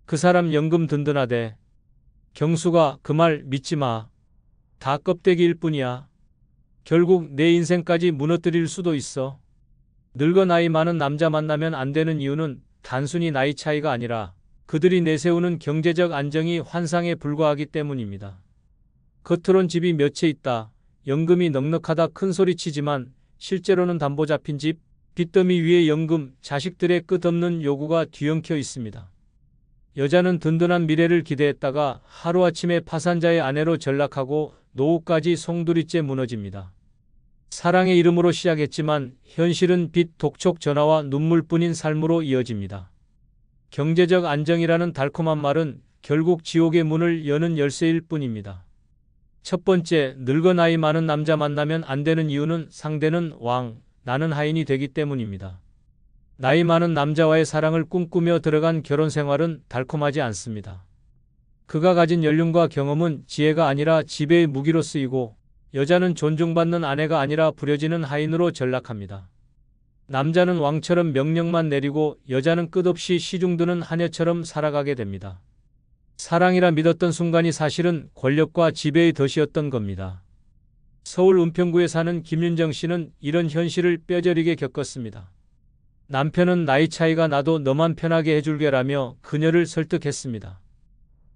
그 사람 연금 든든하대. 경수가 그 말 믿지 마. 다 껍데기일 뿐이야. 결국 내 인생까지 무너뜨릴 수도 있어. 늙어 나이 많은 남자 만나면 안 되는 이유는 단순히 나이 차이가 아니라 그들이 내세우는 경제적 안정이 환상에 불과하기 때문입니다. 겉으론 집이 몇 채 있다, 연금이 넉넉하다 큰 소리치지만 실제로는 담보 잡힌 집, 빚더미 위에 연금, 자식들의 끝없는 요구가 뒤엉켜 있습니다. 여자는 든든한 미래를 기대했다가 하루아침에 파산자의 아내로 전락하고 노후까지 송두리째 무너집니다. 사랑의 이름으로 시작했지만 현실은 빚, 독촉, 전화와 눈물뿐인 삶으로 이어집니다. 경제적 안정이라는 달콤한 말은 결국 지옥의 문을 여는 열쇠일 뿐입니다. 첫 번째, 늙어 나이 많은 남자 만나면 안 되는 이유는 상대는 왕, 나는 하인이 되기 때문입니다. 나이 많은 남자와의 사랑을 꿈꾸며 들어간 결혼 생활은 달콤하지 않습니다. 그가 가진 연륜과 경험은 지혜가 아니라 지배의 무기로 쓰이고 여자는 존중받는 아내가 아니라 부려지는 하인으로 전락합니다. 남자는 왕처럼 명령만 내리고 여자는 끝없이 시중드는 하녀처럼 살아가게 됩니다. 사랑이라 믿었던 순간이 사실은 권력과 지배의 덫이었던 겁니다. 서울 은평구에 사는 김윤정 씨는 이런 현실을 뼈저리게 겪었습니다. 남편은 나이 차이가 나도 너만 편하게 해줄게라며 그녀를 설득했습니다.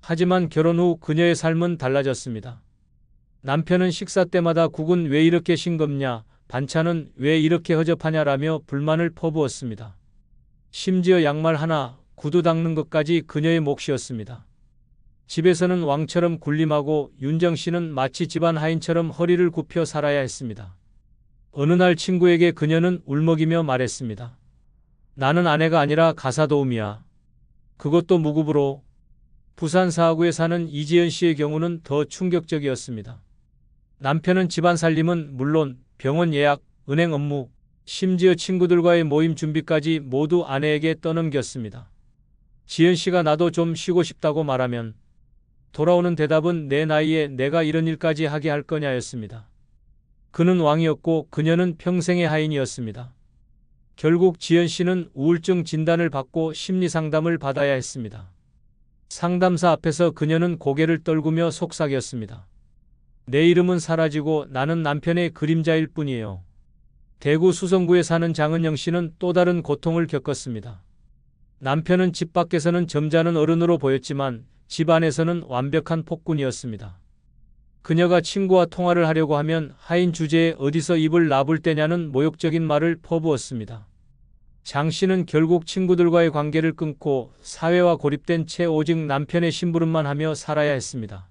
하지만 결혼 후 그녀의 삶은 달라졌습니다. 남편은 식사 때마다 국은 왜 이렇게 싱겁냐, 반찬은 왜 이렇게 허접하냐라며 불만을 퍼부었습니다. 심지어 양말 하나, 구두 닦는 것까지 그녀의 몫이었습니다. 집에서는 왕처럼 군림하고 윤정 씨는 마치 집안 하인처럼 허리를 굽혀 살아야 했습니다. 어느 날 친구에게 그녀는 울먹이며 말했습니다. 나는 아내가 아니라 가사도우미야. 그것도 무급으로. 부산 사하구에 사는 이지연 씨의 경우는 더 충격적이었습니다. 남편은 집안 살림은 물론 병원 예약, 은행 업무, 심지어 친구들과의 모임 준비까지 모두 아내에게 떠넘겼습니다. 지연 씨가 나도 좀 쉬고 싶다고 말하면 돌아오는 대답은 내 나이에 내가 이런 일까지 하게 할 거냐였습니다. 그는 왕이었고 그녀는 평생의 하인이었습니다. 결국 지연 씨는 우울증 진단을 받고 심리 상담을 받아야 했습니다. 상담사 앞에서 그녀는 고개를 떨구며 속삭였습니다. 내 이름은 사라지고 나는 남편의 그림자일 뿐이에요. 대구 수성구에 사는 장은영 씨는 또 다른 고통을 겪었습니다. 남편은 집 밖에서는 점잖은 어른으로 보였지만 집 안에서는 완벽한 폭군이었습니다. 그녀가 친구와 통화를 하려고 하면 하인 주제에 어디서 입을 나불 때냐는 모욕적인 말을 퍼부었습니다. 장 씨는 결국 친구들과의 관계를 끊고 사회와 고립된 채 오직 남편의 심부름만 하며 살아야 했습니다.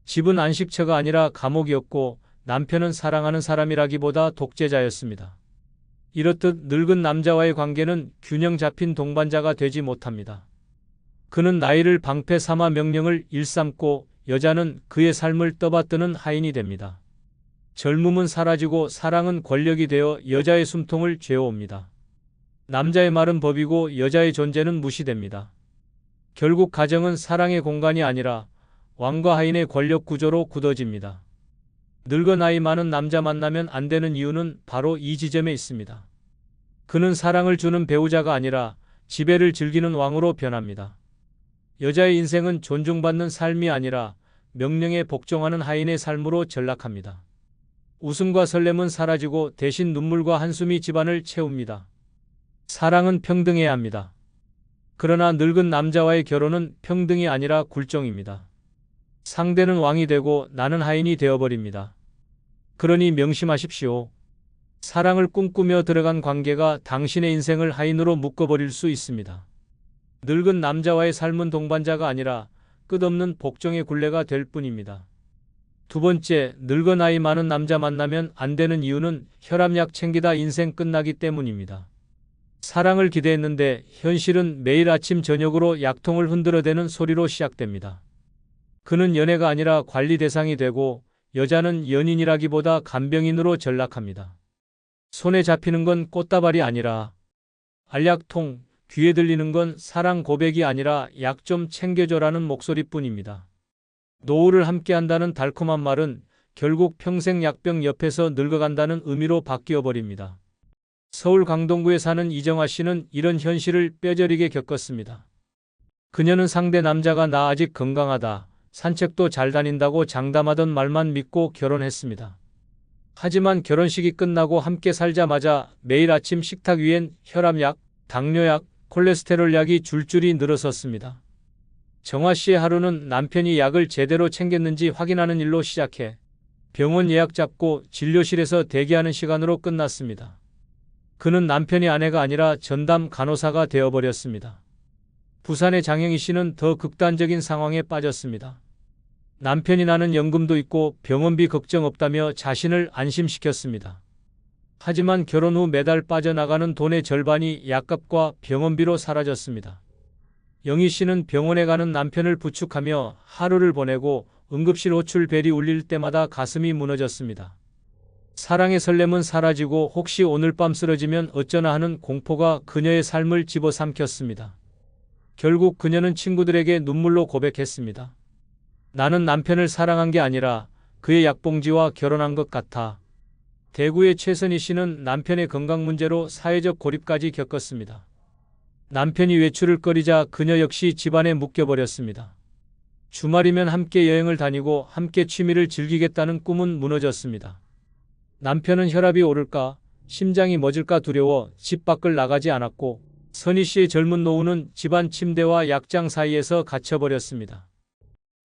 집은 안식처가 아니라 감옥이었고 남편은 사랑하는 사람이라기보다 독재자였습니다. 이렇듯 늙은 남자와의 관계는 균형 잡힌 동반자가 되지 못합니다. 그는 나이를 방패 삼아 명령을 일삼고 여자는 그의 삶을 떠받드는 하인이 됩니다. 젊음은 사라지고 사랑은 권력이 되어 여자의 숨통을 죄어옵니다. 남자의 말은 법이고 여자의 존재는 무시됩니다. 결국 가정은 사랑의 공간이 아니라 왕과 하인의 권력 구조로 굳어집니다. 늙어 나이 많은 남자 만나면 안 되는 이유는 바로 이 지점에 있습니다. 그는 사랑을 주는 배우자가 아니라 지배를 즐기는 왕으로 변합니다. 여자의 인생은 존중받는 삶이 아니라 명령에 복종하는 하인의 삶으로 전락합니다. 웃음과 설렘은 사라지고 대신 눈물과 한숨이 집안을 채웁니다. 사랑은 평등해야 합니다. 그러나 늙은 남자와의 결혼은 평등이 아니라 굴종입니다. 상대는 왕이 되고 나는 하인이 되어버립니다. 그러니 명심하십시오. 사랑을 꿈꾸며 들어간 관계가 당신의 인생을 하인으로 묶어버릴 수 있습니다. 늙은 남자와의 삶은 동반자가 아니라 끝없는 복종의 굴레가 될 뿐입니다. 두 번째, 늙어 나이 많은 남자 만나면 안 되는 이유는 혈압약 챙기다 인생 끝나기 때문입니다. 사랑을 기대했는데 현실은 매일 아침 저녁으로 약통을 흔들어대는 소리로 시작됩니다. 그는 연애가 아니라 관리 대상이 되고 여자는 연인이라기보다 간병인으로 전락합니다. 손에 잡히는 건 꽃다발이 아니라 알약통, 귀에 들리는 건 사랑 고백이 아니라 약 좀 챙겨줘라는 목소리뿐입니다. 노후를 함께한다는 달콤한 말은 결국 평생 약병 옆에서 늙어간다는 의미로 바뀌어 버립니다. 서울 강동구에 사는 이정아 씨는 이런 현실을 뼈저리게 겪었습니다. 그녀는 상대 남자가 나 아직 건강하다, 산책도 잘 다닌다고 장담하던 말만 믿고 결혼했습니다. 하지만 결혼식이 끝나고 함께 살자마자 매일 아침 식탁 위엔 혈압약, 당뇨약, 콜레스테롤 약이 줄줄이 늘어섰습니다. 정화 씨의 하루는 남편이 약을 제대로 챙겼는지 확인하는 일로 시작해 병원 예약 잡고 진료실에서 대기하는 시간으로 끝났습니다. 그는 남편이 아내가 아니라 전담 간호사가 되어버렸습니다. 부산의 장영희 씨는 더 극단적인 상황에 빠졌습니다. 남편이 나는 연금도 있고 병원비 걱정 없다며 자신을 안심시켰습니다. 하지만 결혼 후 매달 빠져나가는 돈의 절반이 약값과 병원비로 사라졌습니다. 영희 씨는 병원에 가는 남편을 부축하며 하루를 보내고 응급실 호출 벨이 울릴 때마다 가슴이 무너졌습니다. 사랑의 설렘은 사라지고 혹시 오늘 밤 쓰러지면 어쩌나 하는 공포가 그녀의 삶을 집어삼켰습니다. 결국 그녀는 친구들에게 눈물로 고백했습니다. 나는 남편을 사랑한 게 아니라 그의 약봉지와 결혼한 것 같아. 대구의 최선희 씨는 남편의 건강 문제로 사회적 고립까지 겪었습니다. 남편이 외출을 꺼리자 그녀 역시 집안에 묶여버렸습니다. 주말이면 함께 여행을 다니고 함께 취미를 즐기겠다는 꿈은 무너졌습니다. 남편은 혈압이 오를까, 심장이 멎을까 두려워 집 밖을 나가지 않았고, 선희 씨의 젊은 노후는 집안 침대와 약장 사이에서 갇혀버렸습니다.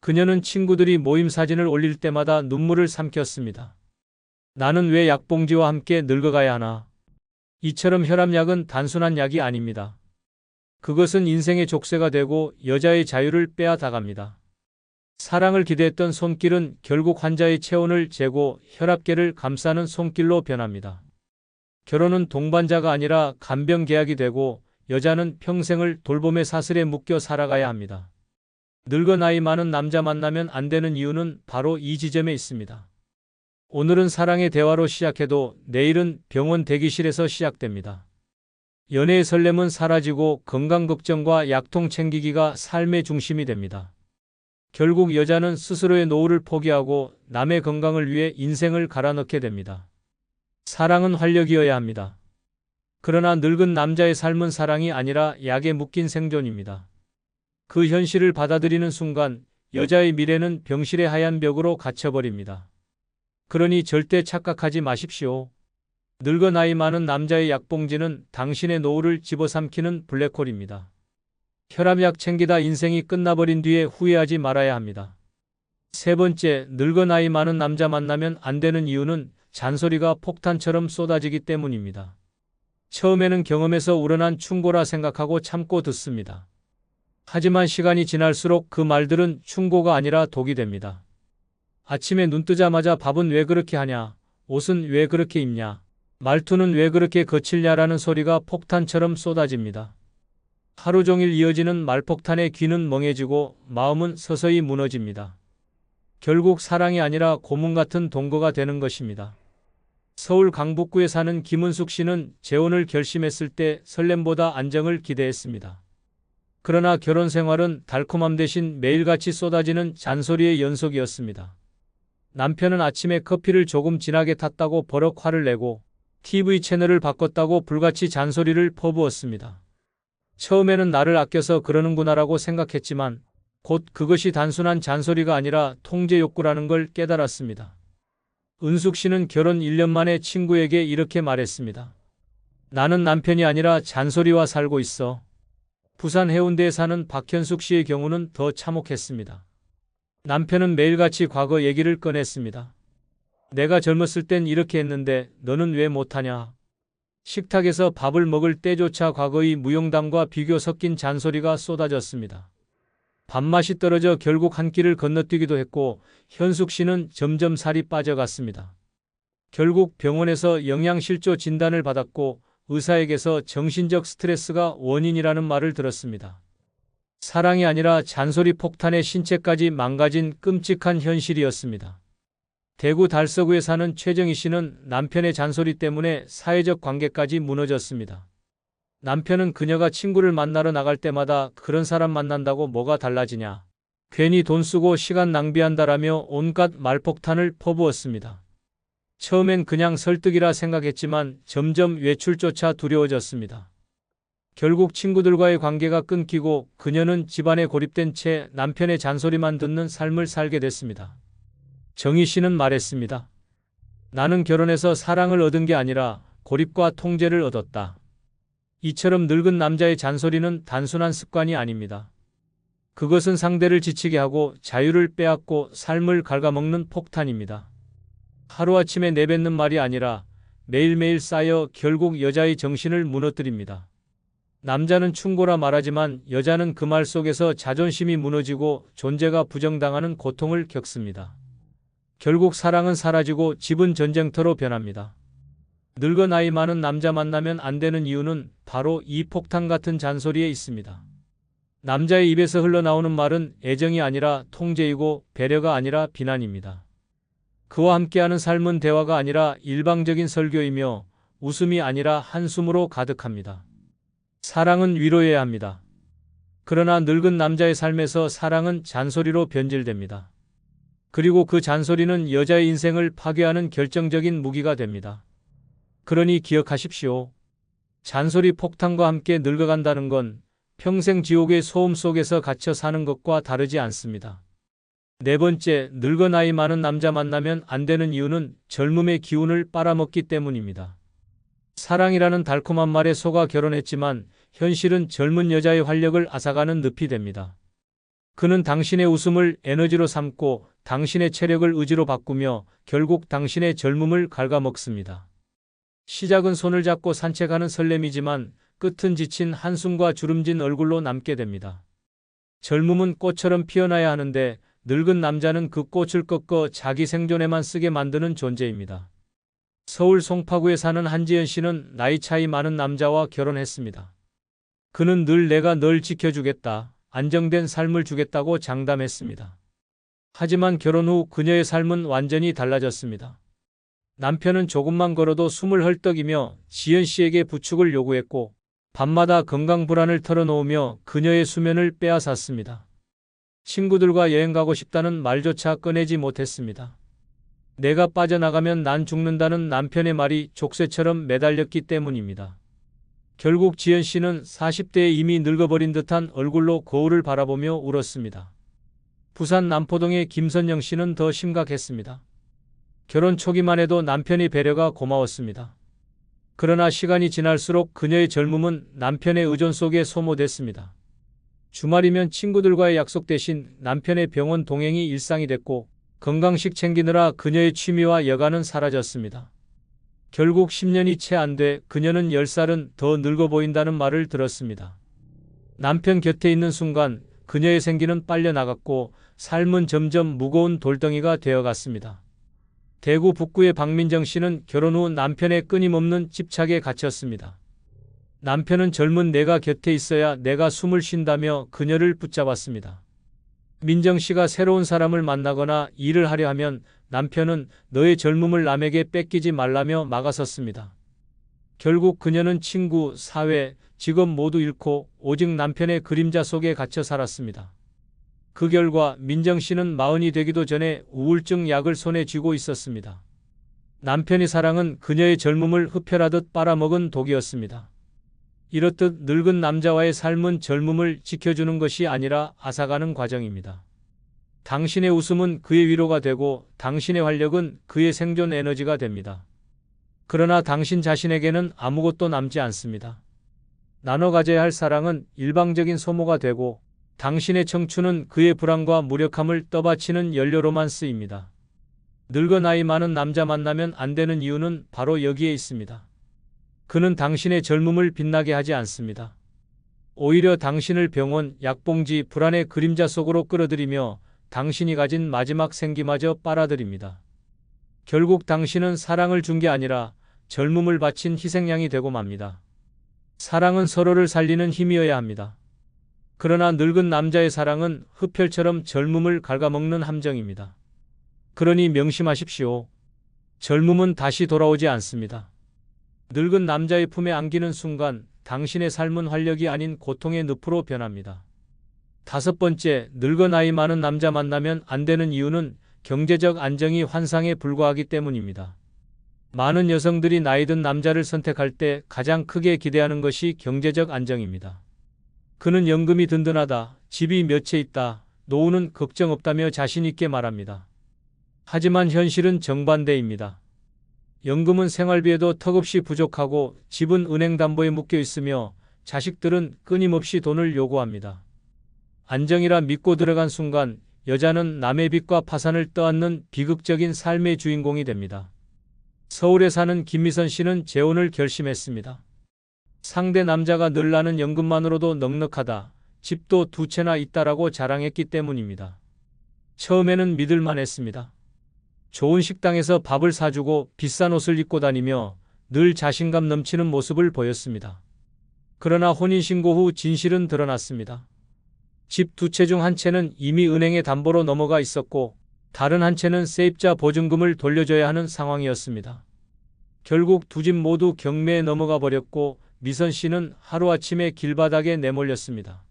그녀는 친구들이 모임 사진을 올릴 때마다 눈물을 삼켰습니다. 나는 왜 약봉지와 함께 늙어가야 하나? 이처럼 혈압약은 단순한 약이 아닙니다. 그것은 인생의 족쇄가 되고 여자의 자유를 빼앗아갑니다. 사랑을 기대했던 손길은 결국 환자의 체온을 재고 혈압계를 감싸는 손길로 변합니다. 결혼은 동반자가 아니라 간병 계약이 되고 여자는 평생을 돌봄의 사슬에 묶여 살아가야 합니다. 늙어 나이 많은 남자 만나면 안 되는 이유는 바로 이 지점에 있습니다. 오늘은 사랑의 대화로 시작해도 내일은 병원 대기실에서 시작됩니다. 연애의 설렘은 사라지고 건강 걱정과 약통 챙기기가 삶의 중심이 됩니다. 결국 여자는 스스로의 노후를 포기하고 남의 건강을 위해 인생을 갈아넣게 됩니다. 사랑은 활력이어야 합니다. 그러나 늙은 남자의 삶은 사랑이 아니라 약에 묶인 생존입니다. 그 현실을 받아들이는 순간 여자의 미래는 병실의 하얀 벽으로 갇혀버립니다. 그러니 절대 착각하지 마십시오. 늙어 나이 많은 남자의 약봉지는 당신의 노후를 집어삼키는 블랙홀입니다. 혈압약 챙기다 인생이 끝나버린 뒤에 후회하지 말아야 합니다. 세 번째, 늙어 나이 많은 남자 만나면 안 되는 이유는 잔소리가 폭탄처럼 쏟아지기 때문입니다. 처음에는 경험에서 우러난 충고라 생각하고 참고 듣습니다. 하지만 시간이 지날수록 그 말들은 충고가 아니라 독이 됩니다. 아침에 눈 뜨자마자 밥은 왜 그렇게 하냐? 옷은 왜 그렇게 입냐? 말투는 왜 그렇게 거칠냐라는 소리가 폭탄처럼 쏟아집니다. 하루 종일 이어지는 말폭탄에 귀는 멍해지고 마음은 서서히 무너집니다. 결국 사랑이 아니라 고문 같은 동거가 되는 것입니다. 서울 강북구에 사는 김은숙 씨는 재혼을 결심했을 때 설렘보다 안정을 기대했습니다. 그러나 결혼 생활은 달콤함 대신 매일같이 쏟아지는 잔소리의 연속이었습니다. 남편은 아침에 커피를 조금 진하게 탔다고 버럭 화를 내고 TV 채널을 바꿨다고 불같이 잔소리를 퍼부었습니다. 처음에는 나를 아껴서 그러는구나라고 생각했지만 곧 그것이 단순한 잔소리가 아니라 통제 욕구라는 걸 깨달았습니다. 은숙 씨는 결혼 1년 만에 친구에게 이렇게 말했습니다. 나는 남편이 아니라 잔소리와 살고 있어. 부산 해운대에 사는 박현숙 씨의 경우는 더 참혹했습니다. 남편은 매일같이 과거 얘기를 꺼냈습니다. 내가 젊었을 땐 이렇게 했는데 너는 왜 못하냐? 식탁에서 밥을 먹을 때조차 과거의 무용담과 비교 섞인 잔소리가 쏟아졌습니다. 밥맛이 떨어져 결국 한 끼를 건너뛰기도 했고 현숙 씨는 점점 살이 빠져갔습니다. 결국 병원에서 영양실조 진단을 받았고 의사에게서 정신적 스트레스가 원인이라는 말을 들었습니다. 사랑이 아니라 잔소리 폭탄에 신체까지 망가진 끔찍한 현실이었습니다. 대구 달서구에 사는 최정희 씨는 남편의 잔소리 때문에 사회적 관계까지 무너졌습니다. 남편은 그녀가 친구를 만나러 나갈 때마다 그런 사람 만난다고 뭐가 달라지냐. 괜히 돈 쓰고 시간 낭비한다라며 온갖 말폭탄을 퍼부었습니다. 처음엔 그냥 설득이라 생각했지만 점점 외출조차 두려워졌습니다. 결국 친구들과의 관계가 끊기고 그녀는 집안에 고립된 채 남편의 잔소리만 듣는 삶을 살게 됐습니다. 정희 씨는 말했습니다. 나는 결혼해서 사랑을 얻은 게 아니라 고립과 통제를 얻었다. 이처럼 늙은 남자의 잔소리는 단순한 습관이 아닙니다. 그것은 상대를 지치게 하고 자유를 빼앗고 삶을 갉아먹는 폭탄입니다. 하루아침에 내뱉는 말이 아니라 매일매일 쌓여 결국 여자의 정신을 무너뜨립니다. 남자는 충고라 말하지만 여자는 그 말 속에서 자존심이 무너지고 존재가 부정당하는 고통을 겪습니다. 결국 사랑은 사라지고 집은 전쟁터로 변합니다. 늙어 나이 많은 남자 만나면 안 되는 이유는 바로 이 폭탄 같은 잔소리에 있습니다. 남자의 입에서 흘러나오는 말은 애정이 아니라 통제이고 배려가 아니라 비난입니다. 그와 함께하는 삶은 대화가 아니라 일방적인 설교이며 웃음이 아니라 한숨으로 가득합니다. 사랑은 위로해야 합니다. 그러나 늙은 남자의 삶에서 사랑은 잔소리로 변질됩니다. 그리고 그 잔소리는 여자의 인생을 파괴하는 결정적인 무기가 됩니다. 그러니 기억하십시오. 잔소리 폭탄과 함께 늙어간다는 건 평생 지옥의 소음 속에서 갇혀 사는 것과 다르지 않습니다. 네 번째, 늙어 나이 많은 남자 만나면 안 되는 이유는 젊음의 기운을 빨아먹기 때문입니다. 사랑이라는 달콤한 말에 속아 결혼했지만 현실은 젊은 여자의 활력을 앗아가는 늪이 됩니다. 그는 당신의 웃음을 에너지로 삼고 당신의 체력을 의지로 바꾸며 결국 당신의 젊음을 갉아먹습니다. 시작은 손을 잡고 산책하는 설렘이지만 끝은 지친 한숨과 주름진 얼굴로 남게 됩니다. 젊음은 꽃처럼 피어나야 하는데 늙은 남자는 그 꽃을 꺾어 자기 생존에만 쓰게 만드는 존재입니다. 서울 송파구에 사는 한지연 씨는 나이 차이 많은 남자와 결혼했습니다. 그는 늘 내가 널 지켜주겠다, 안정된 삶을 주겠다고 장담했습니다. 하지만 결혼 후 그녀의 삶은 완전히 달라졌습니다. 남편은 조금만 걸어도 숨을 헐떡이며 지연 씨에게 부축을 요구했고 밤마다 건강 불안을 털어놓으며 그녀의 수면을 빼앗았습니다. 친구들과 여행 가고 싶다는 말조차 꺼내지 못했습니다. 내가 빠져나가면 난 죽는다는 남편의 말이 족쇄처럼 매달렸기 때문입니다. 결국 지연 씨는 40대에 이미 늙어버린 듯한 얼굴로 거울을 바라보며 울었습니다. 부산 남포동의 김선영 씨는 더 심각했습니다. 결혼 초기만 해도 남편의 배려가 고마웠습니다. 그러나 시간이 지날수록 그녀의 젊음은 남편의 의존 속에 소모됐습니다. 주말이면 친구들과의 약속 대신 남편의 병원 동행이 일상이 됐고 건강식 챙기느라 그녀의 취미와 여가는 사라졌습니다. 결국 10년이 채 안 돼 그녀는 10살은 더 늙어 보인다는 말을 들었습니다. 남편 곁에 있는 순간 그녀의 생기는 빨려나갔고 삶은 점점 무거운 돌덩이가 되어갔습니다. 대구 북구의 박민정 씨는 결혼 후 남편의 끊임없는 집착에 갇혔습니다. 남편은 젊은 내가 곁에 있어야 내가 숨을 쉰다며 그녀를 붙잡았습니다. 민정 씨가 새로운 사람을 만나거나 일을 하려 하면 남편은 너의 젊음을 남에게 뺏기지 말라며 막아섰습니다. 결국 그녀는 친구, 사회, 직업 모두 잃고 오직 남편의 그림자 속에 갇혀 살았습니다. 그 결과 민정 씨는 40이 되기도 전에 우울증 약을 손에 쥐고 있었습니다. 남편의 사랑은 그녀의 젊음을 흡혈하듯 빨아먹은 독이었습니다. 이렇듯 늙은 남자와의 삶은 젊음을 지켜주는 것이 아니라 앗아가는 과정입니다. 당신의 웃음은 그의 위로가 되고 당신의 활력은 그의 생존 에너지가 됩니다. 그러나 당신 자신에게는 아무것도 남지 않습니다. 나눠 가져야 할 사랑은 일방적인 소모가 되고 당신의 청춘은 그의 불안과 무력함을 떠받치는 연료로만 쓰입니다. 늙어 나이 많은 남자 만나면 안 되는 이유는 바로 여기에 있습니다. 그는 당신의 젊음을 빛나게 하지 않습니다. 오히려 당신을 병원, 약봉지, 불안의 그림자 속으로 끌어들이며 당신이 가진 마지막 생기마저 빨아들입니다. 결국 당신은 사랑을 준 게 아니라 젊음을 바친 희생양이 되고 맙니다. 사랑은 서로를 살리는 힘이어야 합니다. 그러나 늙은 남자의 사랑은 흡혈처럼 젊음을 갉아먹는 함정입니다. 그러니 명심하십시오. 젊음은 다시 돌아오지 않습니다. 늙은 남자의 품에 안기는 순간 당신의 삶은 활력이 아닌 고통의 늪으로 변합니다. 5번째, 늙어 나이 많은 남자 만나면 안 되는 이유는 경제적 안정이 환상에 불과하기 때문입니다. 많은 여성들이 나이 든 남자를 선택할 때 가장 크게 기대하는 것이 경제적 안정입니다. 그는 연금이 든든하다, 집이 몇 채 있다, 노후는 걱정 없다며 자신 있게 말합니다. 하지만 현실은 정반대입니다. 연금은 생활비에도 턱없이 부족하고 집은 은행 담보에 묶여 있으며 자식들은 끊임없이 돈을 요구합니다. 안정이라 믿고 들어간 순간 여자는 남의 빚과 파산을 떠안는 비극적인 삶의 주인공이 됩니다. 서울에 사는 김미선 씨는 재혼을 결심했습니다. 상대 남자가 늘 나는 연금만으로도 넉넉하다, 집도 2채나 있다라고 자랑했기 때문입니다. 처음에는 믿을만 했습니다. 좋은 식당에서 밥을 사주고 비싼 옷을 입고 다니며 늘 자신감 넘치는 모습을 보였습니다. 그러나 혼인신고 후 진실은 드러났습니다. 집 2채 중 1채는 이미 은행의 담보로 넘어가 있었고 다른 1채는 세입자 보증금을 돌려줘야 하는 상황이었습니다. 결국 2집 모두 경매에 넘어가 버렸고 미선 씨는 하루아침에 길바닥에 내몰렸습니다.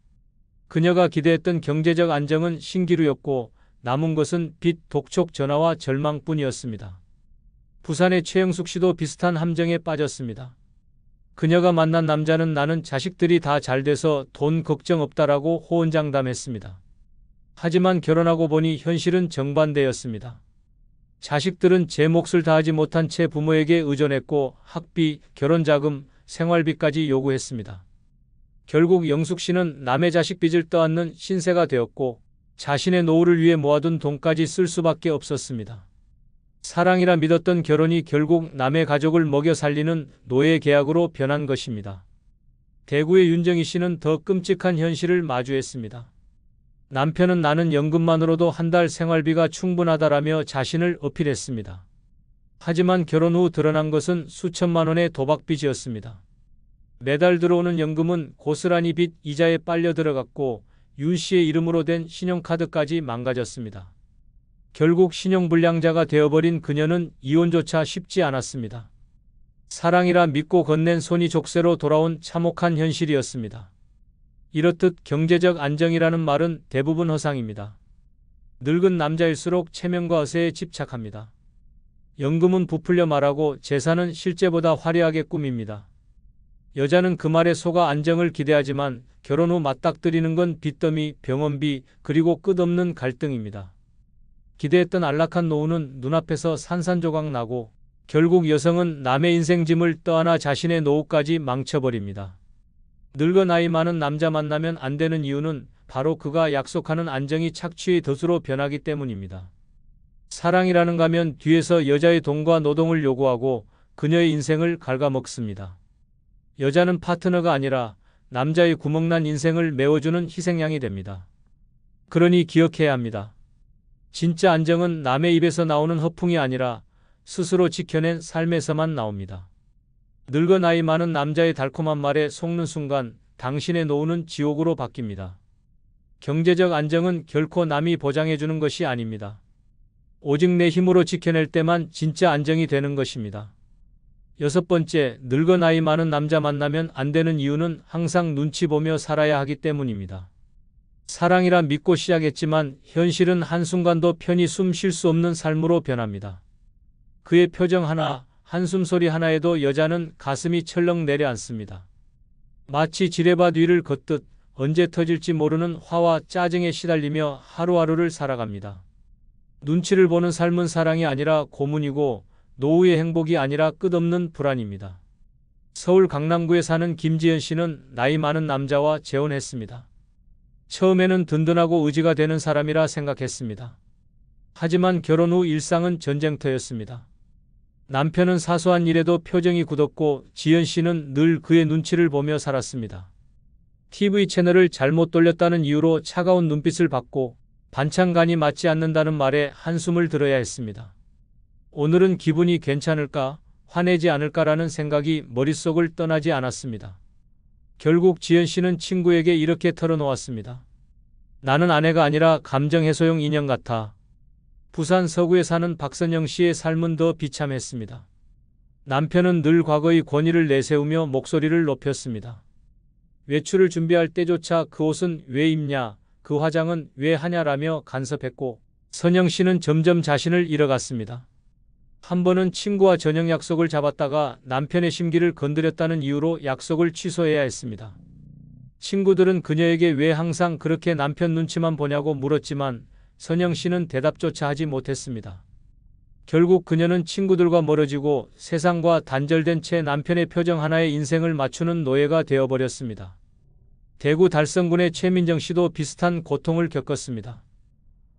그녀가 기대했던 경제적 안정은 신기루였고 남은 것은 빚, 독촉, 전화와 절망뿐이었습니다. 부산의 최영숙 씨도 비슷한 함정에 빠졌습니다. 그녀가 만난 남자는 나는 자식들이 다 잘 돼서 돈 걱정 없다라고 호언장담했습니다. 하지만 결혼하고 보니 현실은 정반대였습니다. 자식들은 제 몫을 다하지 못한 채 부모에게 의존했고 학비, 결혼자금, 생활비까지 요구했습니다. 결국 영숙 씨는 남의 자식 빚을 떠안는 신세가 되었고 자신의 노후를 위해 모아둔 돈까지 쓸 수밖에 없었습니다. 사랑이라 믿었던 결혼이 결국 남의 가족을 먹여 살리는 노예 계약으로 변한 것입니다. 대구의 윤정희 씨는 더 끔찍한 현실을 마주했습니다. 남편은 나는 연금만으로도 한 달 생활비가 충분하다라며 자신을 어필했습니다. 하지만 결혼 후 드러난 것은 수천만 원의 도박빚이었습니다. 매달 들어오는 연금은 고스란히 빚 이자에 빨려 들어갔고 윤 씨의 이름으로 된 신용카드까지 망가졌습니다. 결국 신용불량자가 되어버린 그녀는 이혼조차 쉽지 않았습니다. 사랑이라 믿고 건넨 손이 족쇄로 돌아온 참혹한 현실이었습니다. 이렇듯 경제적 안정이라는 말은 대부분 허상입니다. 늙은 남자일수록 체면과 어세에 집착합니다. 연금은 부풀려 말하고 재산은 실제보다 화려하게 꾸밉니다. 여자는 그 말에 속아 안정을 기대하지만 결혼 후 맞닥뜨리는 건 빚더미, 병원비, 그리고 끝없는 갈등입니다. 기대했던 안락한 노후는 눈앞에서 산산조각 나고 결국 여성은 남의 인생짐을 떠안아 자신의 노후까지 망쳐버립니다. 늙어 나이 많은 남자 만나면 안 되는 이유는 바로 그가 약속하는 안정이 착취의 덫으로 변하기 때문입니다. 사랑이라는 가면 뒤에서 여자의 돈과 노동을 요구하고 그녀의 인생을 갉아먹습니다. 여자는 파트너가 아니라 남자의 구멍난 인생을 메워주는 희생양이 됩니다. 그러니 기억해야 합니다. 진짜 안정은 남의 입에서 나오는 허풍이 아니라 스스로 지켜낸 삶에서만 나옵니다. 늙어 나이 많은 남자의 달콤한 말에 속는 순간 당신의 노후는 지옥으로 바뀝니다. 경제적 안정은 결코 남이 보장해주는 것이 아닙니다. 오직 내 힘으로 지켜낼 때만 진짜 안정이 되는 것입니다. 6번째, 늙어 나이 많은 남자 만나면 안 되는 이유는 항상 눈치 보며 살아야 하기 때문입니다. 사랑이라 믿고 시작했지만 현실은 한순간도 편히 숨 쉴 수 없는 삶으로 변합니다. 그의 표정 하나, 한숨 소리 하나에도 여자는 가슴이 철렁 내려앉습니다. 마치 지뢰밭 위를 걷듯 언제 터질지 모르는 화와 짜증에 시달리며 하루하루를 살아갑니다. 눈치를 보는 삶은 사랑이 아니라 고문이고 노후의 행복이 아니라 끝없는 불안입니다. 서울 강남구에 사는 김지연 씨는 나이 많은 남자와 재혼했습니다. 처음에는 든든하고 의지가 되는 사람이라 생각했습니다. 하지만 결혼 후 일상은 전쟁터였습니다. 남편은 사소한 일에도 표정이 굳었고 지연 씨는 늘 그의 눈치를 보며 살았습니다. TV 채널을 잘못 돌렸다는 이유로 차가운 눈빛을 받고 반찬간이 맞지 않는다는 말에 한숨을 들어야 했습니다. 오늘은 기분이 괜찮을까, 화내지 않을까라는 생각이 머릿속을 떠나지 않았습니다. 결국 지연 씨는 친구에게 이렇게 털어놓았습니다. 나는 아내가 아니라 감정해소용 인형 같아. 부산 서구에 사는 박선영 씨의 삶은 더 비참했습니다. 남편은 늘 과거의 권위를 내세우며 목소리를 높였습니다. 외출을 준비할 때조차 그 옷은 왜 입냐, 그 화장은 왜 하냐라며 간섭했고 선영 씨는 점점 자신을 잃어갔습니다. 한 번은 친구와 저녁 약속을 잡았다가 남편의 심기를 건드렸다는 이유로 약속을 취소해야 했습니다. 친구들은 그녀에게 왜 항상 그렇게 남편 눈치만 보냐고 물었지만 선영 씨는 대답조차 하지 못했습니다. 결국 그녀는 친구들과 멀어지고 세상과 단절된 채 남편의 표정 하나에 인생을 맞추는 노예가 되어버렸습니다. 대구 달성군의 최민정 씨도 비슷한 고통을 겪었습니다.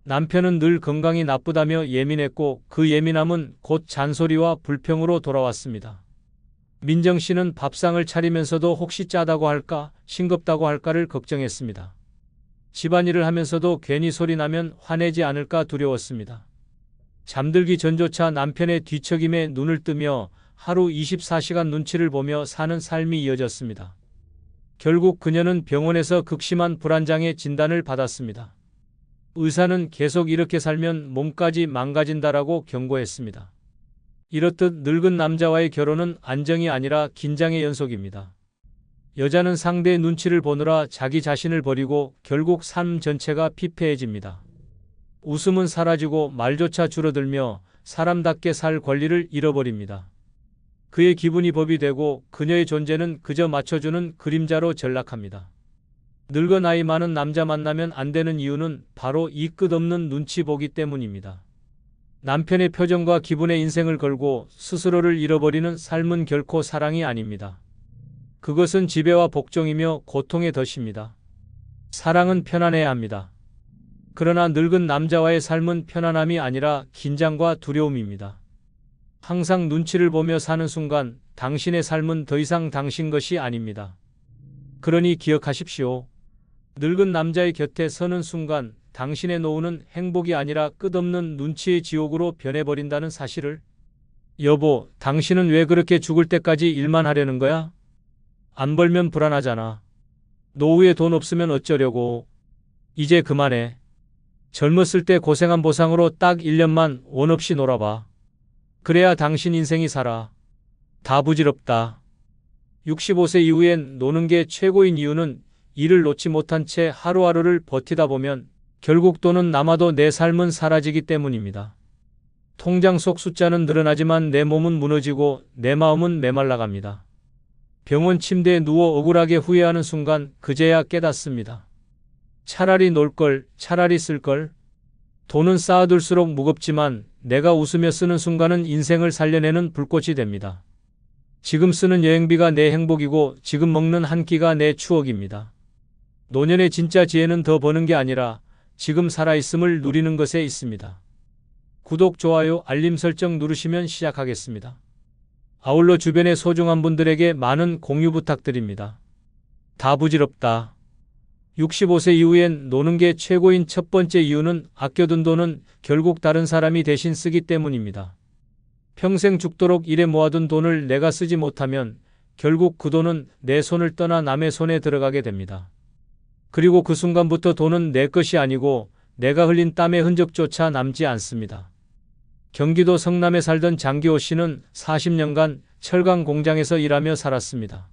남편은 늘 건강이 나쁘다며 예민했고 그 예민함은 곧 잔소리와 불평으로 돌아왔습니다. 민정 씨는 밥상을 차리면서도 혹시 짜다고 할까, 싱겁다고 할까를 걱정했습니다. 집안일을 하면서도 괜히 소리 나면 화내지 않을까 두려웠습니다. 잠들기 전조차 남편의 뒤척임에 눈을 뜨며 하루 24시간 눈치를 보며 사는 삶이 이어졌습니다. 결국 그녀는 병원에서 극심한 불안장애 진단을 받았습니다. 의사는 계속 이렇게 살면 몸까지 망가진다라고 경고했습니다. 이렇듯 늙은 남자와의 결혼은 안정이 아니라 긴장의 연속입니다. 여자는 상대의 눈치를 보느라 자기 자신을 버리고 결국 삶 전체가 피폐해집니다. 웃음은 사라지고 말조차 줄어들며 사람답게 살 권리를 잃어버립니다. 그의 기분이 법이 되고 그녀의 존재는 그저 맞춰주는 그림자로 전락합니다. 늙어 나이 많은 남자 만나면 안 되는 이유는 바로 이 끝없는 눈치 보기 때문입니다. 남편의 표정과 기분에 인생을 걸고 스스로를 잃어버리는 삶은 결코 사랑이 아닙니다. 그것은 지배와 복종이며 고통의 덫입니다. 사랑은 편안해야 합니다. 그러나 늙은 남자와의 삶은 편안함이 아니라 긴장과 두려움입니다. 항상 눈치를 보며 사는 순간 당신의 삶은 더 이상 당신 것이 아닙니다. 그러니 기억하십시오. 늙은 남자의 곁에 서는 순간 당신의 노후는 행복이 아니라 끝없는 눈치의 지옥으로 변해버린다는 사실을. 여보, 당신은 왜 그렇게 죽을 때까지 일만 하려는 거야? 안 벌면 불안하잖아. 노후에 돈 없으면 어쩌려고. 이제 그만해. 젊었을 때 고생한 보상으로 딱 1년만 원 없이 놀아봐. 그래야 당신 인생이 살아. 다 부질없다. 65세 이후엔 노는 게 최고인 이유는 일을 놓지 못한 채 하루하루를 버티다 보면 결국 돈은 남아도 내 삶은 사라지기 때문입니다. 통장 속 숫자는 늘어나지만 내 몸은 무너지고 내 마음은 메말라갑니다. 병원 침대에 누워 억울하게 후회하는 순간 그제야 깨닫습니다. 차라리 놀걸, 차라리 쓸걸. 돈은 쌓아둘수록 무겁지만 내가 웃으며 쓰는 순간은 인생을 살려내는 불꽃이 됩니다. 지금 쓰는 여행비가 내 행복이고 지금 먹는 한 끼가 내 추억입니다. 노년의 진짜 지혜는 더 버는 게 아니라 지금 살아있음을 누리는 것에 있습니다. 구독, 좋아요, 알림 설정 누르시면 시작하겠습니다. 아울러 주변의 소중한 분들에게 많은 공유 부탁드립니다. 다 부질없다. 65세 이후엔 노는 게 최고인 첫 번째 이유는 아껴둔 돈은 결국 다른 사람이 대신 쓰기 때문입니다. 평생 죽도록 일해 모아둔 돈을 내가 쓰지 못하면 결국 그 돈은 내 손을 떠나 남의 손에 들어가게 됩니다. 그리고 그 순간부터 돈은 내 것이 아니고 내가 흘린 땀의 흔적조차 남지 않습니다. 경기도 성남에 살던 장기호 씨는 40년간 철강 공장에서 일하며 살았습니다.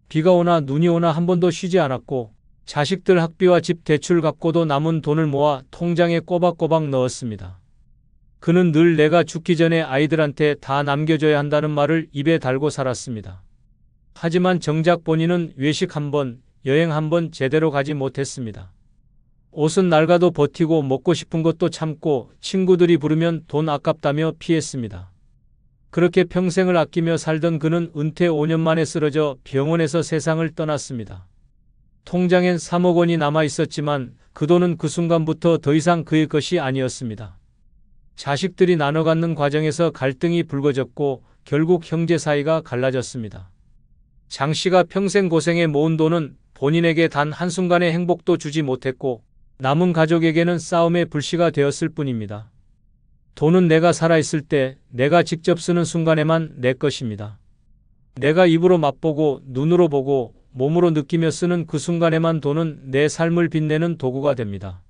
비가 오나 눈이 오나 한 번도 쉬지 않았고 자식들 학비와 집 대출 갚고도 남은 돈을 모아 통장에 꼬박꼬박 넣었습니다. 그는 늘 내가 죽기 전에 아이들한테 다 남겨줘야 한다는 말을 입에 달고 살았습니다. 하지만 정작 본인은 외식 한 번, 여행 한 번 제대로 가지 못했습니다. 옷은 낡아도 버티고 먹고 싶은 것도 참고 친구들이 부르면 돈 아깝다며 피했습니다. 그렇게 평생을 아끼며 살던 그는 은퇴 5년 만에 쓰러져 병원에서 세상을 떠났습니다. 통장엔 3억 원이 남아 있었지만 그 돈은 그 순간부터 더 이상 그의 것이 아니었습니다. 자식들이 나눠 갖는 과정에서 갈등이 불거졌고 결국 형제 사이가 갈라졌습니다. 장 씨가 평생 고생해 모은 돈은 본인에게 단 한순간의 행복도 주지 못했고 남은 가족에게는 싸움의 불씨가 되었을 뿐입니다. 돈은 내가 살아있을 때 내가 직접 쓰는 순간에만 내 것입니다. 내가 입으로 맛보고 눈으로 보고 몸으로 느끼며 쓰는 그 순간에만 돈은 내 삶을 빛내는 도구가 됩니다.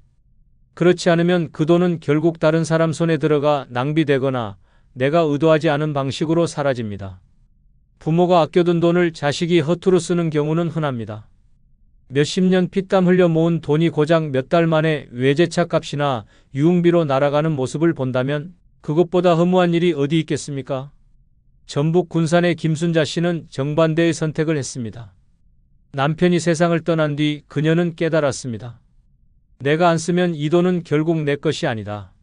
그렇지 않으면 그 돈은 결국 다른 사람 손에 들어가 낭비되거나 내가 의도하지 않은 방식으로 사라집니다. 부모가 아껴둔 돈을 자식이 허투루 쓰는 경우는 흔합니다. 몇십 년 피땀 흘려 모은 돈이 고작 몇 달 만에 외제차 값이나 유흥비로 날아가는 모습을 본다면 그것보다 허무한 일이 어디 있겠습니까? 전북 군산의 김순자 씨는 정반대의 선택을 했습니다. 남편이 세상을 떠난 뒤 그녀는 깨달았습니다. 내가 안 쓰면 이 돈은 결국 내 것이 아니다.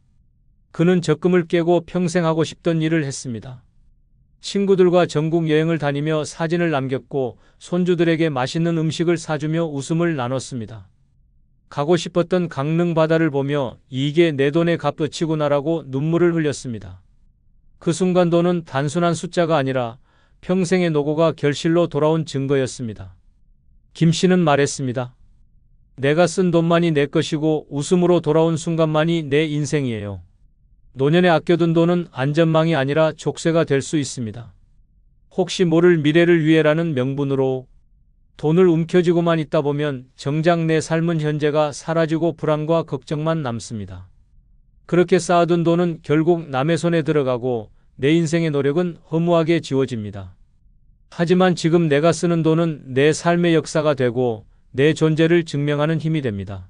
그는 적금을 깨고 평생 하고 싶던 일을 했습니다. 친구들과 전국 여행을 다니며 사진을 남겼고 손주들에게 맛있는 음식을 사주며 웃음을 나눴습니다. 가고 싶었던 강릉 바다를 보며 이게 내 돈의 값어치구나라고 눈물을 흘렸습니다. 그 순간 돈은 단순한 숫자가 아니라 평생의 노고가 결실로 돌아온 증거였습니다. 김 씨는 말했습니다. 내가 쓴 돈만이 내 것이고 웃음으로 돌아온 순간만이 내 인생이에요. 노년에 아껴둔 돈은 안전망이 아니라 족쇄가 될 수 있습니다. 혹시 모를 미래를 위해라는 명분으로 돈을 움켜쥐고만 있다 보면 정작 내 삶은 현재가 사라지고 불안과 걱정만 남습니다. 그렇게 쌓아둔 돈은 결국 남의 손에 들어가고 내 인생의 노력은 허무하게 지워집니다. 하지만 지금 내가 쓰는 돈은 내 삶의 역사가 되고 내 존재를 증명하는 힘이 됩니다.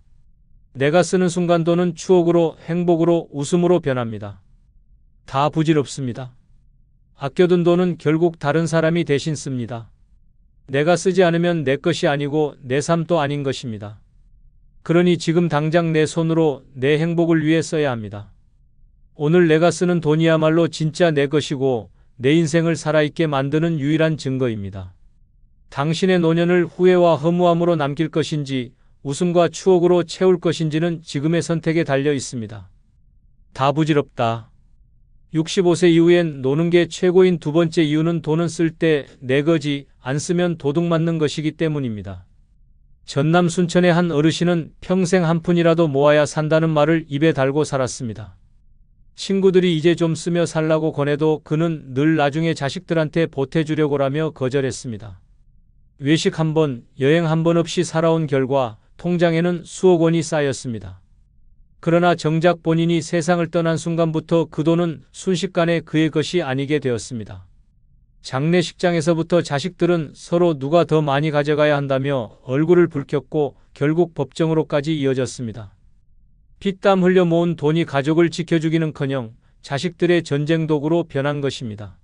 내가 쓰는 순간 돈은 추억으로, 행복으로, 웃음으로 변합니다. 다 부질없습니다. 아껴둔 돈은 결국 다른 사람이 대신 씁니다. 내가 쓰지 않으면 내 것이 아니고 내 삶도 아닌 것입니다. 그러니 지금 당장 내 손으로 내 행복을 위해 써야 합니다. 오늘 내가 쓰는 돈이야말로 진짜 내 것이고 내 인생을 살아있게 만드는 유일한 증거입니다. 당신의 노년을 후회와 허무함으로 남길 것인지 웃음과 추억으로 채울 것인지는 지금의 선택에 달려 있습니다. 다 부질없다. 65세 이후엔 노는 게 최고인 두 번째 이유는 돈은 쓸 때 내 거지 안 쓰면 도둑 맞는 것이기 때문입니다. 전남 순천의 한 어르신은 평생 한 푼이라도 모아야 산다는 말을 입에 달고 살았습니다. 친구들이 이제 좀 쓰며 살라고 권해도 그는 늘 나중에 자식들한테 보태주려고라며 거절했습니다. 외식 한 번, 여행 한 번 없이 살아온 결과 통장에는 수억 원이 쌓였습니다. 그러나 정작 본인이 세상을 떠난 순간부터 그 돈은 순식간에 그의 것이 아니게 되었습니다. 장례식장에서부터 자식들은 서로 누가 더 많이 가져가야 한다며 얼굴을 붉혔고 결국 법정으로까지 이어졌습니다. 피땀 흘려 모은 돈이 가족을 지켜주기는커녕 자식들의 전쟁 도구로 변한 것입니다.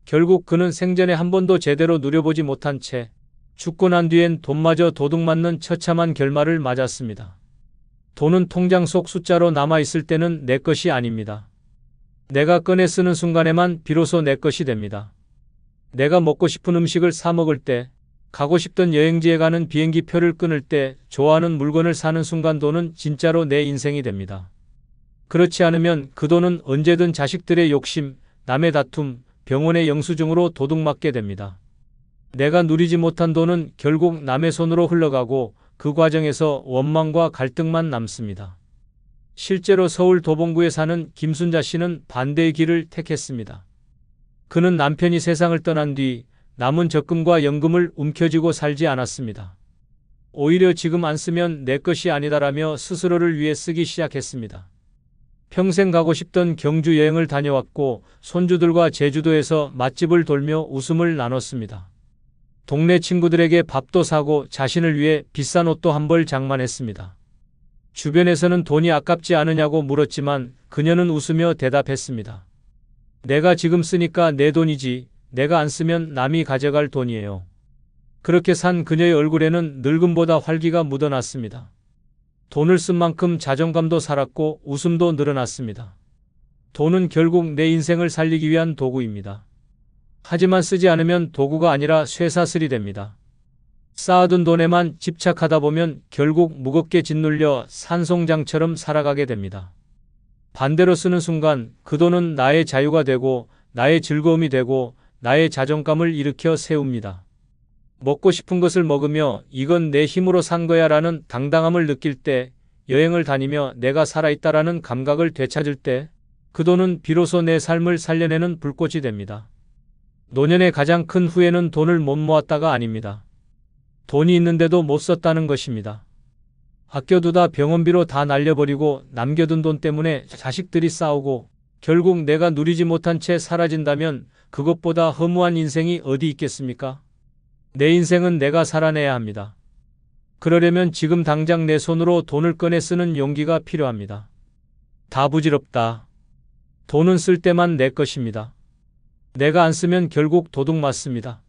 결국 그는 생전에 한 번도 제대로 누려보지 못한 채 죽고 난 뒤엔 돈마저 도둑맞는 처참한 결말을 맞았습니다. 돈은 통장 속 숫자로 남아있을 때는 내 것이 아닙니다. 내가 꺼내 쓰는 순간에만 비로소 내 것이 됩니다. 내가 먹고 싶은 음식을 사 먹을 때, 가고 싶던 여행지에 가는 비행기 표를 끊을 때, 좋아하는 물건을 사는 순간 돈은 진짜로 내 인생이 됩니다. 그렇지 않으면 그 돈은 언제든 자식들의 욕심, 남의 다툼, 병원의 영수증으로 도둑맞게 됩니다. 내가 누리지 못한 돈은 결국 남의 손으로 흘러가고 그 과정에서 원망과 갈등만 남습니다. 실제로 서울 도봉구에 사는 김순자 씨는 반대의 길을 택했습니다. 그는 남편이 세상을 떠난 뒤 남은 적금과 연금을 움켜쥐고 살지 않았습니다. 오히려 지금 안 쓰면 내 것이 아니다라며 스스로를 위해 쓰기 시작했습니다. 평생 가고 싶던 경주 여행을 다녀왔고 손주들과 제주도에서 맛집을 돌며 웃음을 나눴습니다. 동네 친구들에게 밥도 사고 자신을 위해 비싼 옷도 한 벌 장만했습니다. 주변에서는 돈이 아깝지 않으냐고 물었지만 그녀는 웃으며 대답했습니다. 내가 지금 쓰니까 내 돈이지 내가 안 쓰면 남이 가져갈 돈이에요. 그렇게 산 그녀의 얼굴에는 늙음보다 활기가 묻어났습니다. 돈을 쓴 만큼 자존감도 살았고 웃음도 늘어났습니다. 돈은 결국 내 인생을 살리기 위한 도구입니다. 하지만 쓰지 않으면 도구가 아니라 쇠사슬이 됩니다. 쌓아둔 돈에만 집착하다 보면 결국 무겁게 짓눌려 산송장처럼 살아가게 됩니다. 반대로 쓰는 순간 그 돈은 나의 자유가 되고 나의 즐거움이 되고 나의 자존감을 일으켜 세웁니다. 먹고 싶은 것을 먹으며 이건 내 힘으로 산 거야 라는 당당함을 느낄 때, 여행을 다니며 내가 살아있다라는 감각을 되찾을 때, 그 돈은 비로소 내 삶을 살려내는 불꽃이 됩니다. 노년의 가장 큰 후회는 돈을 못 모았다가 아닙니다. 돈이 있는데도 못 썼다는 것입니다. 아껴두다 병원비로 다 날려버리고 남겨둔 돈 때문에 자식들이 싸우고 결국 내가 누리지 못한 채 사라진다면 그것보다 허무한 인생이 어디 있겠습니까? 내 인생은 내가 살아내야 합니다. 그러려면 지금 당장 내 손으로 돈을 꺼내 쓰는 용기가 필요합니다. 다 부질없다. 돈은 쓸 때만 내 것입니다. 내가 안 쓰면 결국 도둑 맞습니다.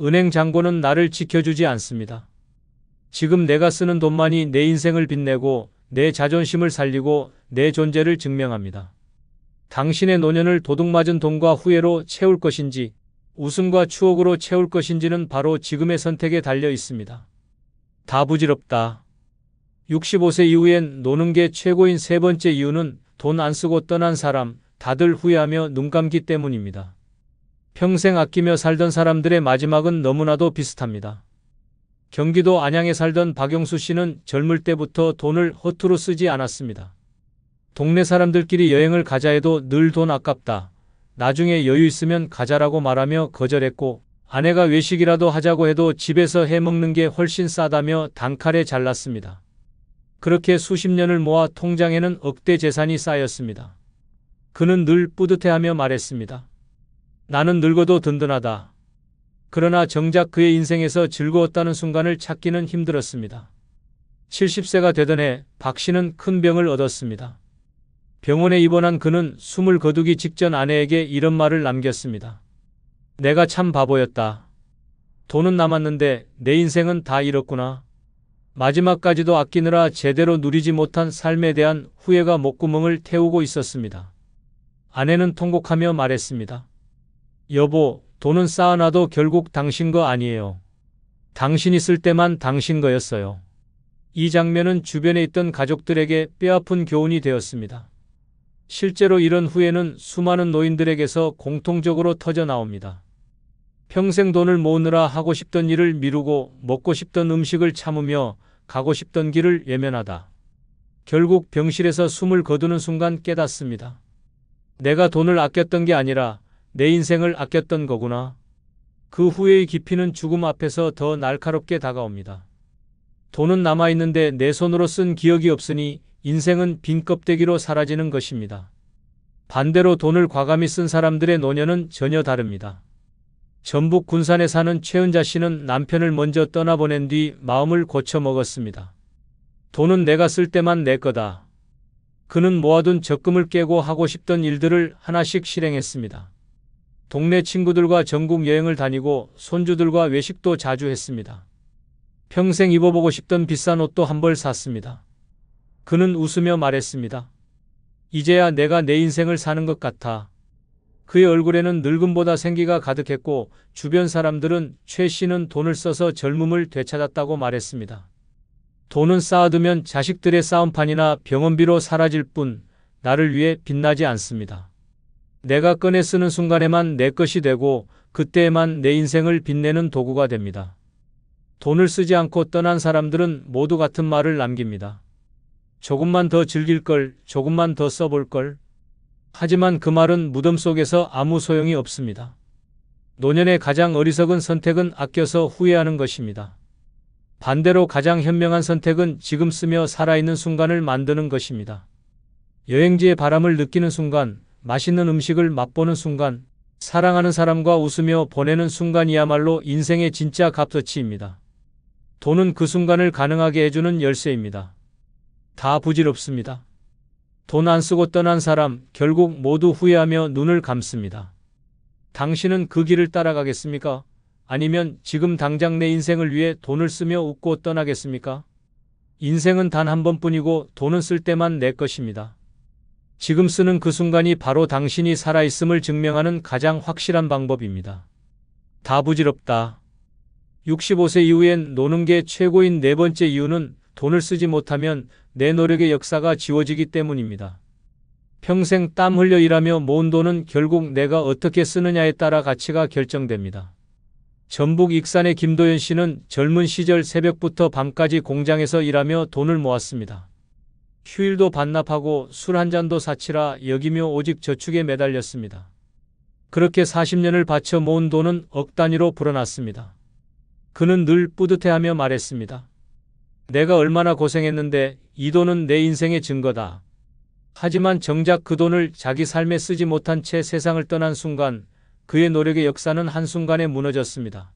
은행 잔고는 나를 지켜주지 않습니다. 지금 내가 쓰는 돈만이 내 인생을 빛내고 내 자존심을 살리고 내 존재를 증명합니다. 당신의 노년을 도둑맞은 돈과 후회로 채울 것인지 웃음과 추억으로 채울 것인지는 바로 지금의 선택에 달려 있습니다. 다 부질없다. 65세 이후엔 노는 게 최고인 세 번째 이유는 돈 안 쓰고 떠난 사람, 다들 후회하며 눈 감기 때문입니다. 평생 아끼며 살던 사람들의 마지막은 너무나도 비슷합니다. 경기도 안양에 살던 박영수 씨는 젊을 때부터 돈을 허투루 쓰지 않았습니다. 동네 사람들끼리 여행을 가자 해도 늘 돈 아깝다. 나중에 여유 있으면 가자라고 말하며 거절했고 아내가 외식이라도 하자고 해도 집에서 해먹는 게 훨씬 싸다며 단칼에 잘랐습니다. 그렇게 수십 년을 모아 통장에는 억대 재산이 쌓였습니다. 그는 늘 뿌듯해하며 말했습니다. 나는 늙어도 든든하다. 그러나 정작 그의 인생에서 즐거웠다는 순간을 찾기는 힘들었습니다. 70세가 되던 해 박 씨는 큰 병을 얻었습니다. 병원에 입원한 그는 숨을 거두기 직전 아내에게 이런 말을 남겼습니다. 내가 참 바보였다. 돈은 남았는데 내 인생은 다 잃었구나. 마지막까지도 아끼느라 제대로 누리지 못한 삶에 대한 후회가 목구멍을 태우고 있었습니다. 아내는 통곡하며 말했습니다. 여보, 돈은 쌓아놔도 결국 당신 거 아니에요. 당신이 쓸 때만 당신 거였어요. 이 장면은 주변에 있던 가족들에게 뼈아픈 교훈이 되었습니다. 실제로 이런 후회는 수많은 노인들에게서 공통적으로 터져 나옵니다. 평생 돈을 모으느라 하고 싶던 일을 미루고 먹고 싶던 음식을 참으며 가고 싶던 길을 외면하다. 결국 병실에서 숨을 거두는 순간 깨닫습니다. 내가 돈을 아꼈던 게 아니라 내 인생을 아꼈던 거구나. 그 후회의 깊이는 죽음 앞에서 더 날카롭게 다가옵니다. 돈은 남아있는데 내 손으로 쓴 기억이 없으니 인생은 빈 껍데기로 사라지는 것입니다. 반대로 돈을 과감히 쓴 사람들의 노년은 전혀 다릅니다. 전북 군산에 사는 최은자 씨는 남편을 먼저 떠나보낸 뒤 마음을 고쳐먹었습니다. 돈은 내가 쓸 때만 내 거다. 그는 모아둔 적금을 깨고 하고 싶던 일들을 하나씩 실행했습니다. 동네 친구들과 전국 여행을 다니고 손주들과 외식도 자주 했습니다. 평생 입어보고 싶던 비싼 옷도 한 벌 샀습니다. 그는 웃으며 말했습니다. 이제야 내가 내 인생을 사는 것 같아. 그의 얼굴에는 늙음보다 생기가 가득했고 주변 사람들은 최 씨는 돈을 써서 젊음을 되찾았다고 말했습니다. 돈은 쌓아두면 자식들의 싸움판이나 병원비로 사라질 뿐 나를 위해 빛나지 않습니다. 내가 꺼내 쓰는 순간에만 내 것이 되고 그때에만 내 인생을 빛내는 도구가 됩니다. 돈을 쓰지 않고 떠난 사람들은 모두 같은 말을 남깁니다. 조금만 더 즐길 걸, 조금만 더 써볼 걸. 하지만 그 말은 무덤 속에서 아무 소용이 없습니다. 노년의 가장 어리석은 선택은 아껴서 후회하는 것입니다. 반대로 가장 현명한 선택은 지금 쓰며 살아있는 순간을 만드는 것입니다. 여행지의 바람을 느끼는 순간, 맛있는 음식을 맛보는 순간, 사랑하는 사람과 웃으며 보내는 순간이야말로 인생의 진짜 값어치입니다. 돈은 그 순간을 가능하게 해주는 열쇠입니다. 다 부질없습니다. 돈 안 쓰고 떠난 사람 결국 모두 후회하며 눈을 감습니다. 당신은 그 길을 따라가겠습니까? 아니면 지금 당장 내 인생을 위해 돈을 쓰며 웃고 떠나겠습니까? 인생은 단 한 번뿐이고 돈은 쓸 때만 내 것입니다. 지금 쓰는 그 순간이 바로 당신이 살아있음을 증명하는 가장 확실한 방법입니다. 다 부질없다. 65세 이후엔 노는 게 최고인 네 번째 이유는 돈을 쓰지 못하면 내 노력의 역사가 지워지기 때문입니다. 평생 땀 흘려 일하며 모은 돈은 결국 내가 어떻게 쓰느냐에 따라 가치가 결정됩니다. 전북 익산의 김도연 씨는 젊은 시절 새벽부터 밤까지 공장에서 일하며 돈을 모았습니다. 휴일도 반납하고 술 한 잔도 사치라 여기며 오직 저축에 매달렸습니다. 그렇게 40년을 바쳐 모은 돈은 억 단위로 불어났습니다. 그는 늘 뿌듯해하며 말했습니다. 내가 얼마나 고생했는데 이 돈은 내 인생의 증거다. 하지만 정작 그 돈을 자기 삶에 쓰지 못한 채 세상을 떠난 순간 그의 노력의 역사는 한순간에 무너졌습니다.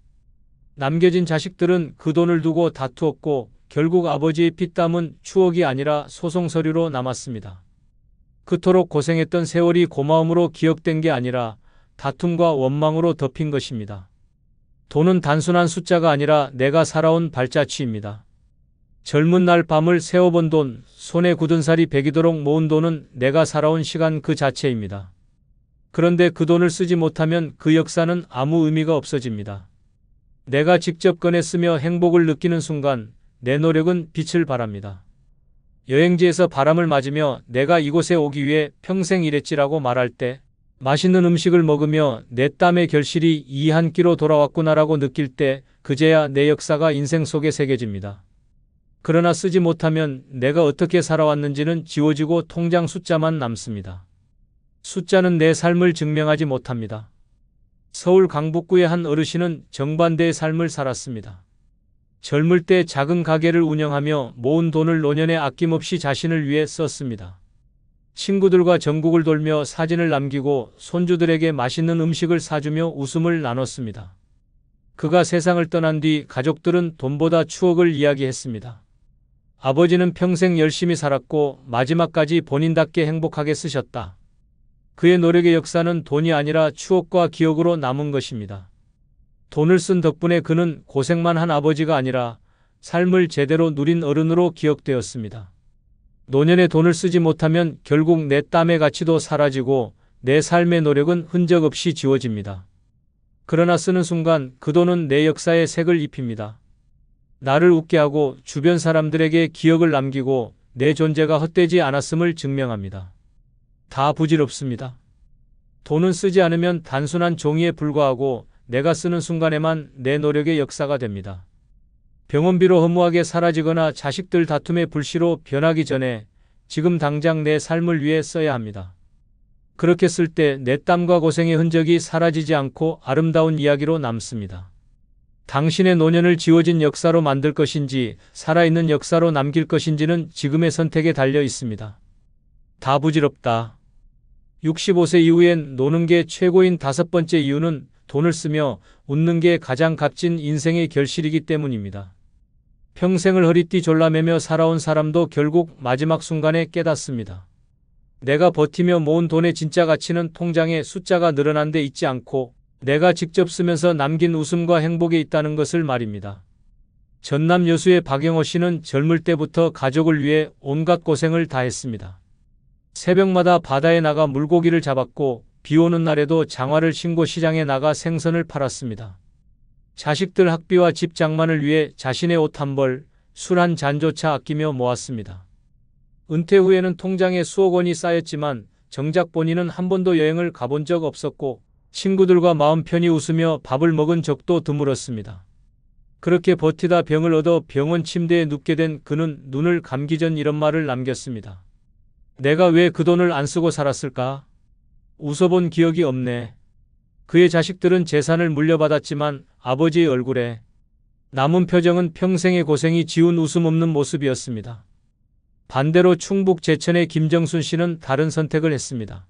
남겨진 자식들은 그 돈을 두고 다투었고 결국 아버지의 피땀은 추억이 아니라 소송 서류로 남았습니다. 그토록 고생했던 세월이 고마움으로 기억된 게 아니라 다툼과 원망으로 덮인 것입니다. 돈은 단순한 숫자가 아니라 내가 살아온 발자취입니다. 젊은 날 밤을 새워본 돈, 손에 굳은 살이 배기도록 모은 돈은 내가 살아온 시간 그 자체입니다. 그런데 그 돈을 쓰지 못하면 그 역사는 아무 의미가 없어집니다. 내가 직접 꺼내 쓰며 행복을 느끼는 순간 내 노력은 빛을 발합니다. 여행지에서 바람을 맞으며 내가 이곳에 오기 위해 평생 일했지라고 말할 때, 맛있는 음식을 먹으며 내 땀의 결실이 이 한 끼로 돌아왔구나라고 느낄 때 그제야 내 역사가 인생 속에 새겨집니다. 그러나 쓰지 못하면 내가 어떻게 살아왔는지는 지워지고 통장 숫자만 남습니다. 숫자는 내 삶을 증명하지 못합니다. 서울 강북구의 한 어르신은 정반대의 삶을 살았습니다. 젊을 때 작은 가게를 운영하며 모은 돈을 노년에 아낌없이 자신을 위해 썼습니다. 친구들과 전국을 돌며 사진을 남기고 손주들에게 맛있는 음식을 사주며 웃음을 나눴습니다. 그가 세상을 떠난 뒤 가족들은 돈보다 추억을 이야기했습니다. 아버지는 평생 열심히 살았고 마지막까지 본인답게 행복하게 쓰셨다. 그의 노력의 역사는 돈이 아니라 추억과 기억으로 남은 것입니다. 돈을 쓴 덕분에 그는 고생만 한 아버지가 아니라 삶을 제대로 누린 어른으로 기억되었습니다. 노년에 돈을 쓰지 못하면 결국 내 땀의 가치도 사라지고 내 삶의 노력은 흔적 없이 지워집니다. 그러나 쓰는 순간 그 돈은 내 역사에 색을 입힙니다. 나를 웃게 하고 주변 사람들에게 기억을 남기고 내 존재가 헛되지 않았음을 증명합니다. 다 부질없습니다. 돈은 쓰지 않으면 단순한 종이에 불과하고 내가 쓰는 순간에만 내 노력의 역사가 됩니다. 병원비로 허무하게 사라지거나 자식들 다툼의 불씨로 변하기 전에 지금 당장 내 삶을 위해 써야 합니다. 그렇게 쓸 때 내 땀과 고생의 흔적이 사라지지 않고 아름다운 이야기로 남습니다. 당신의 노년을 지워진 역사로 만들 것인지 살아있는 역사로 남길 것인지는 지금의 선택에 달려 있습니다. 다 부질없다. 65세 이후엔 노는 게 최고인 5번째 이유는 돈을 쓰며 웃는 게 가장 값진 인생의 결실이기 때문입니다. 평생을 허리띠 졸라매며 살아온 사람도 결국 마지막 순간에 깨닫습니다. 내가 버티며 모은 돈의 진짜 가치는 통장에 숫자가 늘어난 데 있지 않고 내가 직접 쓰면서 남긴 웃음과 행복에 있다는 것을 말입니다. 전남 여수의 박영호 씨는 젊을 때부터 가족을 위해 온갖 고생을 다했습니다. 새벽마다 바다에 나가 물고기를 잡았고 비 오는 날에도 장화를 신고 시장에 나가 생선을 팔았습니다. 자식들 학비와 집 장만을 위해 자신의 옷 한 벌, 술 한 잔조차 아끼며 모았습니다. 은퇴 후에는 통장에 수억 원이 쌓였지만 정작 본인은 한 번도 여행을 가본 적 없었고 친구들과 마음 편히 웃으며 밥을 먹은 적도 드물었습니다. 그렇게 버티다 병을 얻어 병원 침대에 눕게 된 그는 눈을 감기 전 이런 말을 남겼습니다. 내가 왜 그 돈을 안 쓰고 살았을까? 웃어본 기억이 없네. 그의 자식들은 재산을 물려받았지만 아버지의 얼굴에 남은 표정은 평생의 고생이 지운 웃음 없는 모습이었습니다. 반대로 충북 제천의 김정순 씨는 다른 선택을 했습니다.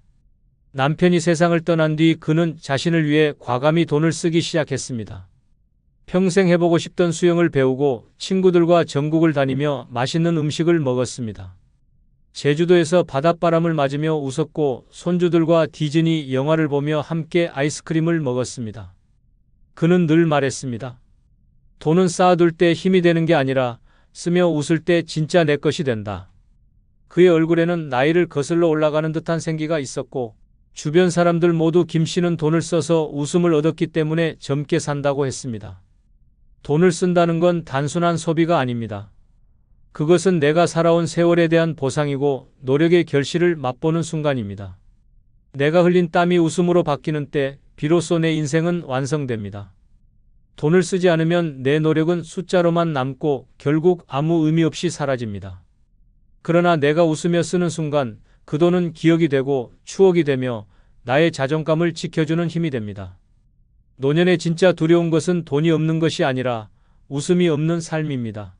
남편이 세상을 떠난 뒤 그는 자신을 위해 과감히 돈을 쓰기 시작했습니다. 평생 해보고 싶던 수영을 배우고 친구들과 전국을 다니며 맛있는 음식을 먹었습니다. 제주도에서 바닷바람을 맞으며 웃었고 손주들과 디즈니 영화를 보며 함께 아이스크림을 먹었습니다. 그는 늘 말했습니다. 돈은 쌓아둘 때 힘이 되는 게 아니라 쓰며 웃을 때 진짜 내 것이 된다. 그의 얼굴에는 나이를 거슬러 올라가는 듯한 생기가 있었고 주변 사람들 모두 김 씨는 돈을 써서 웃음을 얻었기 때문에 젊게 산다고 했습니다. 돈을 쓴다는 건 단순한 소비가 아닙니다. 그것은 내가 살아온 세월에 대한 보상이고 노력의 결실을 맛보는 순간입니다. 내가 흘린 땀이 웃음으로 바뀌는 때 비로소 내 인생은 완성됩니다. 돈을 쓰지 않으면 내 노력은 숫자로만 남고 결국 아무 의미 없이 사라집니다. 그러나 내가 웃으며 쓰는 순간 그 돈은 기억이 되고 추억이 되며 나의 자존감을 지켜주는 힘이 됩니다. 노년에 진짜 두려운 것은 돈이 없는 것이 아니라 웃음이 없는 삶입니다.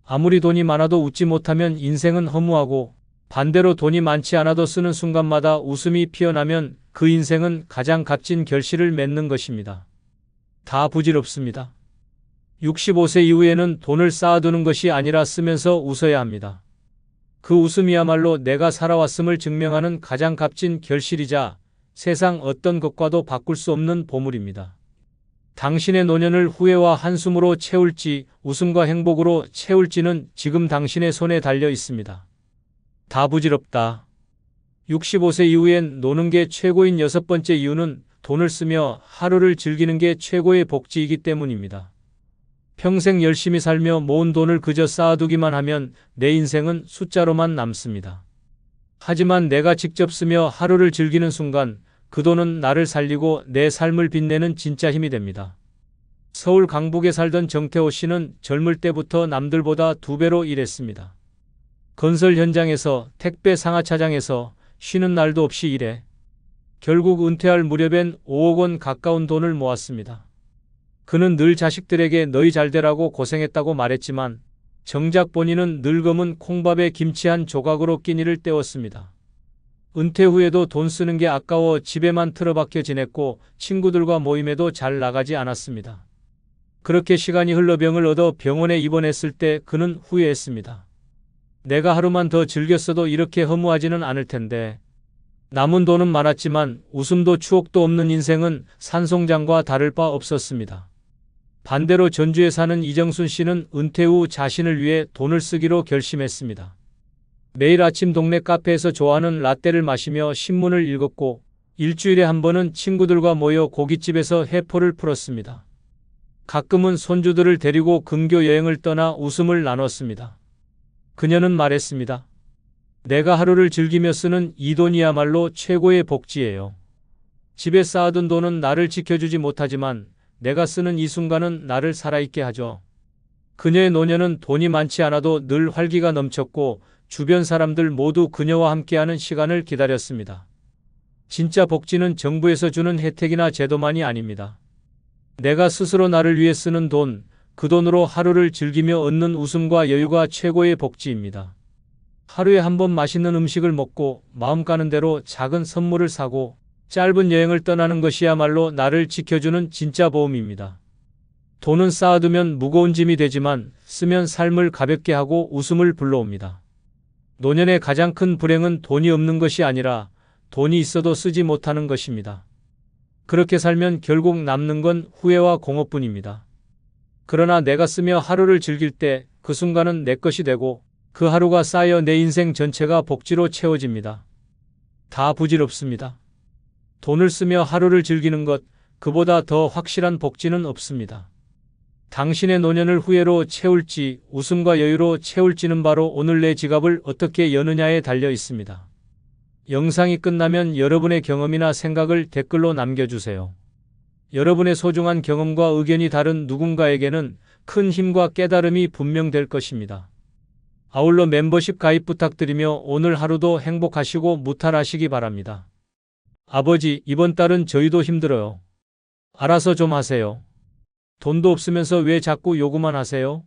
아무리 돈이 많아도 웃지 못하면 인생은 허무하고 반대로 돈이 많지 않아도 쓰는 순간마다 웃음이 피어나면 그 인생은 가장 값진 결실을 맺는 것입니다. 다 부질없습니다. 65세 이후에는 돈을 쌓아두는 것이 아니라 쓰면서 웃어야 합니다. 그 웃음이야말로 내가 살아왔음을 증명하는 가장 값진 결실이자 세상 어떤 것과도 바꿀 수 없는 보물입니다. 당신의 노년을 후회와 한숨으로 채울지 웃음과 행복으로 채울지는 지금 당신의 손에 달려 있습니다. 다 부질없다. 65세 이후엔 노는 게 최고인 여섯 번째 이유는 돈을 쓰며 하루를 즐기는 게 최고의 복지이기 때문입니다. 평생 열심히 살며 모은 돈을 그저 쌓아두기만 하면 내 인생은 숫자로만 남습니다. 하지만 내가 직접 쓰며 하루를 즐기는 순간 그 돈은 나를 살리고 내 삶을 빛내는 진짜 힘이 됩니다. 서울 강북에 살던 정태호 씨는 젊을 때부터 남들보다 2배로 일했습니다. 건설 현장에서 택배 상하차장에서 쉬는 날도 없이 일해 결국 은퇴할 무렵엔 5억 원 가까운 돈을 모았습니다. 그는 늘 자식들에게 너희 잘되라고 고생했다고 말했지만 정작 본인은 늙음은 콩밥에 김치 한 조각으로 끼니를 때웠습니다. 은퇴 후에도 돈 쓰는 게 아까워 집에만 틀어박혀 지냈고 친구들과 모임에도 잘 나가지 않았습니다. 그렇게 시간이 흘러 병을 얻어 병원에 입원했을 때 그는 후회했습니다. 내가 하루만 더 즐겼어도 이렇게 허무하지는 않을 텐데. 남은 돈은 많았지만 웃음도 추억도 없는 인생은 산송장과 다를 바 없었습니다. 반대로 전주에 사는 이정순 씨는 은퇴 후 자신을 위해 돈을 쓰기로 결심했습니다. 매일 아침 동네 카페에서 좋아하는 라떼를 마시며 신문을 읽었고 일주일에 한 번은 친구들과 모여 고깃집에서 회포를 풀었습니다. 가끔은 손주들을 데리고 근교 여행을 떠나 웃음을 나눴습니다. 그녀는 말했습니다. 내가 하루를 즐기며 쓰는 이 돈이야말로 최고의 복지예요. 집에 쌓아둔 돈은 나를 지켜주지 못하지만 내가 쓰는 이 순간은 나를 살아있게 하죠. 그녀의 노년은 돈이 많지 않아도 늘 활기가 넘쳤고 주변 사람들 모두 그녀와 함께하는 시간을 기다렸습니다. 진짜 복지는 정부에서 주는 혜택이나 제도만이 아닙니다. 내가 스스로 나를 위해 쓰는 돈, 그 돈으로 하루를 즐기며 얻는 웃음과 여유가 최고의 복지입니다. 하루에 한 번 맛있는 음식을 먹고 마음 가는 대로 작은 선물을 사고 짧은 여행을 떠나는 것이야말로 나를 지켜주는 진짜 보험입니다. 돈은 쌓아두면 무거운 짐이 되지만 쓰면 삶을 가볍게 하고 웃음을 불러옵니다. 노년의 가장 큰 불행은 돈이 없는 것이 아니라 돈이 있어도 쓰지 못하는 것입니다. 그렇게 살면 결국 남는 건 후회와 공허뿐입니다. 그러나 내가 쓰며 하루를 즐길 때 그 순간은 내 것이 되고 그 하루가 쌓여 내 인생 전체가 복지로 채워집니다. 다 부질없습니다. 돈을 쓰며 하루를 즐기는 것, 그보다 더 확실한 복지는 없습니다. 당신의 노년을 후회로 채울지 웃음과 여유로 채울지는 바로 오늘 내 지갑을 어떻게 여느냐에 달려 있습니다. 영상이 끝나면 여러분의 경험이나 생각을 댓글로 남겨주세요. 여러분의 소중한 경험과 의견이 다른 누군가에게는 큰 힘과 깨달음이 분명될 것입니다. 아울러 멤버십 가입 부탁드리며 오늘 하루도 행복하시고 무탈하시기 바랍니다. 아버지, 이번 달은 저희도 힘들어요. 알아서 좀 하세요. 돈도 없으면서 왜 자꾸 요구만 하세요?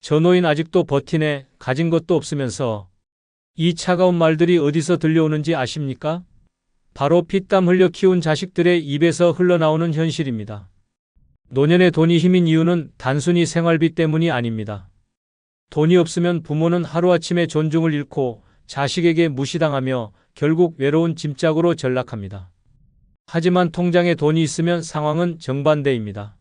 저 노인 아직도 버티네. 가진 것도 없으면서. 이 차가운 말들이 어디서 들려오는지 아십니까? 바로 피땀 흘려 키운 자식들의 입에서 흘러나오는 현실입니다. 노년의 돈이 힘인 이유는 단순히 생활비 때문이 아닙니다. 돈이 없으면 부모는 하루아침에 존중을 잃고 자식에게 무시당하며 결국 외로운 짐짝으로 전락합니다. 하지만 통장에 돈이 있으면 상황은 정반대입니다.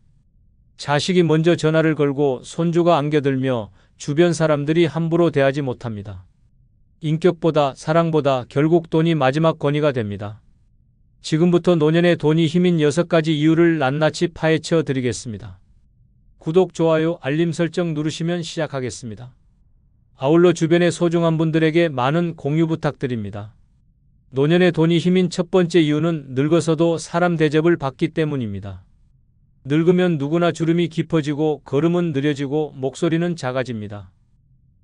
자식이 먼저 전화를 걸고 손주가 안겨들며 주변 사람들이 함부로 대하지 못합니다. 인격보다 사랑보다 결국 돈이 마지막 권위가 됩니다. 지금부터 노년의 돈이 힘인 6가지 이유를 낱낱이 파헤쳐 드리겠습니다. 구독, 좋아요, 알림 설정 누르시면 시작하겠습니다. 아울러 주변의 소중한 분들에게 많은 공유 부탁드립니다. 노년의 돈이 힘인 첫 번째 이유는 늙어서도 사람 대접을 받기 때문입니다. 늙으면 누구나 주름이 깊어지고 걸음은 느려지고 목소리는 작아집니다.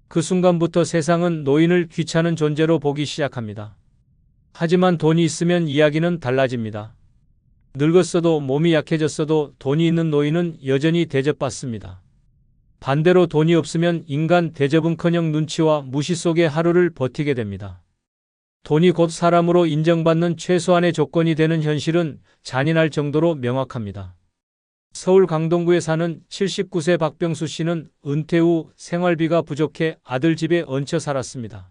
그 순간부터 세상은 노인을 귀찮은 존재로 보기 시작합니다. 하지만 돈이 있으면 이야기는 달라집니다. 늙었어도 몸이 약해졌어도 돈이 있는 노인은 여전히 대접받습니다. 반대로 돈이 없으면 인간 대접은커녕 눈치와 무시 속에 하루를 버티게 됩니다. 돈이 곧 사람으로 인정받는 최소한의 조건이 되는 현실은 잔인할 정도로 명확합니다. 서울 강동구에 사는 79세 박병수 씨는 은퇴 후 생활비가 부족해 아들 집에 얹혀 살았습니다.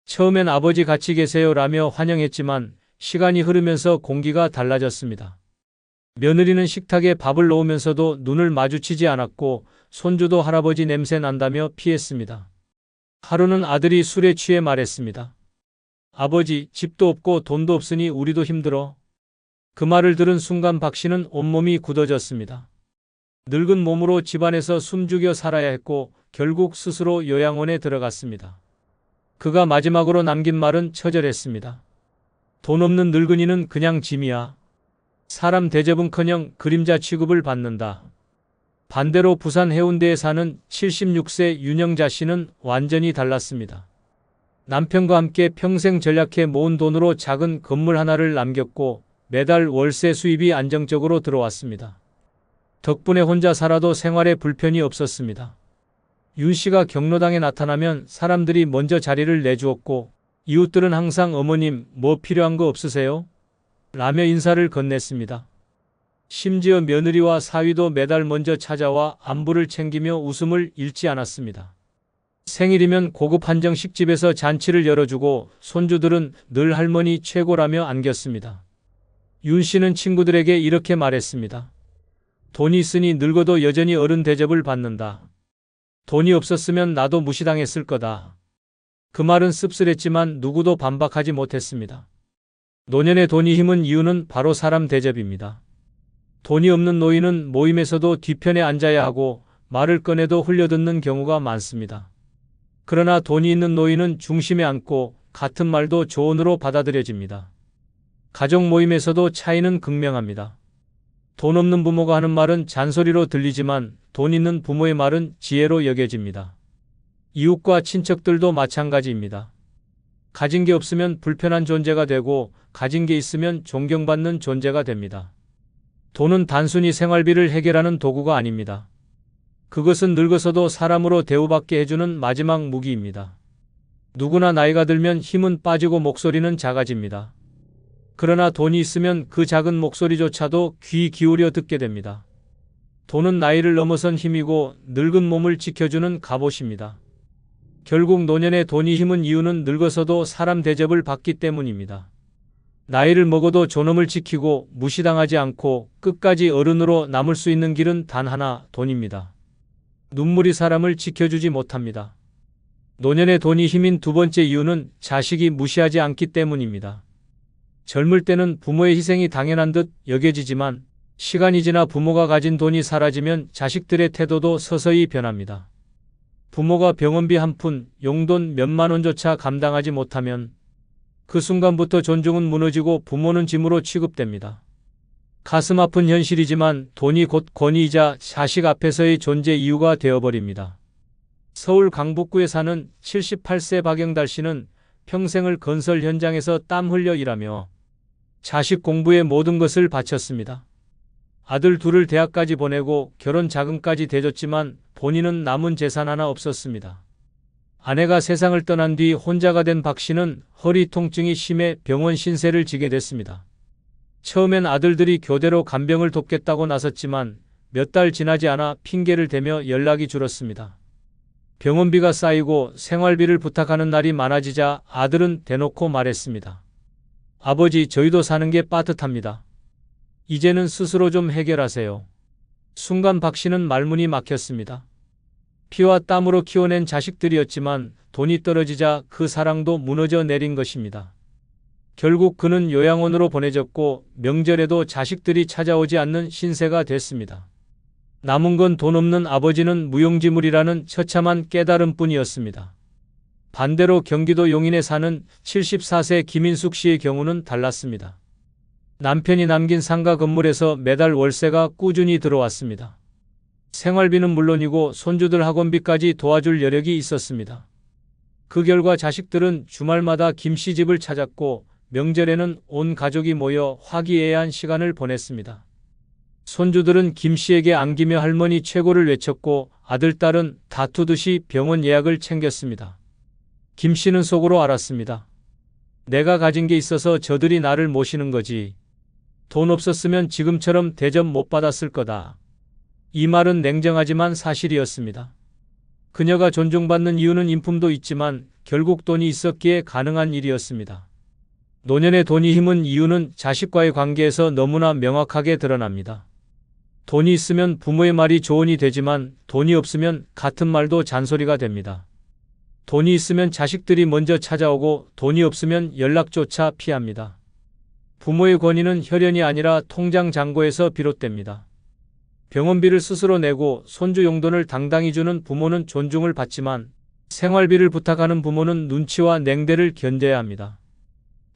처음엔 아버지 같이 계세요라며 환영했지만 시간이 흐르면서 공기가 달라졌습니다. 며느리는 식탁에 밥을 놓으면서도 눈을 마주치지 않았고 손주도 할아버지 냄새 난다며 피했습니다. 하루는 아들이 술에 취해 말했습니다. 아버지, 집도 없고 돈도 없으니 우리도 힘들어. 그 말을 들은 순간 박 씨는 온몸이 굳어졌습니다. 늙은 몸으로 집안에서 숨죽여 살아야 했고 결국 스스로 요양원에 들어갔습니다. 그가 마지막으로 남긴 말은 처절했습니다. 돈 없는 늙은이는 그냥 짐이야. 사람 대접은커녕 그림자 취급을 받는다. 반대로 부산 해운대에 사는 76세 윤영자 씨는 완전히 달랐습니다. 남편과 함께 평생 전략해 모은 돈으로 작은 건물 하나를 남겼고 매달 월세 수입이 안정적으로 들어왔습니다. 덕분에 혼자 살아도 생활에 불편이 없었습니다. 윤 씨가 경로당에 나타나면 사람들이 먼저 자리를 내주었고 이웃들은 항상 어머님 뭐 필요한 거 없으세요? 라며 인사를 건넸습니다. 심지어 며느리와 사위도 매달 먼저 찾아와 안부를 챙기며 웃음을 잃지 않았습니다. 생일이면 고급 한정식집에서 잔치를 열어주고 손주들은 늘 할머니 최고라며 안겼습니다. 윤 씨는 친구들에게 이렇게 말했습니다. 돈이 있으니 늙어도 여전히 어른 대접을 받는다. 돈이 없었으면 나도 무시당했을 거다. 그 말은 씁쓸했지만 누구도 반박하지 못했습니다. 노년의 돈이 힘은 이유는 바로 사람 대접입니다. 돈이 없는 노인은 모임에서도 뒤편에 앉아야 하고 말을 꺼내도 흘려듣는 경우가 많습니다. 그러나 돈이 있는 노인은 중심에 앉고 같은 말도 조언으로 받아들여집니다. 가족 모임에서도 차이는 극명합니다. 돈 없는 부모가 하는 말은 잔소리로 들리지만 돈 있는 부모의 말은 지혜로 여겨집니다. 이웃과 친척들도 마찬가지입니다. 가진 게 없으면 불편한 존재가 되고 가진 게 있으면 존경받는 존재가 됩니다. 돈은 단순히 생활비를 해결하는 도구가 아닙니다. 그것은 늙어서도 사람으로 대우받게 해주는 마지막 무기입니다. 누구나 나이가 들면 힘은 빠지고 목소리는 작아집니다. 그러나 돈이 있으면 그 작은 목소리조차도 귀 기울여 듣게 됩니다. 돈은 나이를 넘어선 힘이고 늙은 몸을 지켜주는 갑옷입니다. 결국 노년의 돈이 힘은 이유는 늙어서도 사람 대접을 받기 때문입니다. 나이를 먹어도 존엄을 지키고 무시당하지 않고 끝까지 어른으로 남을 수 있는 길은 단 하나, 돈입니다. 눈물이 사람을 지켜주지 못합니다. 노년의 돈이 힘인 두 번째 이유는 자식이 무시하지 않기 때문입니다. 젊을 때는 부모의 희생이 당연한 듯 여겨지지만 시간이 지나 부모가 가진 돈이 사라지면 자식들의 태도도 서서히 변합니다. 부모가 병원비 한 푼, 용돈 몇만 원조차 감당하지 못하면 그 순간부터 존중은 무너지고 부모는 짐으로 취급됩니다. 가슴 아픈 현실이지만 돈이 곧 권위이자 자식 앞에서의 존재 이유가 되어버립니다. 서울 강북구에 사는 78세 박영달 씨는 평생을 건설 현장에서 땀 흘려 일하며 자식 공부에 모든 것을 바쳤습니다. 아들 둘을 대학까지 보내고 결혼 자금까지 대줬지만 본인은 남은 재산 하나 없었습니다. 아내가 세상을 떠난 뒤 혼자가 된 박 씨는 허리 통증이 심해 병원 신세를 지게 됐습니다. 처음엔 아들들이 교대로 간병을 돕겠다고 나섰지만 몇 달 지나지 않아 핑계를 대며 연락이 줄었습니다. 병원비가 쌓이고 생활비를 부탁하는 날이 많아지자 아들은 대놓고 말했습니다. 아버지, 저희도 사는 게 빠듯합니다. 이제는 스스로 좀 해결하세요. 순간 박 씨는 말문이 막혔습니다. 피와 땀으로 키워낸 자식들이었지만 돈이 떨어지자 그 사랑도 무너져 내린 것입니다. 결국 그는 요양원으로 보내졌고 명절에도 자식들이 찾아오지 않는 신세가 됐습니다. 남은 건 돈 없는 아버지는 무용지물이라는 처참한 깨달음뿐이었습니다. 반대로 경기도 용인에 사는 74세 김인숙 씨의 경우는 달랐습니다. 남편이 남긴 상가 건물에서 매달 월세가 꾸준히 들어왔습니다. 생활비는 물론이고 손주들 학원비까지 도와줄 여력이 있었습니다. 그 결과 자식들은 주말마다 김 씨 집을 찾았고 명절에는 온 가족이 모여 화기애애한 시간을 보냈습니다. 손주들은 김 씨에게 안기며 할머니 최고를 외쳤고 아들, 딸은 다투듯이 병원 예약을 챙겼습니다. 김 씨는 속으로 알았습니다. 내가 가진 게 있어서 저들이 나를 모시는 거지. 돈 없었으면 지금처럼 대접 못 받았을 거다. 이 말은 냉정하지만 사실이었습니다. 그녀가 존중받는 이유는 인품도 있지만 결국 돈이 있었기에 가능한 일이었습니다. 노년의 돈이 힘은 이유는 자식과의 관계에서 너무나 명확하게 드러납니다. 돈이 있으면 부모의 말이 조언이 되지만 돈이 없으면 같은 말도 잔소리가 됩니다. 돈이 있으면 자식들이 먼저 찾아오고 돈이 없으면 연락조차 피합니다. 부모의 권위는 혈연이 아니라 통장 잔고에서 비롯됩니다. 병원비를 스스로 내고 손주 용돈을 당당히 주는 부모는 존중을 받지만 생활비를 부탁하는 부모는 눈치와 냉대를 견뎌야 합니다.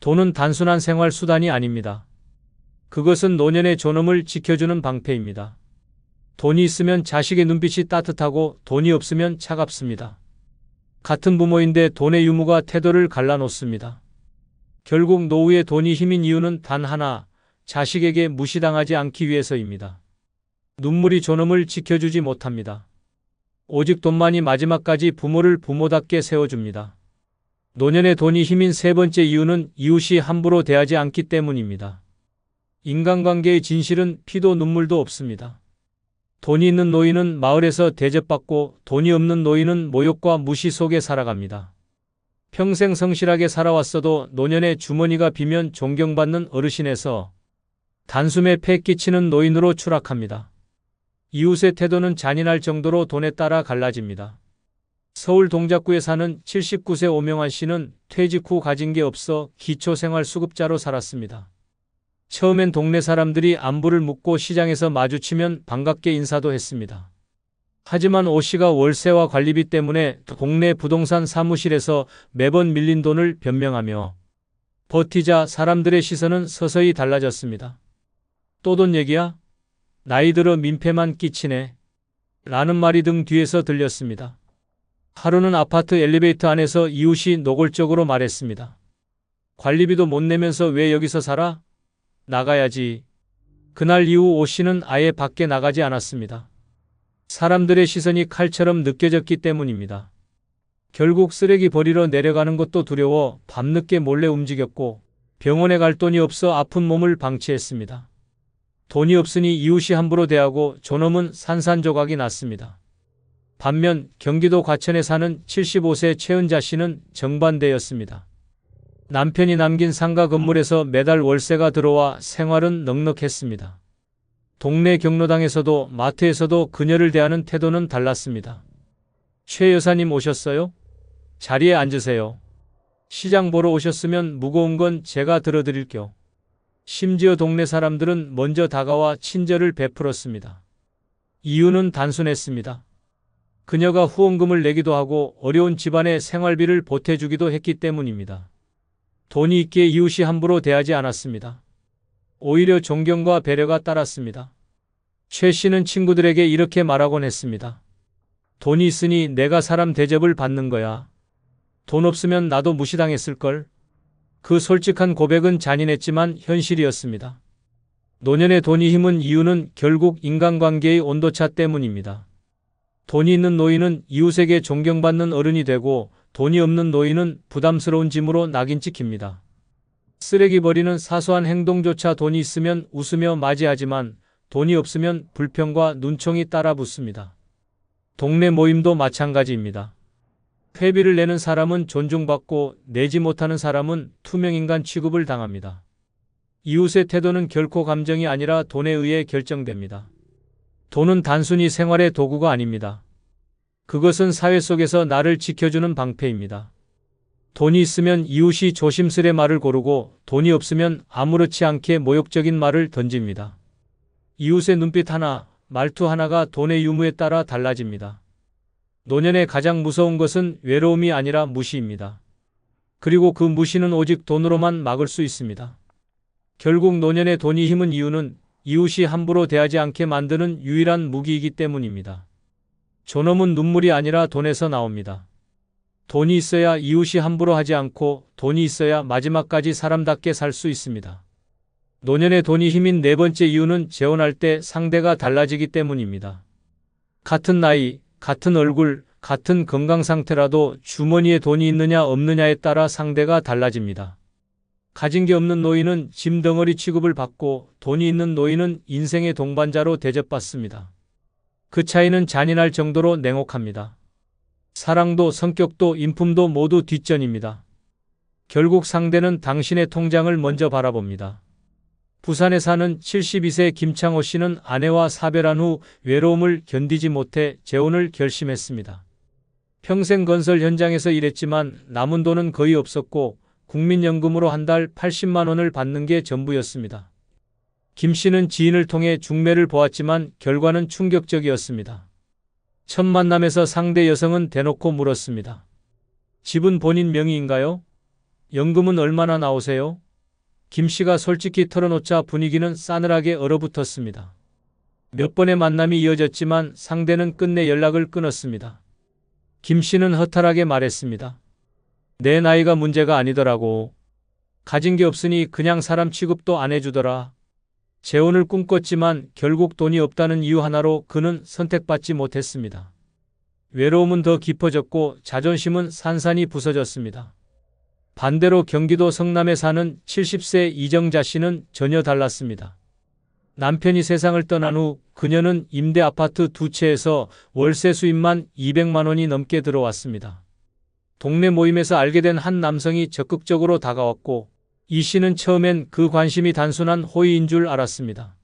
돈은 단순한 생활 수단이 아닙니다. 그것은 노년의 존엄을 지켜주는 방패입니다. 돈이 있으면 자식의 눈빛이 따뜻하고 돈이 없으면 차갑습니다. 같은 부모인데 돈의 유무가 태도를 갈라놓습니다. 결국 노후의 돈이 힘인 이유는 단 하나, 자식에게 무시당하지 않기 위해서입니다. 눈물이 존엄을 지켜주지 못합니다. 오직 돈만이 마지막까지 부모를 부모답게 세워줍니다. 노년의 돈이 힘인 세 번째 이유는 이웃이 함부로 대하지 않기 때문입니다. 인간관계의 진실은 피도 눈물도 없습니다. 돈이 있는 노인은 마을에서 대접받고 돈이 없는 노인은 모욕과 무시 속에 살아갑니다. 평생 성실하게 살아왔어도 노년의 주머니가 비면 존경받는 어르신에서 단숨에 패 끼치는 노인으로 추락합니다. 이웃의 태도는 잔인할 정도로 돈에 따라 갈라집니다. 서울 동작구에 사는 79세 오명환 씨는 퇴직 후 가진 게 없어 기초생활수급자로 살았습니다. 처음엔 동네 사람들이 안부를 묻고 시장에서 마주치면 반갑게 인사도 했습니다. 하지만 오 씨가 월세와 관리비 때문에 동네 부동산 사무실에서 매번 밀린 돈을 변명하며 버티자 사람들의 시선은 서서히 달라졌습니다. 또 돈 얘기야? 나이 들어 민폐만 끼치네. 라는 말이 등 뒤에서 들렸습니다. 하루는 아파트 엘리베이터 안에서 이웃이 노골적으로 말했습니다. 관리비도 못 내면서 왜 여기서 살아? 나가야지. 그날 이후 오 씨는 아예 밖에 나가지 않았습니다. 사람들의 시선이 칼처럼 느껴졌기 때문입니다. 결국 쓰레기 버리러 내려가는 것도 두려워 밤늦게 몰래 움직였고 병원에 갈 돈이 없어 아픈 몸을 방치했습니다. 돈이 없으니 이웃이 함부로 대하고 존엄은 산산조각이 났습니다. 반면 경기도 과천에 사는 75세 최은자 씨는 정반대였습니다. 남편이 남긴 상가 건물에서 매달 월세가 들어와 생활은 넉넉했습니다. 동네 경로당에서도 마트에서도 그녀를 대하는 태도는 달랐습니다. 최 여사님 오셨어요? 자리에 앉으세요. 시장 보러 오셨으면 무거운 건 제가 들어드릴게요. 심지어 동네 사람들은 먼저 다가와 친절을 베풀었습니다. 이유는 단순했습니다. 그녀가 후원금을 내기도 하고 어려운 집안의 생활비를 보태주기도 했기 때문입니다. 돈이 있기에 이웃이 함부로 대하지 않았습니다. 오히려 존경과 배려가 따랐습니다. 최 씨는 친구들에게 이렇게 말하곤 했습니다. 돈이 있으니 내가 사람 대접을 받는 거야. 돈 없으면 나도 무시당했을걸. 그 솔직한 고백은 잔인했지만 현실이었습니다. 노년의 돈이 힘은 이유는 결국 인간관계의 온도차 때문입니다. 돈이 있는 노인은 이웃에게 존경받는 어른이 되고 돈이 없는 노인은 부담스러운 짐으로 낙인 찍힙니다. 쓰레기 버리는 사소한 행동조차 돈이 있으면 웃으며 맞이하지만 돈이 없으면 불평과 눈총이 따라붙습니다. 동네 모임도 마찬가지입니다. 회비를 내는 사람은 존중받고 내지 못하는 사람은 투명인간 취급을 당합니다. 이웃의 태도는 결코 감정이 아니라 돈에 의해 결정됩니다. 돈은 단순히 생활의 도구가 아닙니다. 그것은 사회 속에서 나를 지켜주는 방패입니다. 돈이 있으면 이웃이 조심스레 말을 고르고 돈이 없으면 아무렇지 않게 모욕적인 말을 던집니다. 이웃의 눈빛 하나, 말투 하나가 돈의 유무에 따라 달라집니다. 노년의 가장 무서운 것은 외로움이 아니라 무시입니다. 그리고 그 무시는 오직 돈으로만 막을 수 있습니다. 결국 노년의 돈이 힘은 이유는 이웃이 함부로 대하지 않게 만드는 유일한 무기이기 때문입니다. 존엄은 눈물이 아니라 돈에서 나옵니다. 돈이 있어야 이웃이 함부로 하지 않고 돈이 있어야 마지막까지 사람답게 살 수 있습니다. 노년의 돈이 힘인 네 번째 이유는 재혼할 때 상대가 달라지기 때문입니다. 같은 나이, 같은 얼굴, 같은 건강 상태라도 주머니에 돈이 있느냐 없느냐에 따라 상대가 달라집니다. 가진 게 없는 노인은 짐덩어리 취급을 받고 돈이 있는 노인은 인생의 동반자로 대접받습니다. 그 차이는 잔인할 정도로 냉혹합니다. 사랑도 성격도 인품도 모두 뒷전입니다. 결국 상대는 당신의 통장을 먼저 바라봅니다. 부산에 사는 72세 김창호 씨는 아내와 사별한 후 외로움을 견디지 못해 재혼을 결심했습니다. 평생 건설 현장에서 일했지만 남은 돈은 거의 없었고 국민연금으로 한 달 80만 원을 받는 게 전부였습니다. 김 씨는 지인을 통해 중매를 보았지만 결과는 충격적이었습니다. 첫 만남에서 상대 여성은 대놓고 물었습니다. 집은 본인 명의인가요? 연금은 얼마나 나오세요? 김 씨가 솔직히 털어놓자 분위기는 싸늘하게 얼어붙었습니다. 몇 번의 만남이 이어졌지만 상대는 끝내 연락을 끊었습니다. 김 씨는 허탈하게 말했습니다. 내 나이가 문제가 아니더라고. 가진 게 없으니 그냥 사람 취급도 안 해주더라. 재혼을 꿈꿨지만 결국 돈이 없다는 이유 하나로 그는 선택받지 못했습니다. 외로움은 더 깊어졌고 자존심은 산산이 부서졌습니다. 반대로 경기도 성남에 사는 70세 이정자 씨는 전혀 달랐습니다. 남편이 세상을 떠난 후 그녀는 임대 아파트 2채에서 월세 수입만 200만 원이 넘게 들어왔습니다. 동네 모임에서 알게 된 한 남성이 적극적으로 다가왔고 이 씨는 처음엔 그 관심이 단순한 호의인 줄 알았습니다.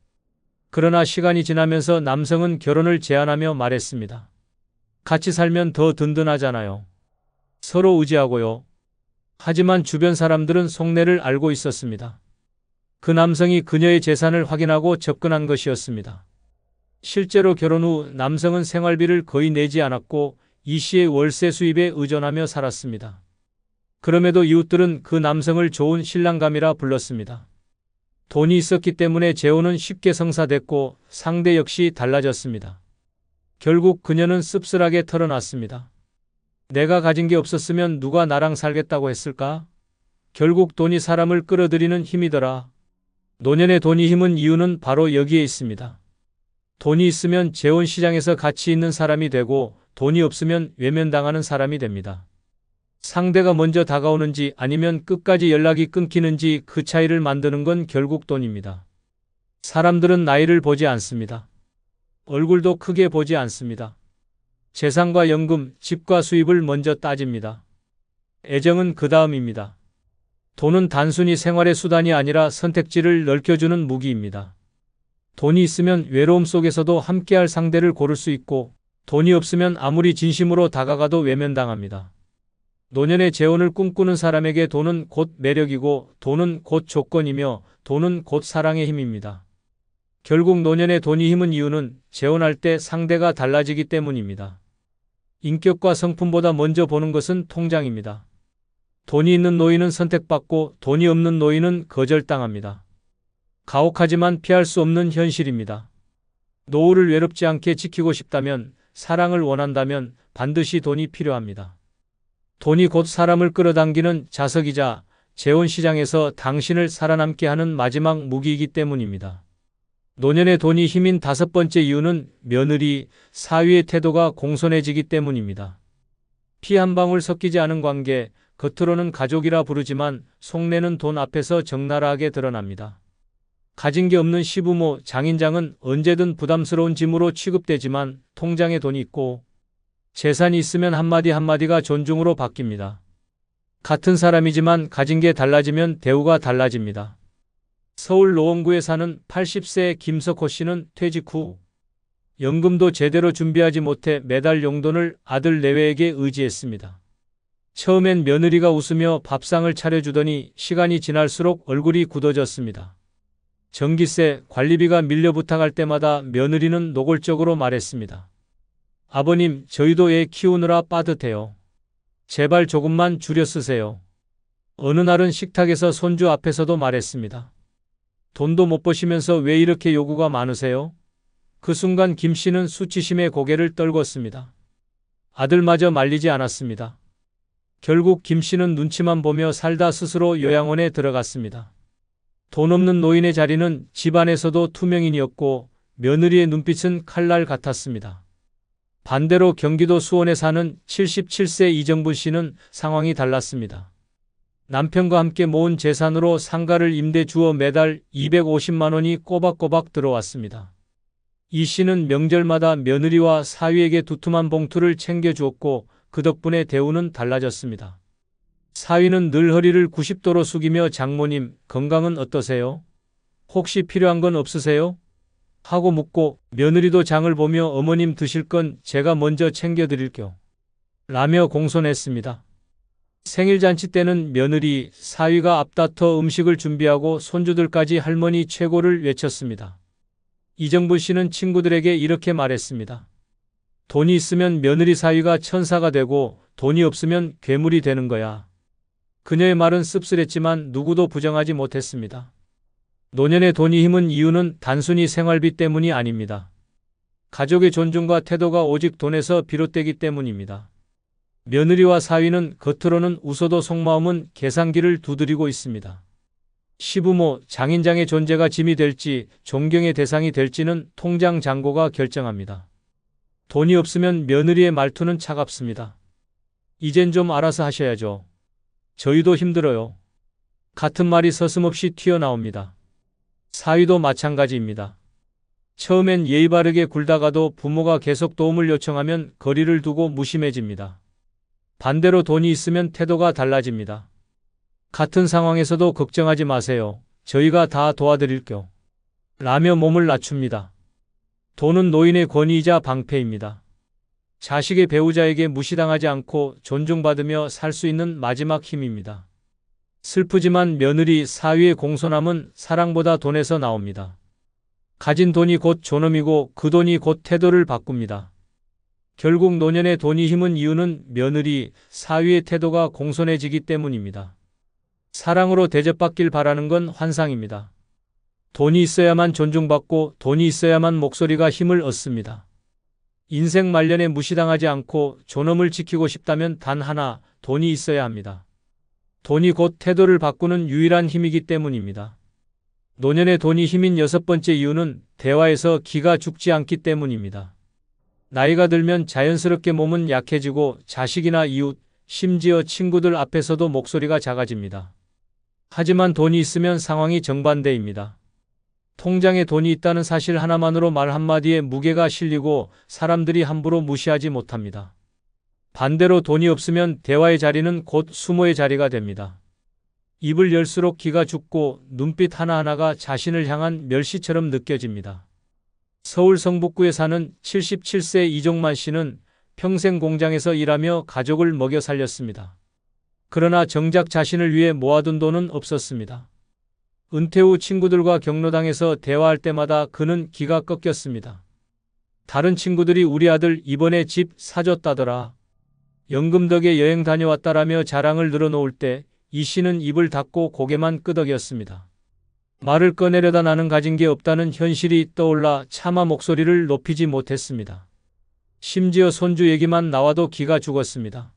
그러나 시간이 지나면서 남성은 결혼을 제안하며 말했습니다. 같이 살면 더 든든하잖아요. 서로 의지하고요. 하지만 주변 사람들은 속내를 알고 있었습니다. 그 남성이 그녀의 재산을 확인하고 접근한 것이었습니다. 실제로 결혼 후 남성은 생활비를 거의 내지 않았고 이 씨의 월세 수입에 의존하며 살았습니다. 그럼에도 이웃들은 그 남성을 좋은 신랑감이라 불렀습니다. 돈이 있었기 때문에 재혼은 쉽게 성사됐고 상대 역시 달라졌습니다. 결국 그녀는 씁쓸하게 털어놨습니다. 내가 가진 게 없었으면 누가 나랑 살겠다고 했을까? 결국 돈이 사람을 끌어들이는 힘이더라. 노년의 돈이 힘은 이유는 바로 여기에 있습니다. 돈이 있으면 재혼 시장에서 가치 있는 사람이 되고 돈이 없으면 외면당하는 사람이 됩니다. 상대가 먼저 다가오는지 아니면 끝까지 연락이 끊기는지 그 차이를 만드는 건 결국 돈입니다. 사람들은 나이를 보지 않습니다. 얼굴도 크게 보지 않습니다. 재산과 연금, 집과 수입을 먼저 따집니다. 애정은 그 다음입니다. 돈은 단순히 생활의 수단이 아니라 선택지를 넓혀주는 무기입니다. 돈이 있으면 외로움 속에서도 함께할 상대를 고를 수 있고 돈이 없으면 아무리 진심으로 다가가도 외면당합니다. 노년의 재혼을 꿈꾸는 사람에게 돈은 곧 매력이고 돈은 곧 조건이며 돈은 곧 사랑의 힘입니다. 결국 노년의 돈이 힘은 이유는 재혼할 때 상대가 달라지기 때문입니다. 인격과 성품보다 먼저 보는 것은 통장입니다. 돈이 있는 노인은 선택받고 돈이 없는 노인은 거절당합니다. 가혹하지만 피할 수 없는 현실입니다. 노후를 외롭지 않게 지키고 싶다면, 사랑을 원한다면 반드시 돈이 필요합니다. 돈이 곧 사람을 끌어당기는 자석이자 재혼 시장에서 당신을 살아남게 하는 마지막 무기이기 때문입니다. 노년의 돈이 힘인 5번째 이유는 며느리, 사위의 태도가 공손해지기 때문입니다. 피 한 방울 섞이지 않은 관계, 겉으로는 가족이라 부르지만 속내는 돈 앞에서 적나라하게 드러납니다. 가진 게 없는 시부모, 장인장은 언제든 부담스러운 짐으로 취급되지만 통장에 돈이 있고 재산이 있으면 한마디 한마디가 존중으로 바뀝니다. 같은 사람이지만 가진 게 달라지면 대우가 달라집니다. 서울 노원구에 사는 80세 김석호 씨는 퇴직 후 연금도 제대로 준비하지 못해 매달 용돈을 아들 내외에게 의지했습니다. 처음엔 며느리가 웃으며 밥상을 차려주더니 시간이 지날수록 얼굴이 굳어졌습니다. 전기세, 관리비가 밀려 부탁할 때마다 며느리는 노골적으로 말했습니다. 아버님, 저희도 애 키우느라 빠듯해요. 제발 조금만 줄여 쓰세요. 어느 날은 식탁에서 손주 앞에서도 말했습니다. 돈도 못 버시면서 왜 이렇게 요구가 많으세요? 그 순간 김 씨는 수치심에 고개를 떨궜습니다. 아들마저 말리지 않았습니다. 결국 김 씨는 눈치만 보며 살다 스스로 요양원에 들어갔습니다. 돈 없는 노인의 자리는 집안에서도 투명인이었고 며느리의 눈빛은 칼날 같았습니다. 반대로 경기도 수원에 사는 77세 이정분 씨는 상황이 달랐습니다. 남편과 함께 모은 재산으로 상가를 임대 주어 매달 250만 원이 꼬박꼬박 들어왔습니다. 이 씨는 명절마다 며느리와 사위에게 두툼한 봉투를 챙겨주었고 그 덕분에 대우는 달라졌습니다. 사위는 늘 허리를 90도로 숙이며 장모님, 건강은 어떠세요? 혹시 필요한 건 없으세요? 하고 묻고 며느리도 장을 보며 어머님 드실 건 제가 먼저 챙겨드릴게요. 라며 공손했습니다. 생일잔치 때는 며느리, 사위가 앞다퉈 음식을 준비하고 손주들까지 할머니 최고를 외쳤습니다. 이정부 씨는 친구들에게 이렇게 말했습니다. 돈이 있으면 며느리 사위가 천사가 되고 돈이 없으면 괴물이 되는 거야. 그녀의 말은 씁쓸했지만 누구도 부정하지 못했습니다. 노년의 돈이 힘은 이유는 단순히 생활비 때문이 아닙니다. 가족의 존중과 태도가 오직 돈에서 비롯되기 때문입니다. 며느리와 사위는 겉으로는 웃어도 속마음은 계산기를 두드리고 있습니다. 시부모, 장인장의 존재가 짐이 될지 존경의 대상이 될지는 통장 잔고가 결정합니다. 돈이 없으면 며느리의 말투는 차갑습니다. 이젠 좀 알아서 하셔야죠. 저희도 힘들어요. 같은 말이 서슴없이 튀어나옵니다. 사위도 마찬가지입니다. 처음엔 예의 바르게 굴다가도 부모가 계속 도움을 요청하면 거리를 두고 무심해집니다. 반대로 돈이 있으면 태도가 달라집니다. 같은 상황에서도 걱정하지 마세요. 저희가 다 도와드릴게요. 라며 몸을 낮춥니다. 돈은 노인의 권위이자 방패입니다. 자식의 배우자에게 무시당하지 않고 존중받으며 살 수 있는 마지막 힘입니다. 슬프지만 며느리 사위의 공손함은 사랑보다 돈에서 나옵니다. 가진 돈이 곧 존엄이고 그 돈이 곧 태도를 바꿉니다. 결국 노년의 돈이 힘은 이유는 며느리, 사위의 태도가 공손해지기 때문입니다. 사랑으로 대접받길 바라는 건 환상입니다. 돈이 있어야만 존중받고 돈이 있어야만 목소리가 힘을 얻습니다. 인생 말년에 무시당하지 않고 존엄을 지키고 싶다면 단 하나, 돈이 있어야 합니다. 돈이 곧 태도를 바꾸는 유일한 힘이기 때문입니다. 노년의 돈이 힘인 6번째 이유는 대화에서 기가 죽지 않기 때문입니다. 나이가 들면 자연스럽게 몸은 약해지고 자식이나 이웃, 심지어 친구들 앞에서도 목소리가 작아집니다. 하지만 돈이 있으면 상황이 정반대입니다. 통장에 돈이 있다는 사실 하나만으로 말 한마디에 무게가 실리고 사람들이 함부로 무시하지 못합니다. 반대로 돈이 없으면 대화의 자리는 곧 수모의 자리가 됩니다. 입을 열수록 기가 죽고 눈빛 하나하나가 자신을 향한 멸시처럼 느껴집니다. 서울 성북구에 사는 77세 이종만 씨는 평생 공장에서 일하며 가족을 먹여 살렸습니다. 그러나 정작 자신을 위해 모아둔 돈은 없었습니다. 은퇴 후 친구들과 경로당에서 대화할 때마다 그는 기가 꺾였습니다. 다른 친구들이 우리 아들 이번에 집 사줬다더라. 연금 덕에 여행 다녀왔다라며 자랑을 늘어놓을 때 이 씨는 입을 닫고 고개만 끄덕였습니다. 말을 꺼내려다 나는 가진 게 없다는 현실이 떠올라 차마 목소리를 높이지 못했습니다. 심지어 손주 얘기만 나와도 기가 죽었습니다.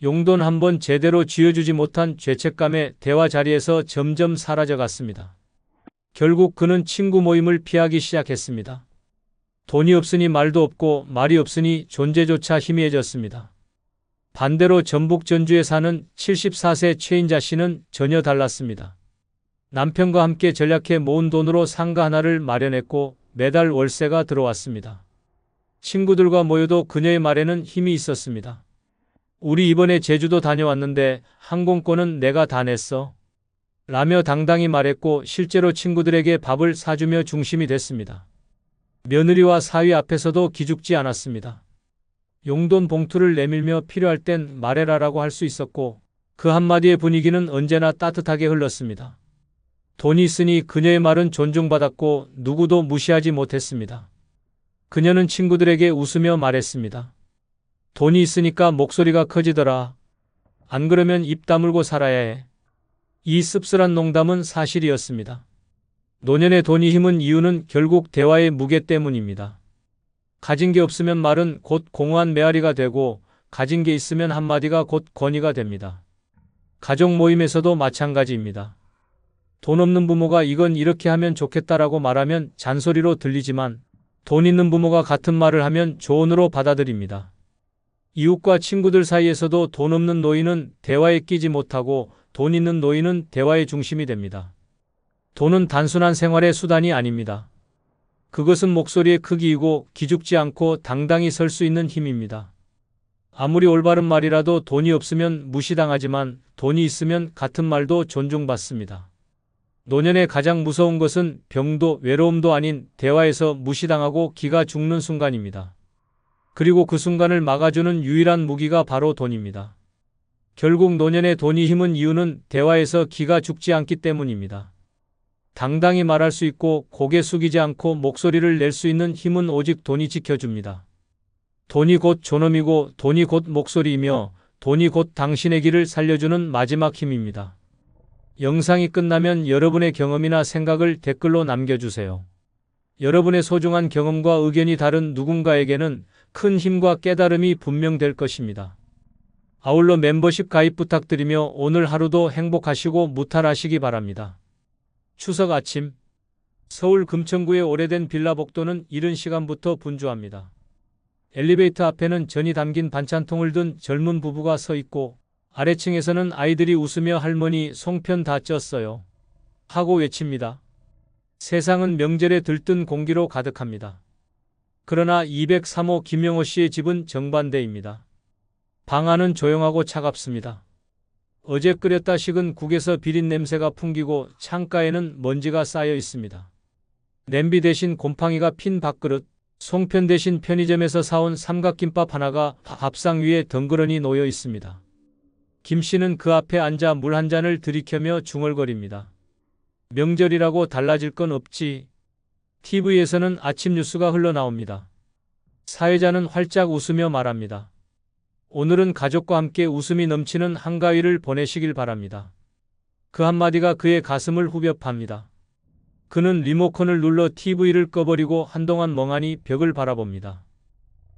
용돈 한 번 제대로 쥐어주지 못한 죄책감에 대화 자리에서 점점 사라져갔습니다. 결국 그는 친구 모임을 피하기 시작했습니다. 돈이 없으니 말도 없고 말이 없으니 존재조차 희미해졌습니다. 반대로 전북 전주에 사는 74세 최인자 씨는 전혀 달랐습니다. 남편과 함께 전략해 모은 돈으로 상가 하나를 마련했고 매달 월세가 들어왔습니다. 친구들과 모여도 그녀의 말에는 힘이 있었습니다. 우리 이번에 제주도 다녀왔는데 항공권은 내가 다 냈어. 라며 당당히 말했고 실제로 친구들에게 밥을 사주며 중심이 됐습니다. 며느리와 사위 앞에서도 기죽지 않았습니다. 용돈 봉투를 내밀며 필요할 땐 말해라라고 할 수 있었고 그 한마디의 분위기는 언제나 따뜻하게 흘렀습니다. 돈이 있으니 그녀의 말은 존중받았고 누구도 무시하지 못했습니다. 그녀는 친구들에게 웃으며 말했습니다. 돈이 있으니까 목소리가 커지더라. 안 그러면 입 다물고 살아야 해. 이 씁쓸한 농담은 사실이었습니다. 노년의 돈이 힘은 이유는 결국 대화의 무게 때문입니다. 가진 게 없으면 말은 곧 공허한 메아리가 되고 가진 게 있으면 한마디가 곧 권위가 됩니다. 가족 모임에서도 마찬가지입니다. 돈 없는 부모가 이건 이렇게 하면 좋겠다라고 말하면 잔소리로 들리지만 돈 있는 부모가 같은 말을 하면 조언으로 받아들입니다. 이웃과 친구들 사이에서도 돈 없는 노인은 대화에 끼지 못하고 돈 있는 노인은 대화의 중심이 됩니다. 돈은 단순한 생활의 수단이 아닙니다. 그것은 목소리의 크기이고 기죽지 않고 당당히 설 수 있는 힘입니다. 아무리 올바른 말이라도 돈이 없으면 무시당하지만 돈이 있으면 같은 말도 존중받습니다. 노년의 가장 무서운 것은 병도 외로움도 아닌 대화에서 무시당하고 기가 죽는 순간입니다. 그리고 그 순간을 막아주는 유일한 무기가 바로 돈입니다. 결국 노년의 돈이 힘은 이유는 대화에서 기가 죽지 않기 때문입니다. 당당히 말할 수 있고 고개 숙이지 않고 목소리를 낼 수 있는 힘은 오직 돈이 지켜줍니다. 돈이 곧 존엄이고 돈이 곧 목소리이며 돈이 곧 당신의 길을 살려주는 마지막 힘입니다. 영상이 끝나면 여러분의 경험이나 생각을 댓글로 남겨주세요. 여러분의 소중한 경험과 의견이 다른 누군가에게는 큰 힘과 깨달음이 분명될 것입니다. 아울러 멤버십 가입 부탁드리며 오늘 하루도 행복하시고 무탈하시기 바랍니다. 추석 아침, 서울 금천구의 오래된 빌라 복도는 이른 시간부터 분주합니다. 엘리베이터 앞에는 전이 담긴 반찬통을 든 젊은 부부가 서 있고 아래층에서는 아이들이 웃으며 할머니 송편 다 쪘어요 하고 외칩니다. 세상은 명절에 들뜬 공기로 가득합니다. 그러나 203호 김영호 씨의 집은 정반대입니다. 방 안은 조용하고 차갑습니다. 어제 끓였다 식은 국에서 비린 냄새가 풍기고 창가에는 먼지가 쌓여 있습니다. 냄비 대신 곰팡이가 핀 밥그릇, 송편 대신 편의점에서 사온 삼각김밥 하나가 밥상 위에 덩그러니 놓여 있습니다. 김 씨는 그 앞에 앉아 물 한 잔을 들이켜며 중얼거립니다. 명절이라고 달라질 건 없지. TV에서는 아침 뉴스가 흘러나옵니다. 사회자는 활짝 웃으며 말합니다. 오늘은 가족과 함께 웃음이 넘치는 한가위를 보내시길 바랍니다. 그 한마디가 그의 가슴을 후벼 팝니다. 그는 리모컨을 눌러 TV를 꺼버리고 한동안 멍하니 벽을 바라봅니다.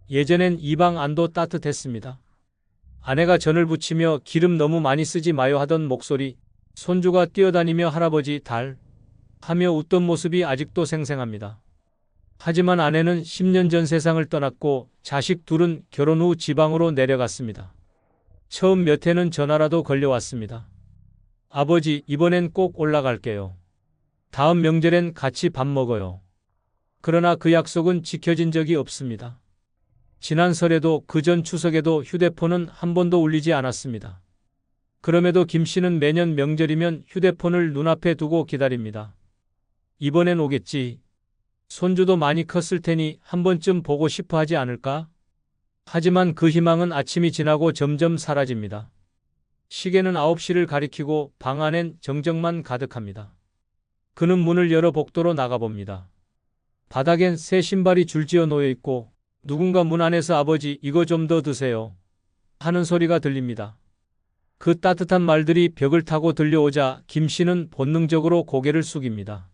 예전엔 이 방 안도 따뜻했습니다. 아내가 전을 부치며 기름 너무 많이 쓰지 마요 하던 목소리, 손주가 뛰어다니며 할아버지 달 하며 웃던 모습이 아직도 생생합니다. 하지만 아내는 10년 전 세상을 떠났고 자식 둘은 결혼 후 지방으로 내려갔습니다. 처음 몇 해는 전화라도 걸려왔습니다. 아버지, 이번엔 꼭 올라갈게요. 다음 명절엔 같이 밥 먹어요. 그러나 그 약속은 지켜진 적이 없습니다. 지난 설에도 그 전 추석에도 휴대폰은 한 번도 울리지 않았습니다. 그럼에도 김 씨는 매년 명절이면 휴대폰을 눈앞에 두고 기다립니다. 이번엔 오겠지. 손주도 많이 컸을 테니 한 번쯤 보고 싶어 하지 않을까? 하지만 그 희망은 아침이 지나고 점점 사라집니다. 시계는 9시를 가리키고 방 안엔 정적만 가득합니다. 그는 문을 열어 복도로 나가봅니다. 바닥엔 새 신발이 줄지어 놓여 있고 누군가 문 안에서 아버지 이거 좀 더 드세요 하는 소리가 들립니다. 그 따뜻한 말들이 벽을 타고 들려오자 김 씨는 본능적으로 고개를 숙입니다.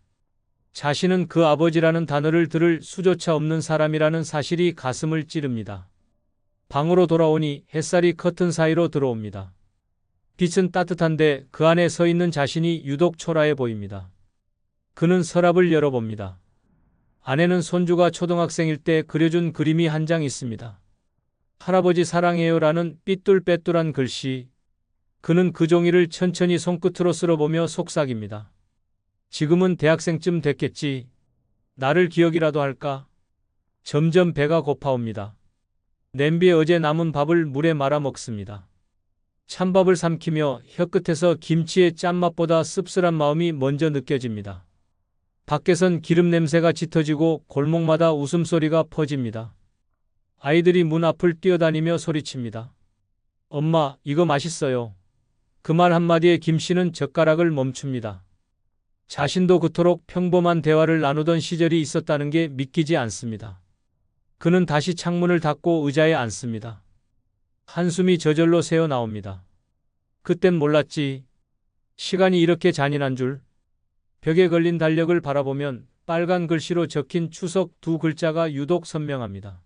자신은 그 아버지라는 단어를 들을 수조차 없는 사람이라는 사실이 가슴을 찌릅니다. 방으로 돌아오니 햇살이 커튼 사이로 들어옵니다. 빛은 따뜻한데 그 안에 서 있는 자신이 유독 초라해 보입니다. 그는 서랍을 열어봅니다. 안에는 손주가 초등학생일 때 그려준 그림이 한 장 있습니다. 할아버지 사랑해요라는 삐뚤빼뚤한 글씨. 그는 그 종이를 천천히 손끝으로 쓸어보며 속삭입니다. 지금은 대학생쯤 됐겠지. 나를 기억이라도 할까? 점점 배가 고파옵니다. 냄비에 어제 남은 밥을 물에 말아 먹습니다. 찬밥을 삼키며 혀끝에서 김치의 짠맛보다 씁쓸한 마음이 먼저 느껴집니다. 밖에선 기름 냄새가 짙어지고 골목마다 웃음소리가 퍼집니다. 아이들이 문 앞을 뛰어다니며 소리칩니다. 엄마, 이거 맛있어요. 그 말 한마디에 김 씨는 젓가락을 멈춥니다. 자신도 그토록 평범한 대화를 나누던 시절이 있었다는 게 믿기지 않습니다. 그는 다시 창문을 닫고 의자에 앉습니다. 한숨이 저절로 새어 나옵니다. 그땐 몰랐지. 시간이 이렇게 잔인한 줄. 벽에 걸린 달력을 바라보면 빨간 글씨로 적힌 추석 두 글자가 유독 선명합니다.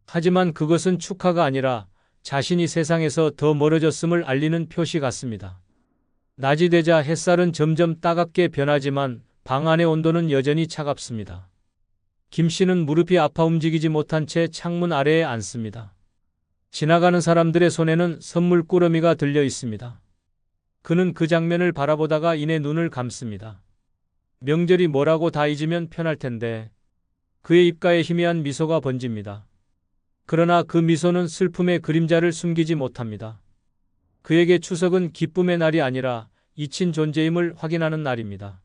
하지만 그것은 축하가 아니라 자신이 세상에서 더 멀어졌음을 알리는 표시 같습니다. 낮이 되자 햇살은 점점 따갑게 변하지만 방 안의 온도는 여전히 차갑습니다. 김 씨는 무릎이 아파 움직이지 못한 채 창문 아래에 앉습니다. 지나가는 사람들의 손에는 선물 꾸러미가 들려 있습니다. 그는 그 장면을 바라보다가 이내 눈을 감습니다. 명절이 뭐라고 다 잊으면 편할 텐데. 그의 입가에 희미한 미소가 번집니다. 그러나 그 미소는 슬픔의 그림자를 숨기지 못합니다. 그에게 추석은 기쁨의 날이 아니라 잊힌 존재임을 확인하는 날입니다.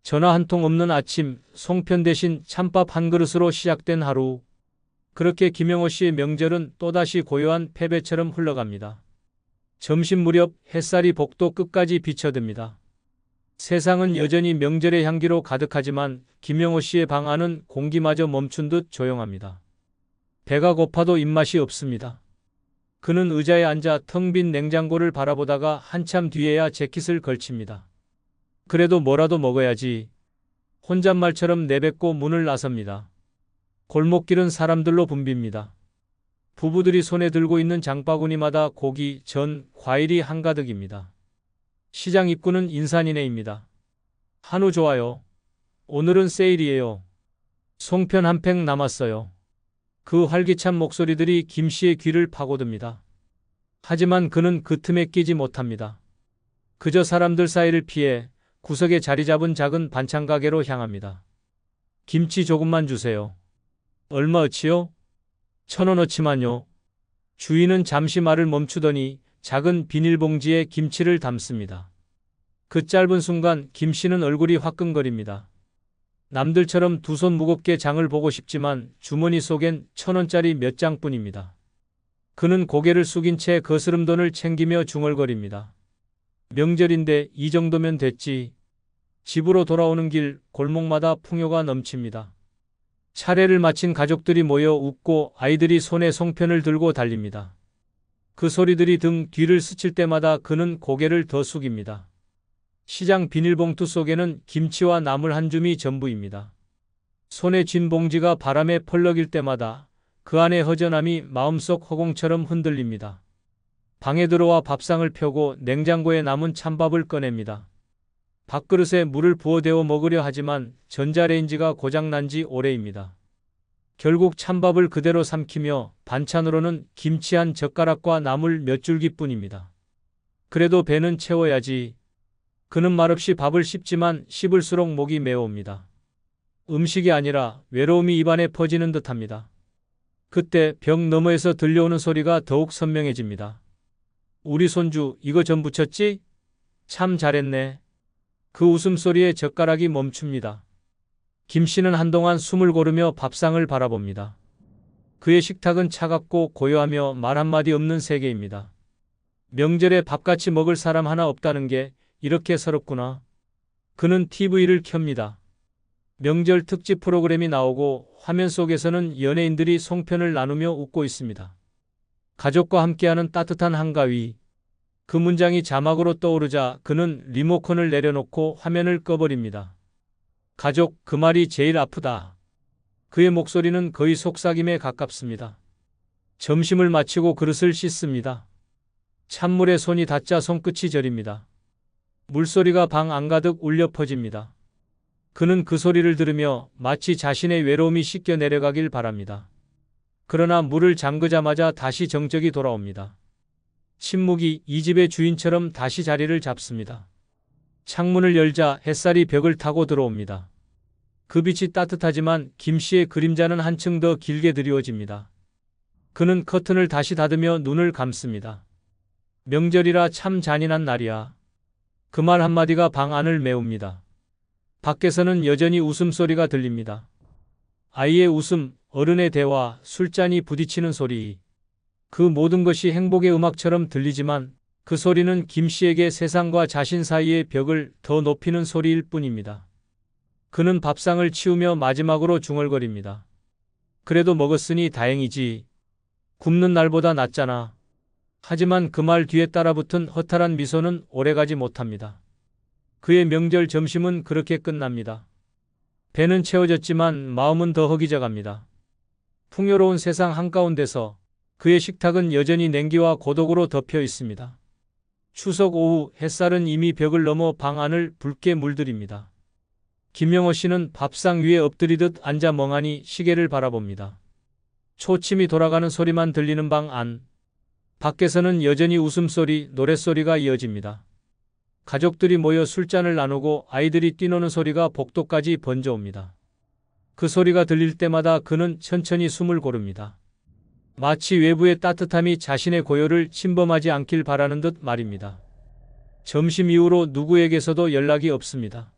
전화 한 통 없는 아침, 송편 대신 찬밥 한 그릇으로 시작된 하루. 그렇게 김영호 씨의 명절은 또다시 고요한 패배처럼 흘러갑니다. 점심 무렵 햇살이 복도 끝까지 비쳐듭니다. 세상은 여전히 명절의 향기로 가득하지만 김영호 씨의 방 안은 공기마저 멈춘 듯 조용합니다. 배가 고파도 입맛이 없습니다. 그는 의자에 앉아 텅 빈 냉장고를 바라보다가 한참 뒤에야 재킷을 걸칩니다. 그래도 뭐라도 먹어야지. 혼잣말처럼 내뱉고 문을 나섭니다. 골목길은 사람들로 붐빕니다. 부부들이 손에 들고 있는 장바구니마다 고기, 전, 과일이 한가득입니다. 시장 입구는 인산인해입니다. 한우 좋아요. 오늘은 세일이에요. 송편 한 팩 남았어요. 그 활기찬 목소리들이 김 씨의 귀를 파고듭니다. 하지만 그는 그 틈에 끼지 못합니다. 그저 사람들 사이를 피해 구석에 자리 잡은 작은 반찬 가게로 향합니다. 김치 조금만 주세요. 얼마어치요? 1,000원어치만요. 주인은 잠시 말을 멈추더니 작은 비닐봉지에 김치를 담습니다. 그 짧은 순간 김 씨는 얼굴이 화끈거립니다. 남들처럼 두 손 무겁게 장을 보고 싶지만 주머니 속엔 1,000원짜리 몇 장뿐입니다. 그는 고개를 숙인 채 거스름 돈을 챙기며 중얼거립니다. 명절인데 이 정도면 됐지. 집으로 돌아오는 길 골목마다 풍요가 넘칩니다. 차례를 마친 가족들이 모여 웃고 아이들이 손에 송편을 들고 달립니다. 그 소리들이 등 뒤를 스칠 때마다 그는 고개를 더 숙입니다. 시장 비닐봉투 속에는 김치와 나물 한 줌이 전부입니다. 손에 쥔 봉지가 바람에 펄럭일 때마다 그 안의 허전함이 마음속 허공처럼 흔들립니다. 방에 들어와 밥상을 펴고 냉장고에 남은 찬밥을 꺼냅니다. 밥그릇에 물을 부어 데워 먹으려 하지만 전자레인지가 고장난 지 오래입니다. 결국 찬밥을 그대로 삼키며 반찬으로는 김치 한 젓가락과 나물 몇 줄기뿐입니다. 그래도 배는 채워야지. 그는 말없이 밥을 씹지만 씹을수록 목이 메어옵니다. 음식이 아니라 외로움이 입안에 퍼지는 듯합니다. 그때 벽 너머에서 들려오는 소리가 더욱 선명해집니다. 우리 손주 이거 전 부쳤지? 참 잘했네. 그 웃음소리에 젓가락이 멈춥니다. 김 씨는 한동안 숨을 고르며 밥상을 바라봅니다. 그의 식탁은 차갑고 고요하며 말 한마디 없는 세계입니다. 명절에 밥같이 먹을 사람 하나 없다는 게 이렇게 서럽구나. 그는 TV를 켭니다. 명절 특집 프로그램이 나오고 화면 속에서는 연예인들이 송편을 나누며 웃고 있습니다. 가족과 함께하는 따뜻한 한가위. 그 문장이 자막으로 떠오르자 그는 리모컨을 내려놓고 화면을 꺼버립니다. 가족, 그 말이 제일 아프다. 그의 목소리는 거의 속삭임에 가깝습니다. 점심을 마치고 그릇을 씻습니다. 찬물에 손이 닿자 손끝이 저립니다. 물소리가 방 안가득 울려 퍼집니다. 그는 그 소리를 들으며 마치 자신의 외로움이 씻겨 내려가길 바랍니다. 그러나 물을 잠그자마자 다시 정적이 돌아옵니다. 침묵이 이 집의 주인처럼 다시 자리를 잡습니다. 창문을 열자 햇살이 벽을 타고 들어옵니다. 그 빛이 따뜻하지만 김 씨의 그림자는 한층 더 길게 드리워집니다. 그는 커튼을 다시 닫으며 눈을 감습니다. 명절이라 참 잔인한 날이야. 그 말 한마디가 방 안을 메웁니다. 밖에서는 여전히 웃음소리가 들립니다. 아이의 웃음, 어른의 대화, 술잔이 부딪히는 소리. 그 모든 것이 행복의 음악처럼 들리지만 그 소리는 김 씨에게 세상과 자신 사이의 벽을 더 높이는 소리일 뿐입니다. 그는 밥상을 치우며 마지막으로 중얼거립니다. 그래도 먹었으니 다행이지. 굶는 날보다 낫잖아. 하지만 그 말 뒤에 따라붙은 허탈한 미소는 오래가지 못합니다. 그의 명절 점심은 그렇게 끝납니다. 배는 채워졌지만 마음은 더 허기져갑니다. 풍요로운 세상 한가운데서 그의 식탁은 여전히 냉기와 고독으로 덮여 있습니다. 추석 오후 햇살은 이미 벽을 넘어 방 안을 붉게 물들입니다. 김영호 씨는 밥상 위에 엎드리듯 앉아 멍하니 시계를 바라봅니다. 초침이 돌아가는 소리만 들리는 방 안. 밖에서는 여전히 웃음소리, 노랫소리가 이어집니다. 가족들이 모여 술잔을 나누고 아이들이 뛰노는 소리가 복도까지 번져옵니다. 그 소리가 들릴 때마다 그는 천천히 숨을 고릅니다. 마치 외부의 따뜻함이 자신의 고요를 침범하지 않길 바라는 듯 말입니다. 점심 이후로 누구에게서도 연락이 없습니다.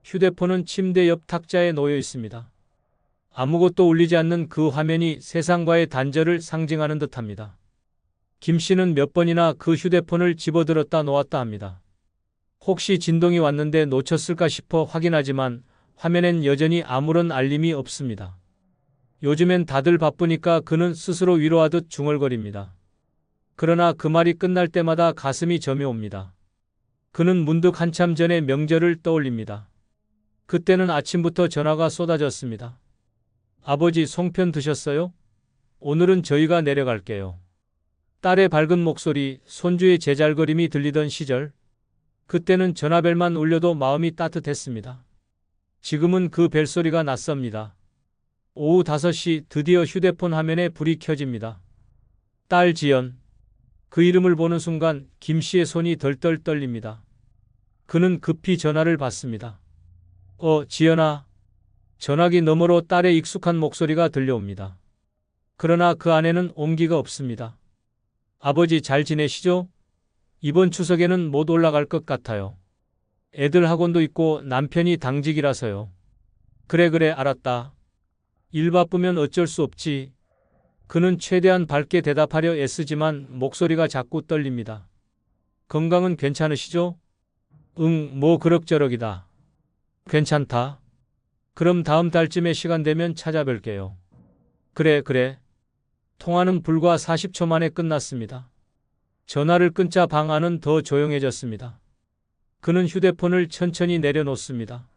휴대폰은 침대 옆 탁자에 놓여 있습니다. 아무것도 울리지 않는 그 화면이 세상과의 단절을 상징하는 듯합니다. 김 씨는 몇 번이나 그 휴대폰을 집어들었다 놓았다 합니다. 혹시 진동이 왔는데 놓쳤을까 싶어 확인하지만 화면엔 여전히 아무런 알림이 없습니다. 요즘엔 다들 바쁘니까 그는 스스로 위로하듯 중얼거립니다. 그러나 그 말이 끝날 때마다 가슴이 저며옵니다. 그는 문득 한참 전의 명절을 떠올립니다. 그때는 아침부터 전화가 쏟아졌습니다. 아버지 송편 드셨어요? 오늘은 저희가 내려갈게요. 딸의 밝은 목소리, 손주의 제잘거림이 들리던 시절, 그때는 전화벨만 울려도 마음이 따뜻했습니다. 지금은 그 벨소리가 낯섭니다. 오후 5시 드디어 휴대폰 화면에 불이 켜집니다. 딸 지연. 그 이름을 보는 순간 김 씨의 손이 덜덜 떨립니다. 그는 급히 전화를 받습니다. 지연아. 전화기 너머로 딸의 익숙한 목소리가 들려옵니다. 그러나 그 안에는 온기가 없습니다. 아버지 잘 지내시죠? 이번 추석에는 못 올라갈 것 같아요. 애들 학원도 있고 남편이 당직이라서요. 그래 알았다. 일 바쁘면 어쩔 수 없지. 그는 최대한 밝게 대답하려 애쓰지만 목소리가 자꾸 떨립니다. 건강은 괜찮으시죠? 응, 뭐 그럭저럭이다. 괜찮다. 그럼 다음 달쯤에 시간 되면 찾아뵐게요. 그래. 통화는 불과 40초 만에 끝났습니다. 전화를 끊자 방 안은 더 조용해졌습니다. 그는 휴대폰을 천천히 내려놓습니다.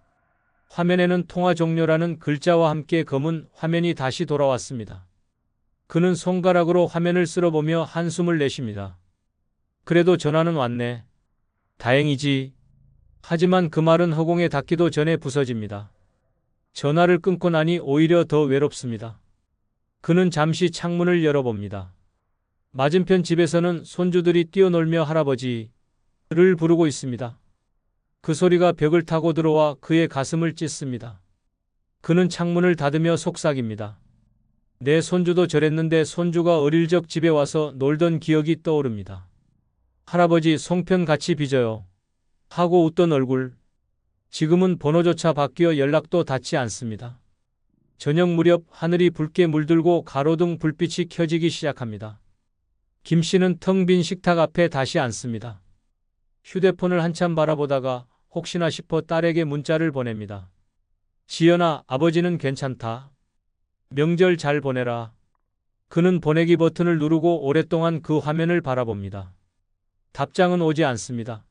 화면에는 통화 종료라는 글자와 함께 검은 화면이 다시 돌아왔습니다. 그는 손가락으로 화면을 쓸어보며 한숨을 내쉽니다. 그래도 전화는 왔네. 다행이지. 하지만 그 말은 허공에 닿기도 전에 부서집니다. 전화를 끊고 나니 오히려 더 외롭습니다. 그는 잠시 창문을 열어봅니다. 맞은편 집에서는 손주들이 뛰어놀며 할아버지를 부르고 있습니다. 그 소리가 벽을 타고 들어와 그의 가슴을 찢습니다. 그는 창문을 닫으며 속삭입니다. 내 손주도 저랬는데 손주가 어릴 적 집에 와서 놀던 기억이 떠오릅니다. 할아버지 송편 같이 빚어요. 하고 웃던 얼굴. 지금은 번호조차 바뀌어 연락도 닿지 않습니다. 저녁 무렵 하늘이 붉게 물들고 가로등 불빛이 켜지기 시작합니다. 김 씨는 텅 빈 식탁 앞에 다시 앉습니다. 휴대폰을 한참 바라보다가 혹시나 싶어 딸에게 문자를 보냅니다. 지연아, 아버지는 괜찮다. 명절 잘 보내라. 그는 보내기 버튼을 누르고 오랫동안 그 화면을 바라봅니다. 답장은 오지 않습니다.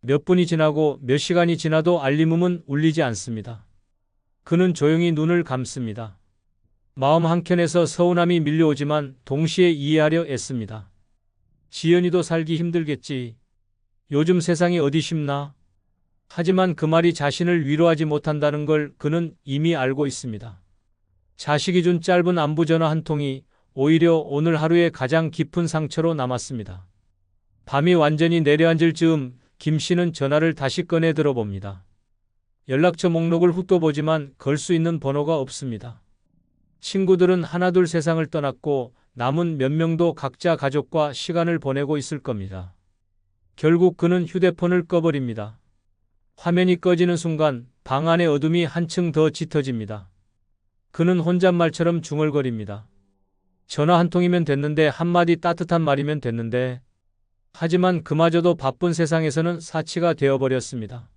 몇 분이 지나고 몇 시간이 지나도 알림음은 울리지 않습니다. 그는 조용히 눈을 감습니다. 마음 한켠에서 서운함이 밀려오지만 동시에 이해하려 애씁니다. 지연이도 살기 힘들겠지. 요즘 세상이 어디 쉽나? 하지만 그 말이 자신을 위로하지 못한다는 걸 그는 이미 알고 있습니다. 자식이 준 짧은 안부 전화 한 통이 오히려 오늘 하루의 가장 깊은 상처로 남았습니다. 밤이 완전히 내려앉을 즈음 김 씨는 전화를 다시 꺼내 들어봅니다. 연락처 목록을 훑어보지만 걸 수 있는 번호가 없습니다. 친구들은 하나둘 세상을 떠났고 남은 몇 명도 각자 가족과 시간을 보내고 있을 겁니다. 결국 그는 휴대폰을 꺼버립니다. 화면이 꺼지는 순간 방 안의 어둠이 한층 더 짙어집니다. 그는 혼잣말처럼 중얼거립니다. 전화 한 통이면 됐는데, 한마디 따뜻한 말이면 됐는데. 하지만 그마저도 바쁜 세상에서는 사치가 되어버렸습니다.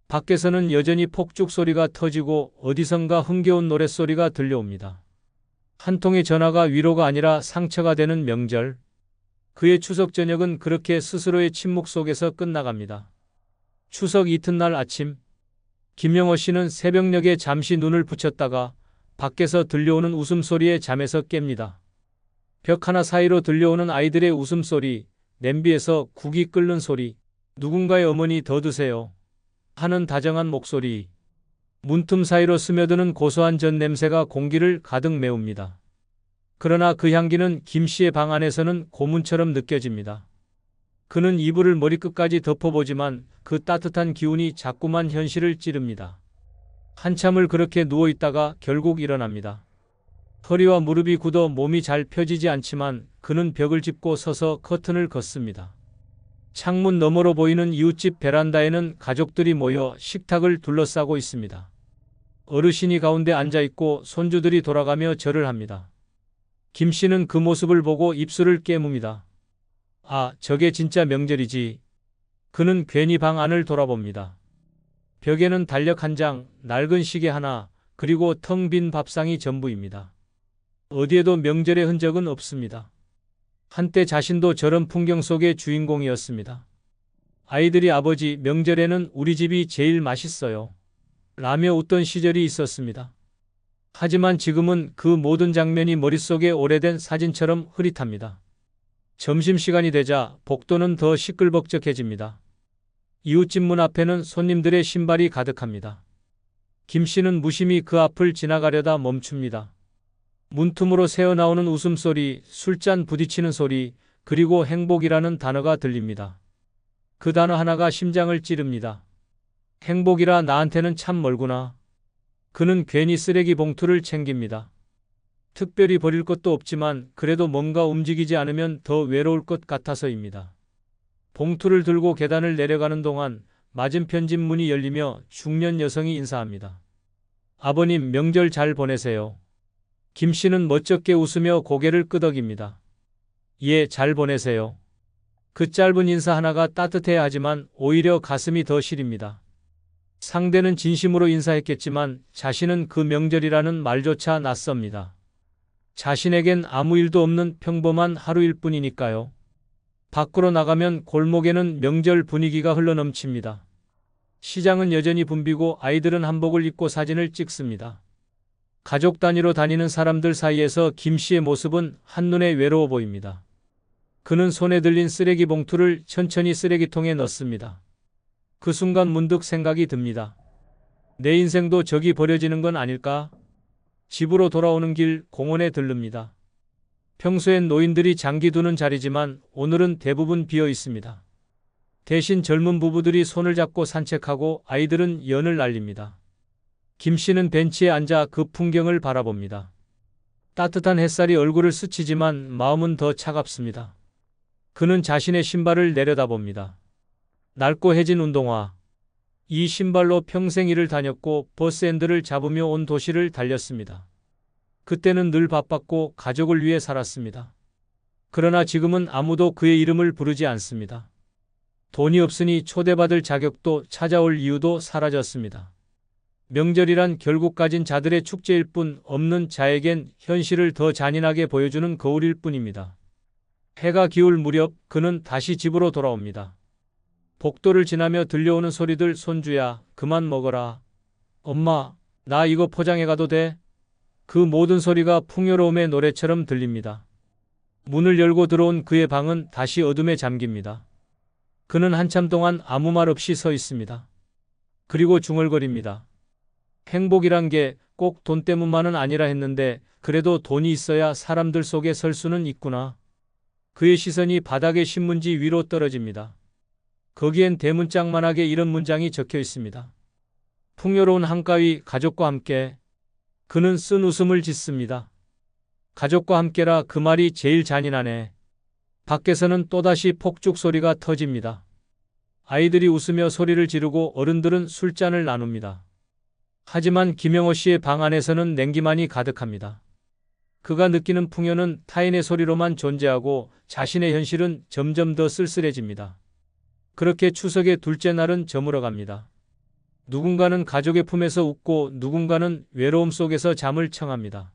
밖에서는 여전히 폭죽 소리가 터지고 어디선가 흥겨운 노랫소리가 들려옵니다. 한 통의 전화가 위로가 아니라 상처가 되는 명절. 그의 추석 저녁은 그렇게 스스로의 침묵 속에서 끝나갑니다. 추석 이튿날 아침, 김영호 씨는 새벽녘에 잠시 눈을 붙였다가 밖에서 들려오는 웃음소리에 잠에서 깹니다. 벽 하나 사이로 들려오는 아이들의 웃음소리, 냄비에서 국이 끓는 소리, 누군가의 어머니 더 드세요 하는 다정한 목소리, 문틈 사이로 스며드는 고소한 전 냄새가 공기를 가득 메웁니다. 그러나 그 향기는 김 씨의 방 안에서는 고문처럼 느껴집니다. 그는 이불을 머리끝까지 덮어보지만 그 따뜻한 기운이 자꾸만 현실을 찌릅니다. 한참을 그렇게 누워있다가 결국 일어납니다. 허리와 무릎이 굳어 몸이 잘 펴지지 않지만 그는 벽을 짚고 서서 커튼을 걷습니다. 창문 너머로 보이는 이웃집 베란다에는 가족들이 모여 식탁을 둘러싸고 있습니다. 어르신이 가운데 앉아 있고 손주들이 돌아가며 절을 합니다. 김 씨는 그 모습을 보고 입술을 깨뭅니다. 아, 저게 진짜 명절이지. 그는 괜히 방 안을 돌아봅니다. 벽에는 달력 한 장, 낡은 시계 하나, 그리고 텅 빈 밥상이 전부입니다. 어디에도 명절의 흔적은 없습니다. 한때 자신도 저런 풍경 속의 주인공이었습니다. 아이들이 아버지, 명절에는 우리 집이 제일 맛있어요. 라며 웃던 시절이 있었습니다. 하지만 지금은 그 모든 장면이 머릿속에 오래된 사진처럼 흐릿합니다. 점심시간이 되자 복도는 더 시끌벅적해집니다. 이웃집 문 앞에는 손님들의 신발이 가득합니다. 김 씨는 무심히 그 앞을 지나가려다 멈춥니다. 문틈으로 새어나오는 웃음소리, 술잔 부딪히는 소리, 그리고 행복이라는 단어가 들립니다. 그 단어 하나가 심장을 찌릅니다. 행복이라 나한테는 참 멀구나. 그는 괜히 쓰레기 봉투를 챙깁니다. 특별히 버릴 것도 없지만 그래도 뭔가 움직이지 않으면 더 외로울 것 같아서입니다. 봉투를 들고 계단을 내려가는 동안 맞은편 집 문이 열리며 중년 여성이 인사합니다. 아버님, 명절 잘 보내세요. 김 씨는 멋쩍게 웃으며 고개를 끄덕입니다. 예, 잘 보내세요. 그 짧은 인사 하나가 따뜻해야 하지만 오히려 가슴이 더 시립니다. 상대는 진심으로 인사했겠지만 자신은 그 명절이라는 말조차 낯섭니다. 자신에겐 아무 일도 없는 평범한 하루일 뿐이니까요. 밖으로 나가면 골목에는 명절 분위기가 흘러넘칩니다. 시장은 여전히 붐비고 아이들은 한복을 입고 사진을 찍습니다. 가족 단위로 다니는 사람들 사이에서 김 씨의 모습은 한눈에 외로워 보입니다. 그는 손에 들린 쓰레기 봉투를 천천히 쓰레기통에 넣습니다. 그 순간 문득 생각이 듭니다. 내 인생도 저기 버려지는 건 아닐까? 집으로 돌아오는 길 공원에 들릅니다. 평소엔 노인들이 장기 두는 자리지만 오늘은 대부분 비어 있습니다. 대신 젊은 부부들이 손을 잡고 산책하고 아이들은 연을 날립니다. 김 씨는 벤치에 앉아 그 풍경을 바라봅니다. 따뜻한 햇살이 얼굴을 스치지만 마음은 더 차갑습니다. 그는 자신의 신발을 내려다봅니다. 낡고 해진 운동화. 이 신발로 평생 일을 다녔고 버스핸들을 잡으며 온 도시를 달렸습니다. 그때는 늘 바빴고 가족을 위해 살았습니다. 그러나 지금은 아무도 그의 이름을 부르지 않습니다. 돈이 없으니 초대받을 자격도 찾아올 이유도 사라졌습니다. 명절이란 결국 가진 자들의 축제일 뿐 없는 자에겐 현실을 더 잔인하게 보여주는 거울일 뿐입니다. 해가 기울 무렵 그는 다시 집으로 돌아옵니다. 복도를 지나며 들려오는 소리들. 손주야, 그만 먹어라. 엄마, 나 이거 포장해 가도 돼? 그 모든 소리가 풍요로움의 노래처럼 들립니다. 문을 열고 들어온 그의 방은 다시 어둠에 잠깁니다. 그는 한참 동안 아무 말 없이 서 있습니다. 그리고 중얼거립니다. 행복이란 게 꼭 돈 때문만은 아니라 했는데 그래도 돈이 있어야 사람들 속에 설 수는 있구나. 그의 시선이 바닥의 신문지 위로 떨어집니다. 거기엔 대문짝만하게 이런 문장이 적혀 있습니다. 풍요로운 한가위, 가족과 함께. 그는 쓴 웃음을 짓습니다. 가족과 함께라, 그 말이 제일 잔인하네. 밖에서는 또다시 폭죽 소리가 터집니다. 아이들이 웃으며 소리를 지르고 어른들은 술잔을 나눕니다. 하지만 김영호 씨의 방 안에서는 냉기만이 가득합니다. 그가 느끼는 풍요는 타인의 소리로만 존재하고 자신의 현실은 점점 더 쓸쓸해집니다. 그렇게 추석의 둘째 날은 저물어갑니다. 누군가는 가족의 품에서 웃고 누군가는 외로움 속에서 잠을 청합니다.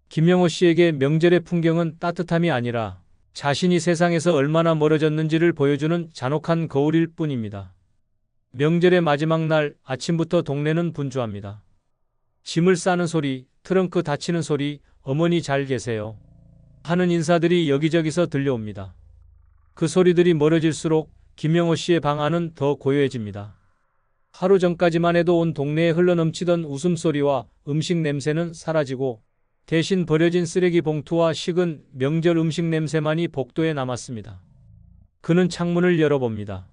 김영호 씨에게 명절의 풍경은 따뜻함이 아니라 자신이 세상에서 얼마나 멀어졌는지를 보여주는 잔혹한 거울일 뿐입니다. 명절의 마지막 날 아침부터 동네는 분주합니다. 짐을 싸는 소리, 트렁크 닫히는 소리, 어머니 잘 계세요 하는 인사들이 여기저기서 들려옵니다. 그 소리들이 멀어질수록 김영호 씨의 방 안은 더 고요해집니다. 하루 전까지만 해도 온 동네에 흘러넘치던 웃음소리와 음식 냄새는 사라지고 대신 버려진 쓰레기 봉투와 식은 명절 음식 냄새만이 복도에 남았습니다. 그는 창문을 열어봅니다.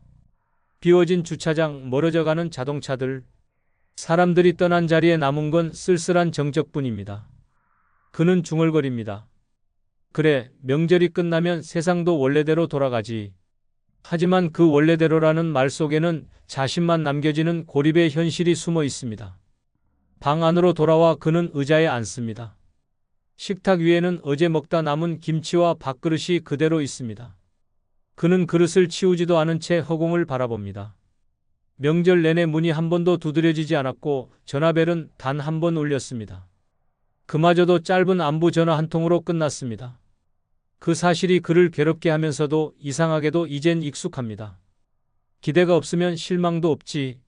비워진 주차장, 멀어져가는 자동차들. 사람들이 떠난 자리에 남은 건 쓸쓸한 정적뿐입니다. 그는 중얼거립니다. 그래, 명절이 끝나면 세상도 원래대로 돌아가지. 하지만 그 원래대로라는 말 속에는 자신만 남겨지는 고립의 현실이 숨어 있습니다. 방 안으로 돌아와 그는 의자에 앉습니다. 식탁 위에는 어제 먹다 남은 김치와 밥그릇이 그대로 있습니다. 그는 그릇을 치우지도 않은 채 허공을 바라봅니다. 명절 내내 문이 한 번도 두드려지지 않았고 전화벨은 단 한 번 울렸습니다. 그마저도 짧은 안부 전화 한 통으로 끝났습니다. 그 사실이 그를 괴롭게 하면서도 이상하게도 이젠 익숙합니다. 기대가 없으면 실망도 없지.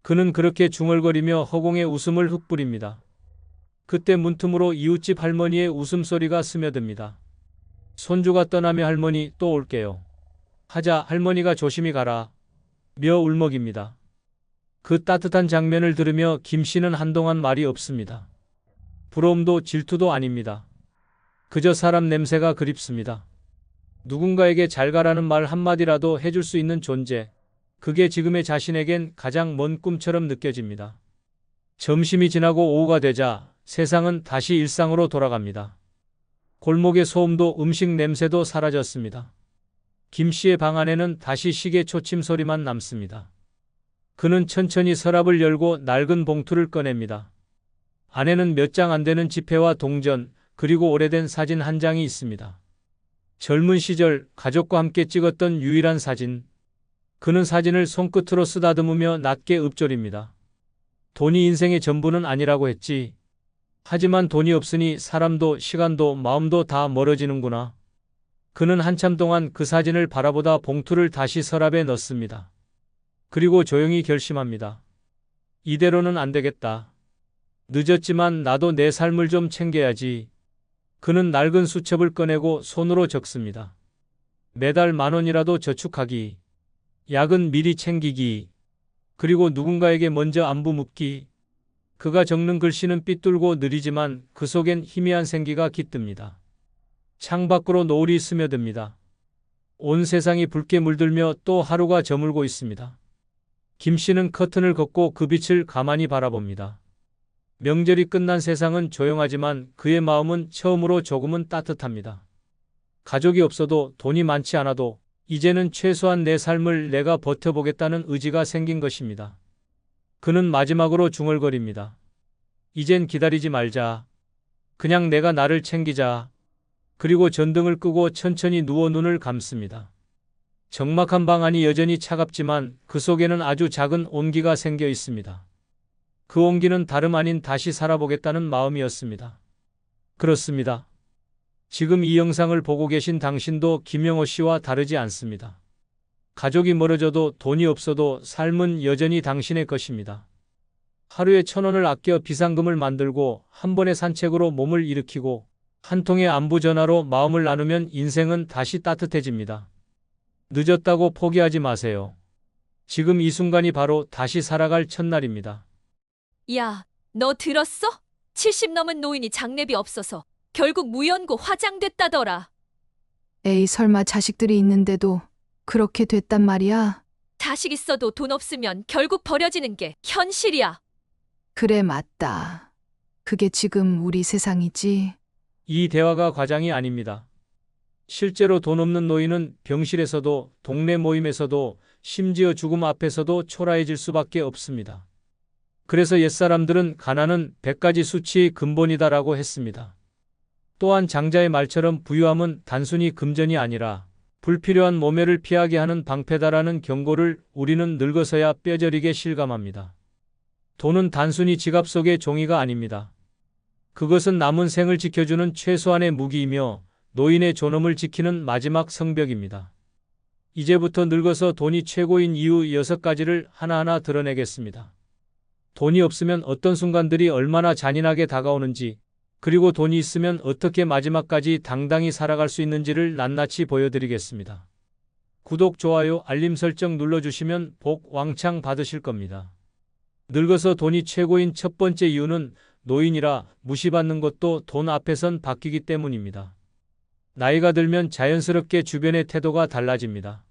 그는 그렇게 중얼거리며 허공에 웃음을 흙 뿌립니다. 그때 문틈으로 이웃집 할머니의 웃음소리가 스며듭니다. 손주가 떠나며 할머니 또 올게요. 하자 할머니가 조심히 가라. 며 울먹입니다. 그 따뜻한 장면을 들으며 김 씨는 한동안 말이 없습니다. 부러움도 질투도 아닙니다. 그저 사람 냄새가 그립습니다. 누군가에게 잘 가라는 말 한마디라도 해줄 수 있는 존재. 그게 지금의 자신에겐 가장 먼 꿈처럼 느껴집니다. 점심이 지나고 오후가 되자 세상은 다시 일상으로 돌아갑니다. 골목의 소음도 음식 냄새도 사라졌습니다. 김 씨의 방 안에는 다시 시계 초침 소리만 남습니다. 그는 천천히 서랍을 열고 낡은 봉투를 꺼냅니다. 안에는 몇 장 안 되는 지폐와 동전, 그리고 오래된 사진 한 장이 있습니다. 젊은 시절 가족과 함께 찍었던 유일한 사진. 그는 사진을 손끝으로 쓰다듬으며 낮게 읊조립니다. 돈이 인생의 전부는 아니라고 했지. 하지만 돈이 없으니 사람도 시간도 마음도 다 멀어지는구나. 그는 한참 동안 그 사진을 바라보다 봉투를 다시 서랍에 넣습니다. 그리고 조용히 결심합니다. 이대로는 안 되겠다. 늦었지만 나도 내 삶을 좀 챙겨야지. 그는 낡은 수첩을 꺼내고 손으로 적습니다. 매달 10,000원이라도 저축하기. 약은 미리 챙기기. 그리고 누군가에게 먼저 안부 묻기. 그가 적는 글씨는 삐뚤고 느리지만 그 속엔 희미한 생기가 깃듭니다. 창밖으로 노을이 스며듭니다. 온 세상이 붉게 물들며 또 하루가 저물고 있습니다. 김 씨는 커튼을 걷고 그 빛을 가만히 바라봅니다. 명절이 끝난 세상은 조용하지만 그의 마음은 처음으로 조금은 따뜻합니다. 가족이 없어도 돈이 많지 않아도 이제는 최소한 내 삶을 내가 버텨보겠다는 의지가 생긴 것입니다. 그는 마지막으로 중얼거립니다. 이젠 기다리지 말자. 그냥 내가 나를 챙기자. 그리고 전등을 끄고 천천히 누워 눈을 감습니다. 적막한 방 안이 여전히 차갑지만 그 속에는 아주 작은 온기가 생겨 있습니다. 그 온기는 다름 아닌 다시 살아보겠다는 마음이었습니다. 그렇습니다. 지금 이 영상을 보고 계신 당신도 김영호 씨와 다르지 않습니다. 가족이 멀어져도 돈이 없어도 삶은 여전히 당신의 것입니다. 하루에 1,000원을 아껴 비상금을 만들고 한 번의 산책으로 몸을 일으키고 한 통의 안부 전화로 마음을 나누면 인생은 다시 따뜻해집니다. 늦었다고 포기하지 마세요. 지금 이 순간이 바로 다시 살아갈 첫날입니다. 야, 너 들었어? 70 넘은 노인이 장례비 없어서 결국 무연고 화장됐다더라. 에이, 설마 자식들이 있는데도 그렇게 됐단 말이야? 자식 있어도 돈 없으면 결국 버려지는 게 현실이야. 그래, 맞다. 그게 지금 우리 세상이지. 이 대화가 과장이 아닙니다. 실제로 돈 없는 노인은 병실에서도 동네 모임에서도 심지어 죽음 앞에서도 초라해질 수밖에 없습니다. 그래서 옛사람들은 가난은 100가지 수치의 근본이다라고 했습니다. 또한 장자의 말처럼 부유함은 단순히 금전이 아니라 불필요한 모멸을 피하게 하는 방패다라는 경고를 우리는 늙어서야 뼈저리게 실감합니다. 돈은 단순히 지갑 속의 종이가 아닙니다. 그것은 남은 생을 지켜주는 최소한의 무기이며 노인의 존엄을 지키는 마지막 성벽입니다. 이제부터 늙어서 돈이 최고인 이유 6가지를 하나하나 드러내겠습니다. 돈이 없으면 어떤 순간들이 얼마나 잔인하게 다가오는지, 그리고 돈이 있으면 어떻게 마지막까지 당당히 살아갈 수 있는지를 낱낱이 보여드리겠습니다. 구독, 좋아요, 알림 설정 눌러주시면 복 왕창 받으실 겁니다. 늙어서 돈이 최고인 첫 번째 이유는 노인이라 무시받는 것도 돈 앞에선 바뀌기 때문입니다. 나이가 들면 자연스럽게 주변의 태도가 달라집니다.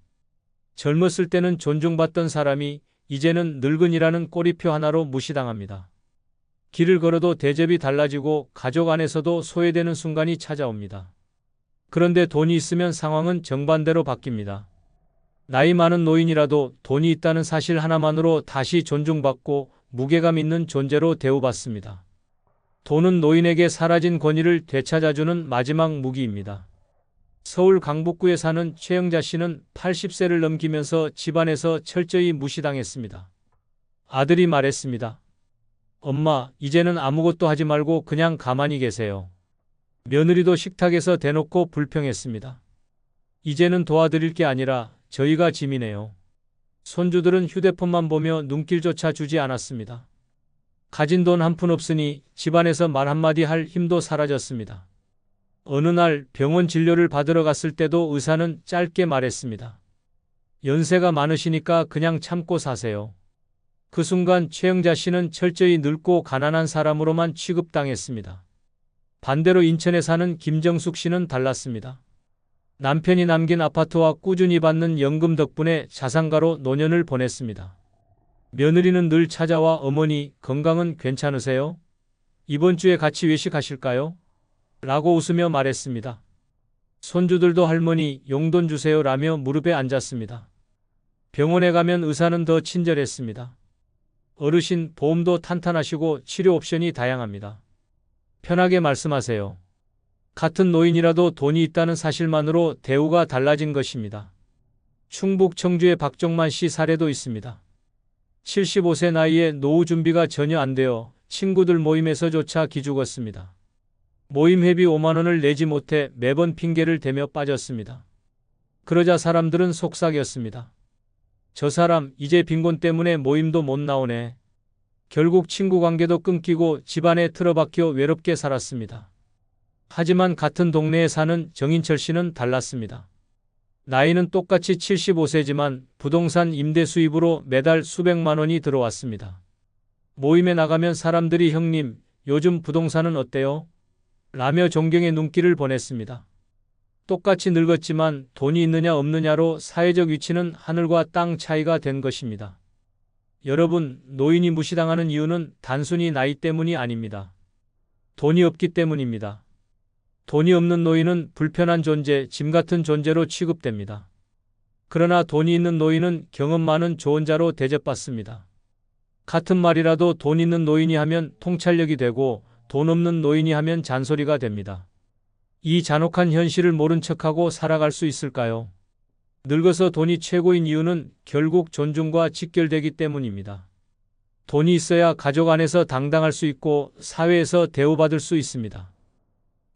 젊었을 때는 존중받던 사람이 이제는 늙은이라는 꼬리표 하나로 무시당합니다. 길을 걸어도 대접이 달라지고 가족 안에서도 소외되는 순간이 찾아옵니다. 그런데 돈이 있으면 상황은 정반대로 바뀝니다. 나이 많은 노인이라도 돈이 있다는 사실 하나만으로 다시 존중받고 무게감 있는 존재로 대우받습니다. 돈은 노인에게 사라진 권위를 되찾아주는 마지막 무기입니다. 서울 강북구에 사는 최영자 씨는 80세를 넘기면서 집안에서 철저히 무시당했습니다. 아들이 말했습니다. 엄마, 이제는 아무것도 하지 말고 그냥 가만히 계세요. 며느리도 식탁에서 대놓고 불평했습니다. 이제는 도와드릴 게 아니라 저희가 짐이네요. 손주들은 휴대폰만 보며 눈길조차 주지 않았습니다. 가진 돈 한 푼 없으니 집안에서 말 한마디 할 힘도 사라졌습니다. 어느 날 병원 진료를 받으러 갔을 때도 의사는 짧게 말했습니다. 연세가 많으시니까 그냥 참고 사세요. 그 순간 최영자 씨는 철저히 늙고 가난한 사람으로만 취급당했습니다. 반대로 인천에 사는 김정숙 씨는 달랐습니다. 남편이 남긴 아파트와 꾸준히 받는 연금 덕분에 자산가로 노년을 보냈습니다. 며느리는 늘 찾아와 어머니 건강은 괜찮으세요? 이번 주에 같이 외식하실까요? 라고 웃으며 말했습니다. 손주들도 할머니 용돈 주세요 라며 무릎에 앉았습니다. 병원에 가면 의사는 더 친절했습니다. 어르신 보험도 탄탄하시고 치료 옵션이 다양합니다. 편하게 말씀하세요. 같은 노인이라도 돈이 있다는 사실만으로 대우가 달라진 것입니다. 충북 청주의 박종만 씨 사례도 있습니다. 75세 나이에 노후 준비가 전혀 안 되어 친구들 모임에서조차 기죽었습니다. 모임 회비 5만 원을 내지 못해 매번 핑계를 대며 빠졌습니다. 그러자 사람들은 속삭였습니다. 저 사람 이제 빈곤 때문에 모임도 못 나오네. 결국 친구 관계도 끊기고 집안에 틀어박혀 외롭게 살았습니다. 하지만 같은 동네에 사는 정인철 씨는 달랐습니다. 나이는 똑같이 75세지만 부동산 임대 수입으로 매달 수백만 원이 들어왔습니다. 모임에 나가면 사람들이 형님, 요즘 부동산은 어때요? 라며 존경의 눈길을 보냈습니다. 똑같이 늙었지만 돈이 있느냐 없느냐로 사회적 위치는 하늘과 땅 차이가 된 것입니다. 여러분, 노인이 무시당하는 이유는 단순히 나이 때문이 아닙니다. 돈이 없기 때문입니다. 돈이 없는 노인은 불편한 존재, 짐 같은 존재로 취급됩니다. 그러나 돈이 있는 노인은 경험 많은 좋은 자로 대접받습니다. 같은 말이라도 돈 있는 노인이 하면 통찰력이 되고 돈 없는 노인이 하면 잔소리가 됩니다. 이 잔혹한 현실을 모른 척하고 살아갈 수 있을까요? 늙어서 돈이 최고인 이유는 결국 존중과 직결되기 때문입니다. 돈이 있어야 가족 안에서 당당할 수 있고 사회에서 대우받을 수 있습니다.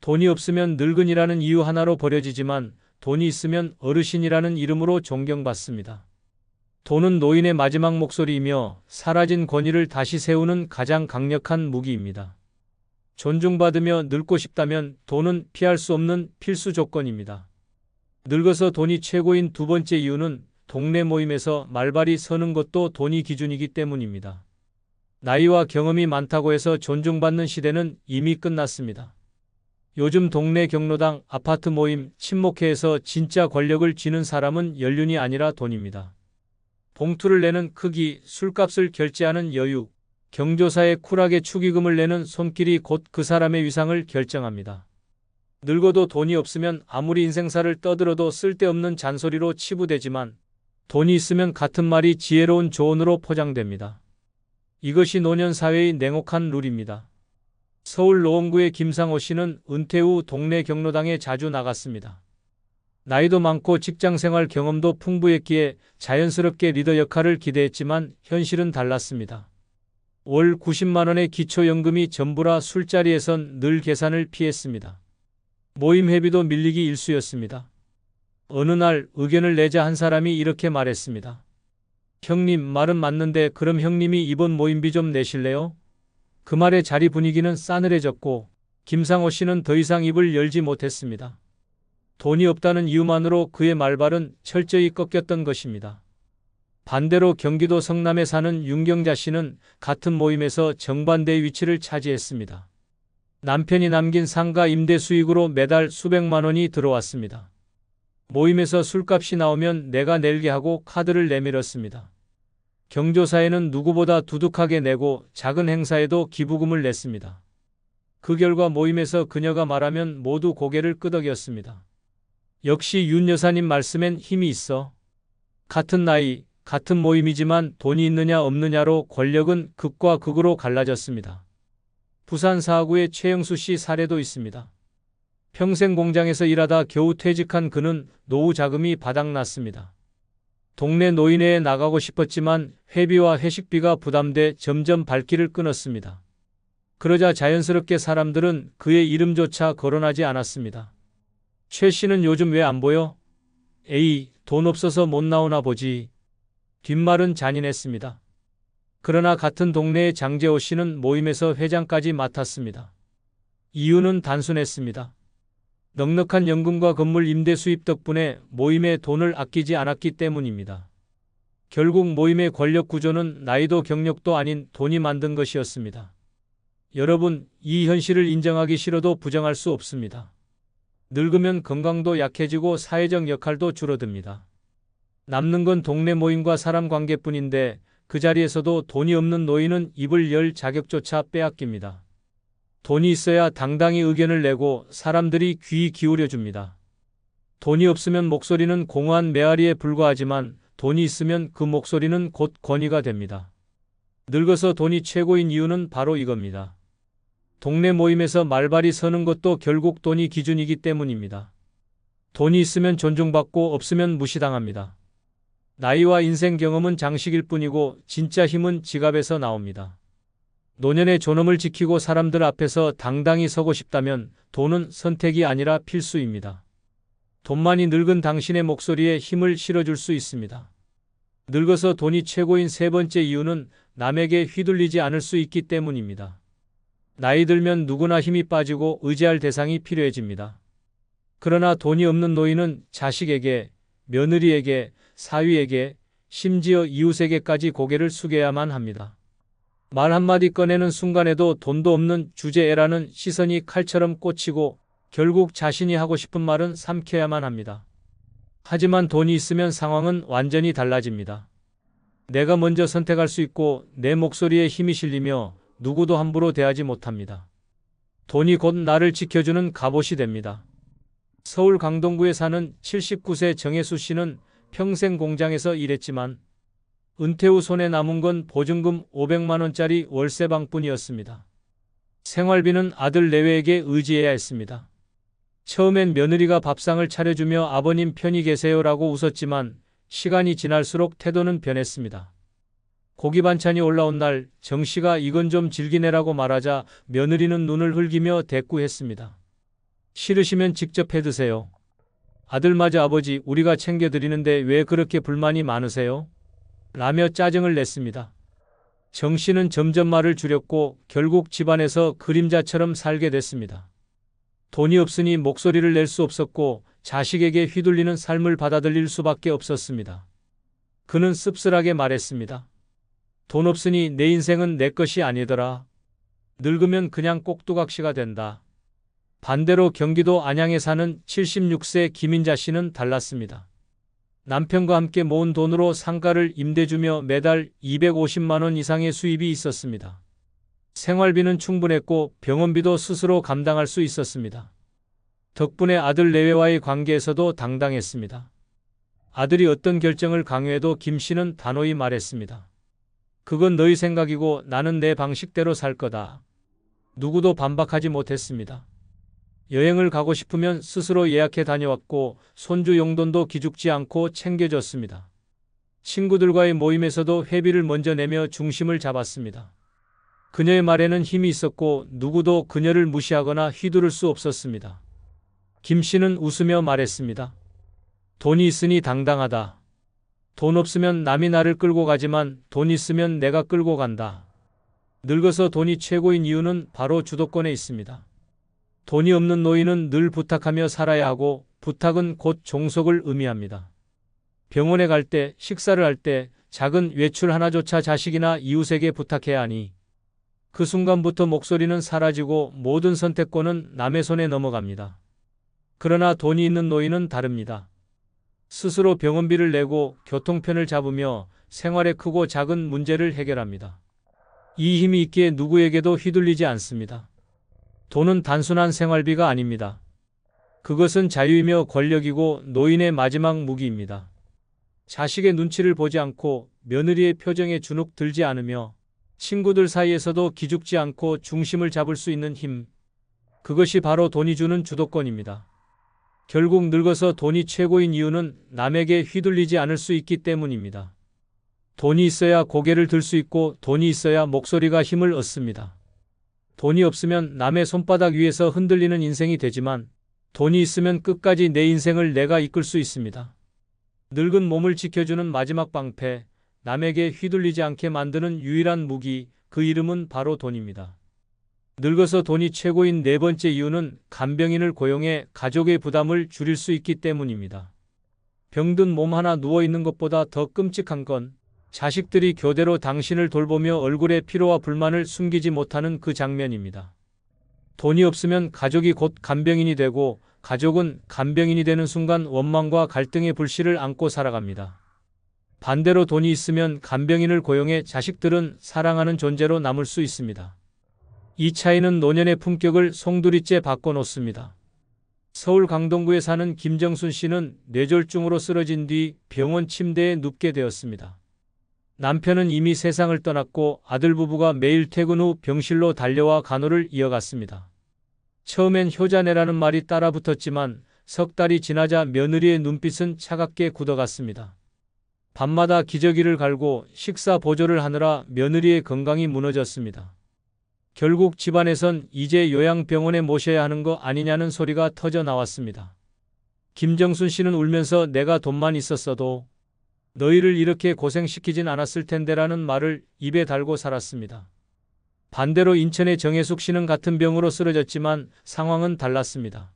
돈이 없으면 늙은이라는 이유 하나로 버려지지만 돈이 있으면 어르신이라는 이름으로 존경받습니다. 돈은 노인의 마지막 목소리이며 사라진 권위를 다시 세우는 가장 강력한 무기입니다. 존중받으며 늙고 싶다면 돈은 피할 수 없는 필수 조건입니다. 늙어서 돈이 최고인 두 번째 이유는 동네 모임에서 말발이 서는 것도 돈이 기준이기 때문입니다. 나이와 경험이 많다고 해서 존중받는 시대는 이미 끝났습니다. 요즘 동네 경로당, 아파트 모임, 친목회에서 진짜 권력을 쥐는 사람은 연륜이 아니라 돈입니다. 봉투를 내는 크기, 술값을 결제하는 여유, 경조사에 쿨하게 축의금을 내는 손길이 곧 그 사람의 위상을 결정합니다. 늙어도 돈이 없으면 아무리 인생사를 떠들어도 쓸데없는 잔소리로 치부되지만 돈이 있으면 같은 말이 지혜로운 조언으로 포장됩니다. 이것이 노년사회의 냉혹한 룰입니다. 서울 노원구의 김상호 씨는 은퇴 후 동네 경로당에 자주 나갔습니다. 나이도 많고 직장생활 경험도 풍부했기에 자연스럽게 리더 역할을 기대했지만 현실은 달랐습니다. 월 90만 원의 기초연금이 전부라 술자리에선 늘 계산을 피했습니다. 모임 회비도 밀리기 일쑤였습니다. 어느 날 의견을 내자 한 사람이 이렇게 말했습니다. 형님, 말은 맞는데 그럼 형님이 이번 모임비 좀 내실래요? 그 말에 자리 분위기는 싸늘해졌고 김상호 씨는 더 이상 입을 열지 못했습니다. 돈이 없다는 이유만으로 그의 말발은 철저히 꺾였던 것입니다. 반대로 경기도 성남에 사는 윤경자 씨는 같은 모임에서 정반대의 위치를 차지했습니다. 남편이 남긴 상가 임대 수익으로 매달 수백만 원이 들어왔습니다. 모임에서 술값이 나오면 내가 낼게 하고 카드를 내밀었습니다. 경조사에는 누구보다 두둑하게 내고 작은 행사에도 기부금을 냈습니다. 그 결과 모임에서 그녀가 말하면 모두 고개를 끄덕였습니다. 역시 윤 여사님 말씀엔 힘이 있어. 같은 나이, 같은 모임이지만 돈이 있느냐 없느냐로 권력은 극과 극으로 갈라졌습니다. 부산 사구의 최영수 씨 사례도 있습니다. 평생 공장에서 일하다 겨우 퇴직한 그는 노후 자금이 바닥났습니다. 동네 노인회에 나가고 싶었지만 회비와 회식비가 부담돼 점점 발길을 끊었습니다. 그러자 자연스럽게 사람들은 그의 이름조차 거론하지 않았습니다. 최 씨는 요즘 왜 안 보여? 에이, 돈 없어서 못 나오나 보지. 뒷말은 잔인했습니다. 그러나 같은 동네의 장재호 씨는 모임에서 회장까지 맡았습니다. 이유는 단순했습니다. 넉넉한 연금과 건물 임대 수입 덕분에 모임에 돈을 아끼지 않았기 때문입니다. 결국 모임의 권력 구조는 나이도 경력도 아닌 돈이 만든 것이었습니다. 여러분, 이 현실을 인정하기 싫어도 부정할 수 없습니다. 늙으면 건강도 약해지고 사회적 역할도 줄어듭니다. 남는 건 동네 모임과 사람 관계뿐인데 그 자리에서도 돈이 없는 노인은 입을 열 자격조차 빼앗깁니다. 돈이 있어야 당당히 의견을 내고 사람들이 귀 기울여 줍니다. 돈이 없으면 목소리는 공허한 메아리에 불과하지만 돈이 있으면 그 목소리는 곧 권위가 됩니다. 늙어서 돈이 최고인 이유는 바로 이겁니다. 동네 모임에서 말발이 서는 것도 결국 돈이 기준이기 때문입니다. 돈이 있으면 존중받고 없으면 무시당합니다. 나이와 인생 경험은 장식일 뿐이고 진짜 힘은 지갑에서 나옵니다. 노년의 존엄을 지키고 사람들 앞에서 당당히 서고 싶다면 돈은 선택이 아니라 필수입니다. 돈만이 늙은 당신의 목소리에 힘을 실어줄 수 있습니다. 늙어서 돈이 최고인 세 번째 이유는 남에게 휘둘리지 않을 수 있기 때문입니다. 나이 들면 누구나 힘이 빠지고 의지할 대상이 필요해집니다. 그러나 돈이 없는 노인은 자식에게, 며느리에게, 사위에게, 심지어 이웃에게까지 고개를 숙여야만 합니다. 말 한마디 꺼내는 순간에도 돈도 없는 주제애라는 시선이 칼처럼 꽂히고 결국 자신이 하고 싶은 말은 삼켜야만 합니다. 하지만 돈이 있으면 상황은 완전히 달라집니다. 내가 먼저 선택할 수 있고 내 목소리에 힘이 실리며 누구도 함부로 대하지 못합니다. 돈이 곧 나를 지켜주는 갑옷이 됩니다. 서울 강동구에 사는 79세 정혜수 씨는 평생 공장에서 일했지만 은퇴 후 손에 남은 건 보증금 500만 원짜리 월세방뿐이었습니다. 생활비는 아들 내외에게 의지해야 했습니다. 처음엔 며느리가 밥상을 차려주며 아버님 편히 계세요라고 웃었지만 시간이 지날수록 태도는 변했습니다. 고기 반찬이 올라온 날 정 씨가 이건 좀 질기내라고 말하자 며느리는 눈을 흘기며 대꾸했습니다. 싫으시면 직접 해 드세요. 아들마저 아버지 우리가 챙겨드리는데 왜 그렇게 불만이 많으세요? 라며 짜증을 냈습니다. 정 씨는 점점 말을 줄였고 결국 집안에서 그림자처럼 살게 됐습니다. 돈이 없으니 목소리를 낼 수 없었고 자식에게 휘둘리는 삶을 받아들일 수밖에 없었습니다. 그는 씁쓸하게 말했습니다. 돈 없으니 내 인생은 내 것이 아니더라. 늙으면 그냥 꼭두각시가 된다. 반대로 경기도 안양에 사는 76세 김인자 씨는 달랐습니다. 남편과 함께 모은 돈으로 상가를 임대주며 매달 250만 원 이상의 수입이 있었습니다. 생활비는 충분했고 병원비도 스스로 감당할 수 있었습니다. 덕분에 아들 내외와의 관계에서도 당당했습니다. 아들이 어떤 결정을 강요해도 김 씨는 단호히 말했습니다. 그건 너희 생각이고 나는 내 방식대로 살 거다. 누구도 반박하지 못했습니다. 여행을 가고 싶으면 스스로 예약해 다녀왔고 손주 용돈도 기죽지 않고 챙겨줬습니다. 친구들과의 모임에서도 회비를 먼저 내며 중심을 잡았습니다. 그녀의 말에는 힘이 있었고 누구도 그녀를 무시하거나 휘두를 수 없었습니다. 김 씨는 웃으며 말했습니다. 돈이 있으니 당당하다. 돈 없으면 남이 나를 끌고 가지만 돈 있으면 내가 끌고 간다. 늙어서 돈이 최고인 이유는 바로 주도권에 있습니다. 돈이 없는 노인은 늘 부탁하며 살아야 하고 부탁은 곧 종속을 의미합니다. 병원에 갈 때, 식사를 할 때 작은 외출 하나조차 자식이나 이웃에게 부탁해야 하니 그 순간부터 목소리는 사라지고 모든 선택권은 남의 손에 넘어갑니다. 그러나 돈이 있는 노인은 다릅니다. 스스로 병원비를 내고 교통편을 잡으며 생활의 크고 작은 문제를 해결합니다. 이 힘이 있기에 누구에게도 휘둘리지 않습니다. 돈은 단순한 생활비가 아닙니다. 그것은 자유이며 권력이고 노인의 마지막 무기입니다. 자식의 눈치를 보지 않고 며느리의 표정에 주눅 들지 않으며 친구들 사이에서도 기죽지 않고 중심을 잡을 수 있는 힘. 그것이 바로 돈이 주는 주도권입니다. 결국 늙어서 돈이 최고인 이유는 남에게 휘둘리지 않을 수 있기 때문입니다. 돈이 있어야 고개를 들 수 있고 돈이 있어야 목소리가 힘을 얻습니다. 돈이 없으면 남의 손바닥 위에서 흔들리는 인생이 되지만 돈이 있으면 끝까지 내 인생을 내가 이끌 수 있습니다. 늙은 몸을 지켜주는 마지막 방패, 남에게 휘둘리지 않게 만드는 유일한 무기, 그 이름은 바로 돈입니다. 늙어서 돈이 최고인 네 번째 이유는 간병인을 고용해 가족의 부담을 줄일 수 있기 때문입니다. 병든 몸 하나 누워있는 것보다 더 끔찍한 건 자식들이 교대로 당신을 돌보며 얼굴의 피로와 불만을 숨기지 못하는 그 장면입니다. 돈이 없으면 가족이 곧 간병인이 되고 가족은 간병인이 되는 순간 원망과 갈등의 불씨를 안고 살아갑니다. 반대로 돈이 있으면 간병인을 고용해 자식들은 사랑하는 존재로 남을 수 있습니다. 이 차이는 노년의 품격을 송두리째 바꿔놓습니다. 서울 강동구에 사는 김정순 씨는 뇌졸중으로 쓰러진 뒤 병원 침대에 눕게 되었습니다. 남편은 이미 세상을 떠났고 아들 부부가 매일 퇴근 후 병실로 달려와 간호를 이어갔습니다. 처음엔 효자네라는 말이 따라 붙었지만 석 달이 지나자 며느리의 눈빛은 차갑게 굳어갔습니다. 밤마다 기저귀를 갈고 식사 보조를 하느라 며느리의 건강이 무너졌습니다. 결국 집안에선 이제 요양병원에 모셔야 하는 거 아니냐는 소리가 터져 나왔습니다. 김정순 씨는 울면서 내가 돈만 있었어도 너희를 이렇게 고생시키진 않았을 텐데라는 말을 입에 달고 살았습니다. 반대로 인천의 정혜숙 씨는 같은 병으로 쓰러졌지만 상황은 달랐습니다.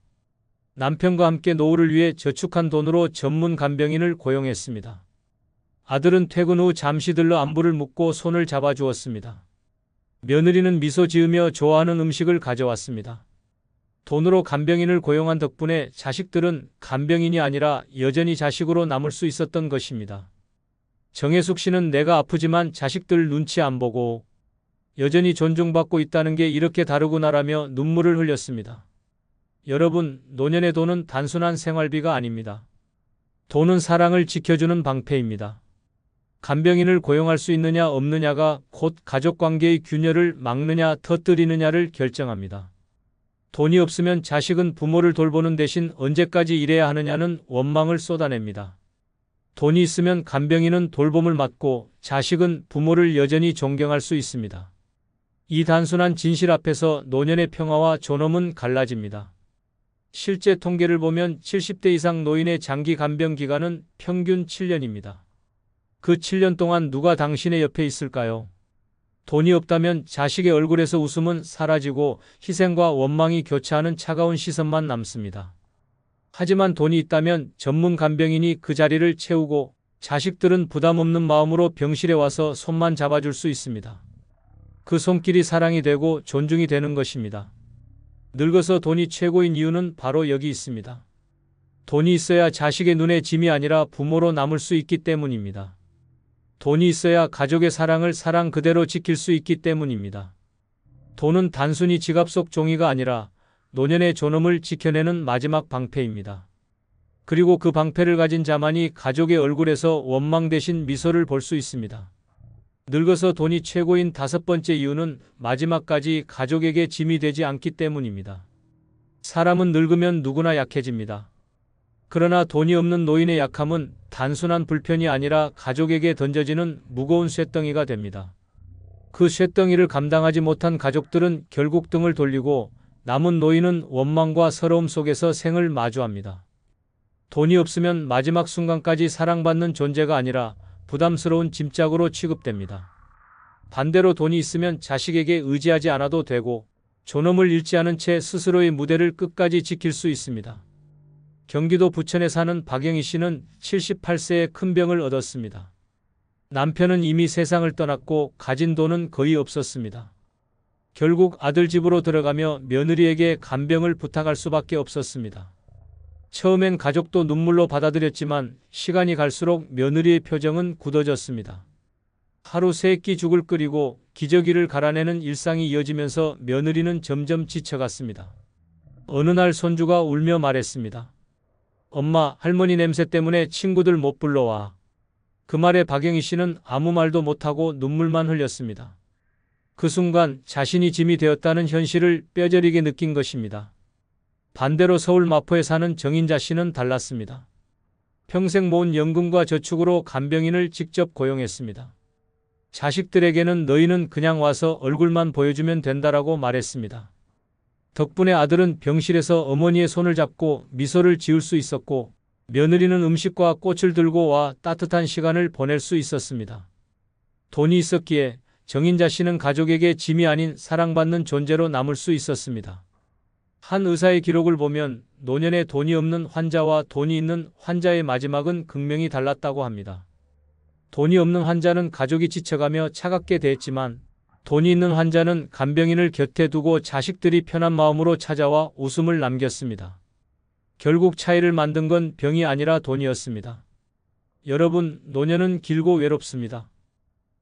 남편과 함께 노후를 위해 저축한 돈으로 전문 간병인을 고용했습니다. 아들은 퇴근 후 잠시 들러 안부를 묻고 손을 잡아주었습니다. 며느리는 미소 지으며 좋아하는 음식을 가져왔습니다. 돈으로 간병인을 고용한 덕분에 자식들은 간병인이 아니라 여전히 자식으로 남을 수 있었던 것입니다. 정혜숙 씨는 내가 아프지만 자식들 눈치 안 보고 여전히 존중받고 있다는 게 이렇게 다르구나라며 눈물을 흘렸습니다. 여러분, 노년의 돈은 단순한 생활비가 아닙니다. 돈은 사랑을 지켜주는 방패입니다. 간병인을 고용할 수 있느냐 없느냐가 곧 가족관계의 균열을 막느냐 터뜨리느냐를 결정합니다. 돈이 없으면 자식은 부모를 돌보는 대신 언제까지 일해야 하느냐는 원망을 쏟아냅니다. 돈이 있으면 간병인은 돌봄을 맡고 자식은 부모를 여전히 존경할 수 있습니다. 이 단순한 진실 앞에서 노년의 평화와 존엄은 갈라집니다. 실제 통계를 보면 70대 이상 노인의 장기 간병 기간은 평균 7년입니다. 그 7년 동안 누가 당신의 옆에 있을까요? 돈이 없다면 자식의 얼굴에서 웃음은 사라지고 희생과 원망이 교차하는 차가운 시선만 남습니다. 하지만 돈이 있다면 전문 간병인이 그 자리를 채우고 자식들은 부담 없는 마음으로 병실에 와서 손만 잡아줄 수 있습니다. 그 손길이 사랑이 되고 존중이 되는 것입니다. 늙어서 돈이 최고인 이유는 바로 여기 있습니다. 돈이 있어야 자식의 눈에 짐이 아니라 부모로 남을 수 있기 때문입니다. 돈이 있어야 가족의 사랑을 사랑 그대로 지킬 수 있기 때문입니다. 돈은 단순히 지갑 속 종이가 아니라 노년의 존엄을 지켜내는 마지막 방패입니다. 그리고 그 방패를 가진 자만이 가족의 얼굴에서 원망 대신 미소를 볼 수 있습니다. 늙어서 돈이 최고인 다섯 번째 이유는 마지막까지 가족에게 짐이 되지 않기 때문입니다. 사람은 늙으면 누구나 약해집니다. 그러나 돈이 없는 노인의 약함은 단순한 불편이 아니라 가족에게 던져지는 무거운 쇳덩이가 됩니다. 그 쇳덩이를 감당하지 못한 가족들은 결국 등을 돌리고 남은 노인은 원망과 서러움 속에서 생을 마주합니다. 돈이 없으면 마지막 순간까지 사랑받는 존재가 아니라 부담스러운 짐짝으로 취급됩니다. 반대로 돈이 있으면 자식에게 의지하지 않아도 되고 존엄을 잃지 않은 채 스스로의 무대를 끝까지 지킬 수 있습니다. 경기도 부천에 사는 박영희 씨는 78세에 큰 병을 얻었습니다. 남편은 이미 세상을 떠났고 가진 돈은 거의 없었습니다. 결국 아들 집으로 들어가며 며느리에게 간병을 부탁할 수밖에 없었습니다. 처음엔 가족도 눈물로 받아들였지만 시간이 갈수록 며느리의 표정은 굳어졌습니다. 하루 3끼 죽을 끓이고 기저귀를 갈아내는 일상이 이어지면서 며느리는 점점 지쳐갔습니다. 어느 날 손주가 울며 말했습니다. 엄마, 할머니 냄새 때문에 친구들 못 불러와. 그 말에 박영희 씨는 아무 말도 못하고 눈물만 흘렸습니다. 그 순간 자신이 짐이 되었다는 현실을 뼈저리게 느낀 것입니다. 반대로 서울 마포에 사는 정인자 씨는 달랐습니다. 평생 모은 연금과 저축으로 간병인을 직접 고용했습니다. 자식들에게는 너희는 그냥 와서 얼굴만 보여주면 된다라고 말했습니다. 덕분에 아들은 병실에서 어머니의 손을 잡고 미소를 지을 수 있었고, 며느리는 음식과 꽃을 들고 와 따뜻한 시간을 보낼 수 있었습니다. 돈이 있었기에 정인자 씨는 가족에게 짐이 아닌 사랑받는 존재로 남을 수 있었습니다. 한 의사의 기록을 보면 노년에 돈이 없는 환자와 돈이 있는 환자의 마지막은 극명히 달랐다고 합니다. 돈이 없는 환자는 가족이 지쳐가며 차갑게 대했지만, 돈이 있는 환자는 간병인을 곁에 두고 자식들이 편한 마음으로 찾아와 웃음을 남겼습니다. 결국 차이를 만든 건 병이 아니라 돈이었습니다. 여러분, 노년은 길고 외롭습니다.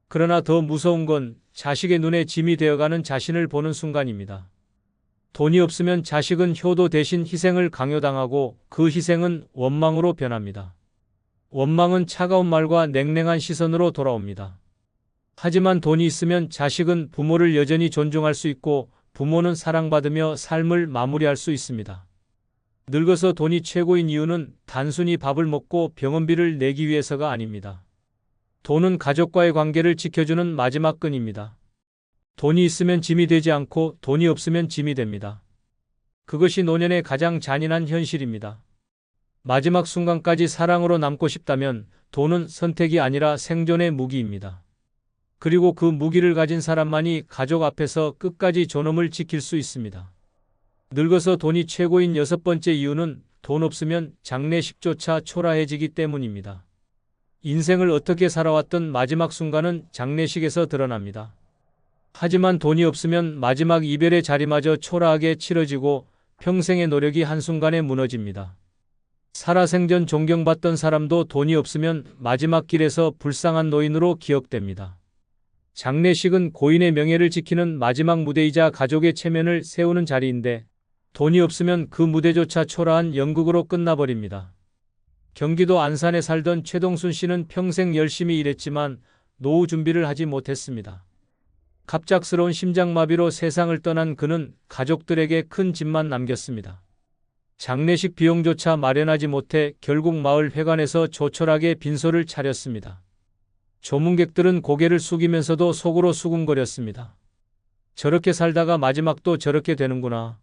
그러나 더 무서운 건 자식의 눈에 짐이 되어가는 자신을 보는 순간입니다. 돈이 없으면 자식은 효도 대신 희생을 강요당하고 그 희생은 원망으로 변합니다. 원망은 차가운 말과 냉랭한 시선으로 돌아옵니다. 하지만 돈이 있으면 자식은 부모를 여전히 존중할 수 있고 부모는 사랑받으며 삶을 마무리할 수 있습니다. 늙어서 돈이 최고인 이유는 단순히 밥을 먹고 병원비를 내기 위해서가 아닙니다. 돈은 가족과의 관계를 지켜주는 마지막 끈입니다. 돈이 있으면 짐이 되지 않고 돈이 없으면 짐이 됩니다. 그것이 노년의 가장 잔인한 현실입니다. 마지막 순간까지 사랑으로 남고 싶다면 돈은 선택이 아니라 생존의 무기입니다. 그리고 그 무기를 가진 사람만이 가족 앞에서 끝까지 존엄을 지킬 수 있습니다. 늙어서 돈이 최고인 6번째 이유는 돈 없으면 장례식조차 초라해지기 때문입니다. 인생을 어떻게 살아왔던 마지막 순간은 장례식에서 드러납니다. 하지만 돈이 없으면 마지막 이별의 자리마저 초라하게 치러지고 평생의 노력이 한순간에 무너집니다. 살아생전 존경받던 사람도 돈이 없으면 마지막 길에서 불쌍한 노인으로 기억됩니다. 장례식은 고인의 명예를 지키는 마지막 무대이자 가족의 체면을 세우는 자리인데 돈이 없으면 그 무대조차 초라한 연극으로 끝나버립니다. 경기도 안산에 살던 최동순 씨는 평생 열심히 일했지만 노후 준비를 하지 못했습니다. 갑작스러운 심장마비로 세상을 떠난 그는 가족들에게 큰 짐만 남겼습니다. 장례식 비용조차 마련하지 못해 결국 마을 회관에서 조촐하게 빈소를 차렸습니다. 조문객들은 고개를 숙이면서도 속으로 수군거렸습니다. 저렇게 살다가 마지막도 저렇게 되는구나.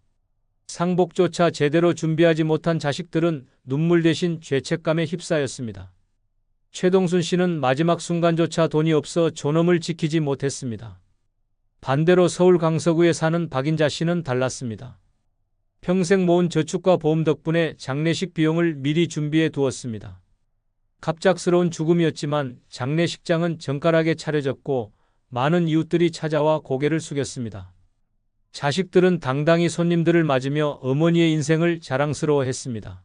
상복조차 제대로 준비하지 못한 자식들은 눈물 대신 죄책감에 휩싸였습니다. 최동순 씨는 마지막 순간조차 돈이 없어 존엄을 지키지 못했습니다. 반대로 서울 강서구에 사는 박인자 씨는 달랐습니다. 평생 모은 저축과 보험 덕분에 장례식 비용을 미리 준비해 두었습니다. 갑작스러운 죽음이었지만 장례식장은 정갈하게 차려졌고 많은 이웃들이 찾아와 고개를 숙였습니다. 자식들은 당당히 손님들을 맞으며 어머니의 인생을 자랑스러워했습니다.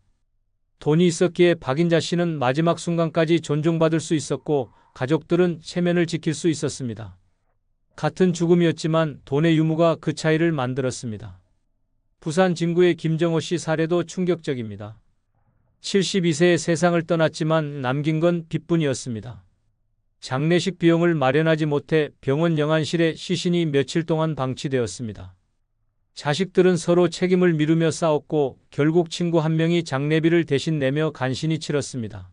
돈이 있었기에 박인자 씨는 마지막 순간까지 존중받을 수 있었고 가족들은 체면을 지킬 수 있었습니다. 같은 죽음이었지만 돈의 유무가 그 차이를 만들었습니다. 부산 진구의 김정호 씨 사례도 충격적입니다. 72세에 세상을 떠났지만 남긴 건 빚뿐이었습니다. 장례식 비용을 마련하지 못해 병원 영안실에 시신이 며칠 동안 방치되었습니다. 자식들은 서로 책임을 미루며 싸웠고 결국 친구 한 명이 장례비를 대신 내며 간신히 치렀습니다.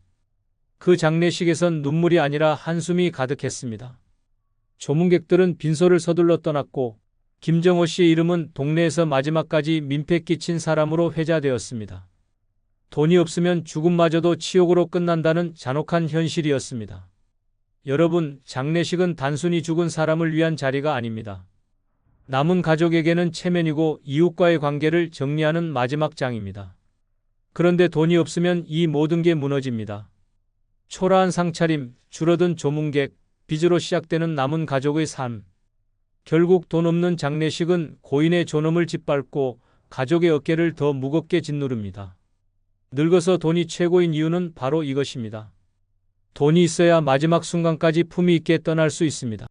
그 장례식에선 눈물이 아니라 한숨이 가득했습니다. 조문객들은 빈소를 서둘러 떠났고 김정호 씨의 이름은 동네에서 마지막까지 민폐 끼친 사람으로 회자되었습니다. 돈이 없으면 죽음마저도 치욕으로 끝난다는 잔혹한 현실이었습니다. 여러분, 장례식은 단순히 죽은 사람을 위한 자리가 아닙니다. 남은 가족에게는 체면이고 이웃과의 관계를 정리하는 마지막 장입니다. 그런데 돈이 없으면 이 모든 게 무너집니다. 초라한 상차림, 줄어든 조문객, 빚으로 시작되는 남은 가족의 삶. 결국 돈 없는 장례식은 고인의 존엄을 짓밟고 가족의 어깨를 더 무겁게 짓누릅니다. 늙어서 돈이 최고인 이유는 바로 이것입니다. 돈이 있어야 마지막 순간까지 품위 있게 떠날 수 있습니다.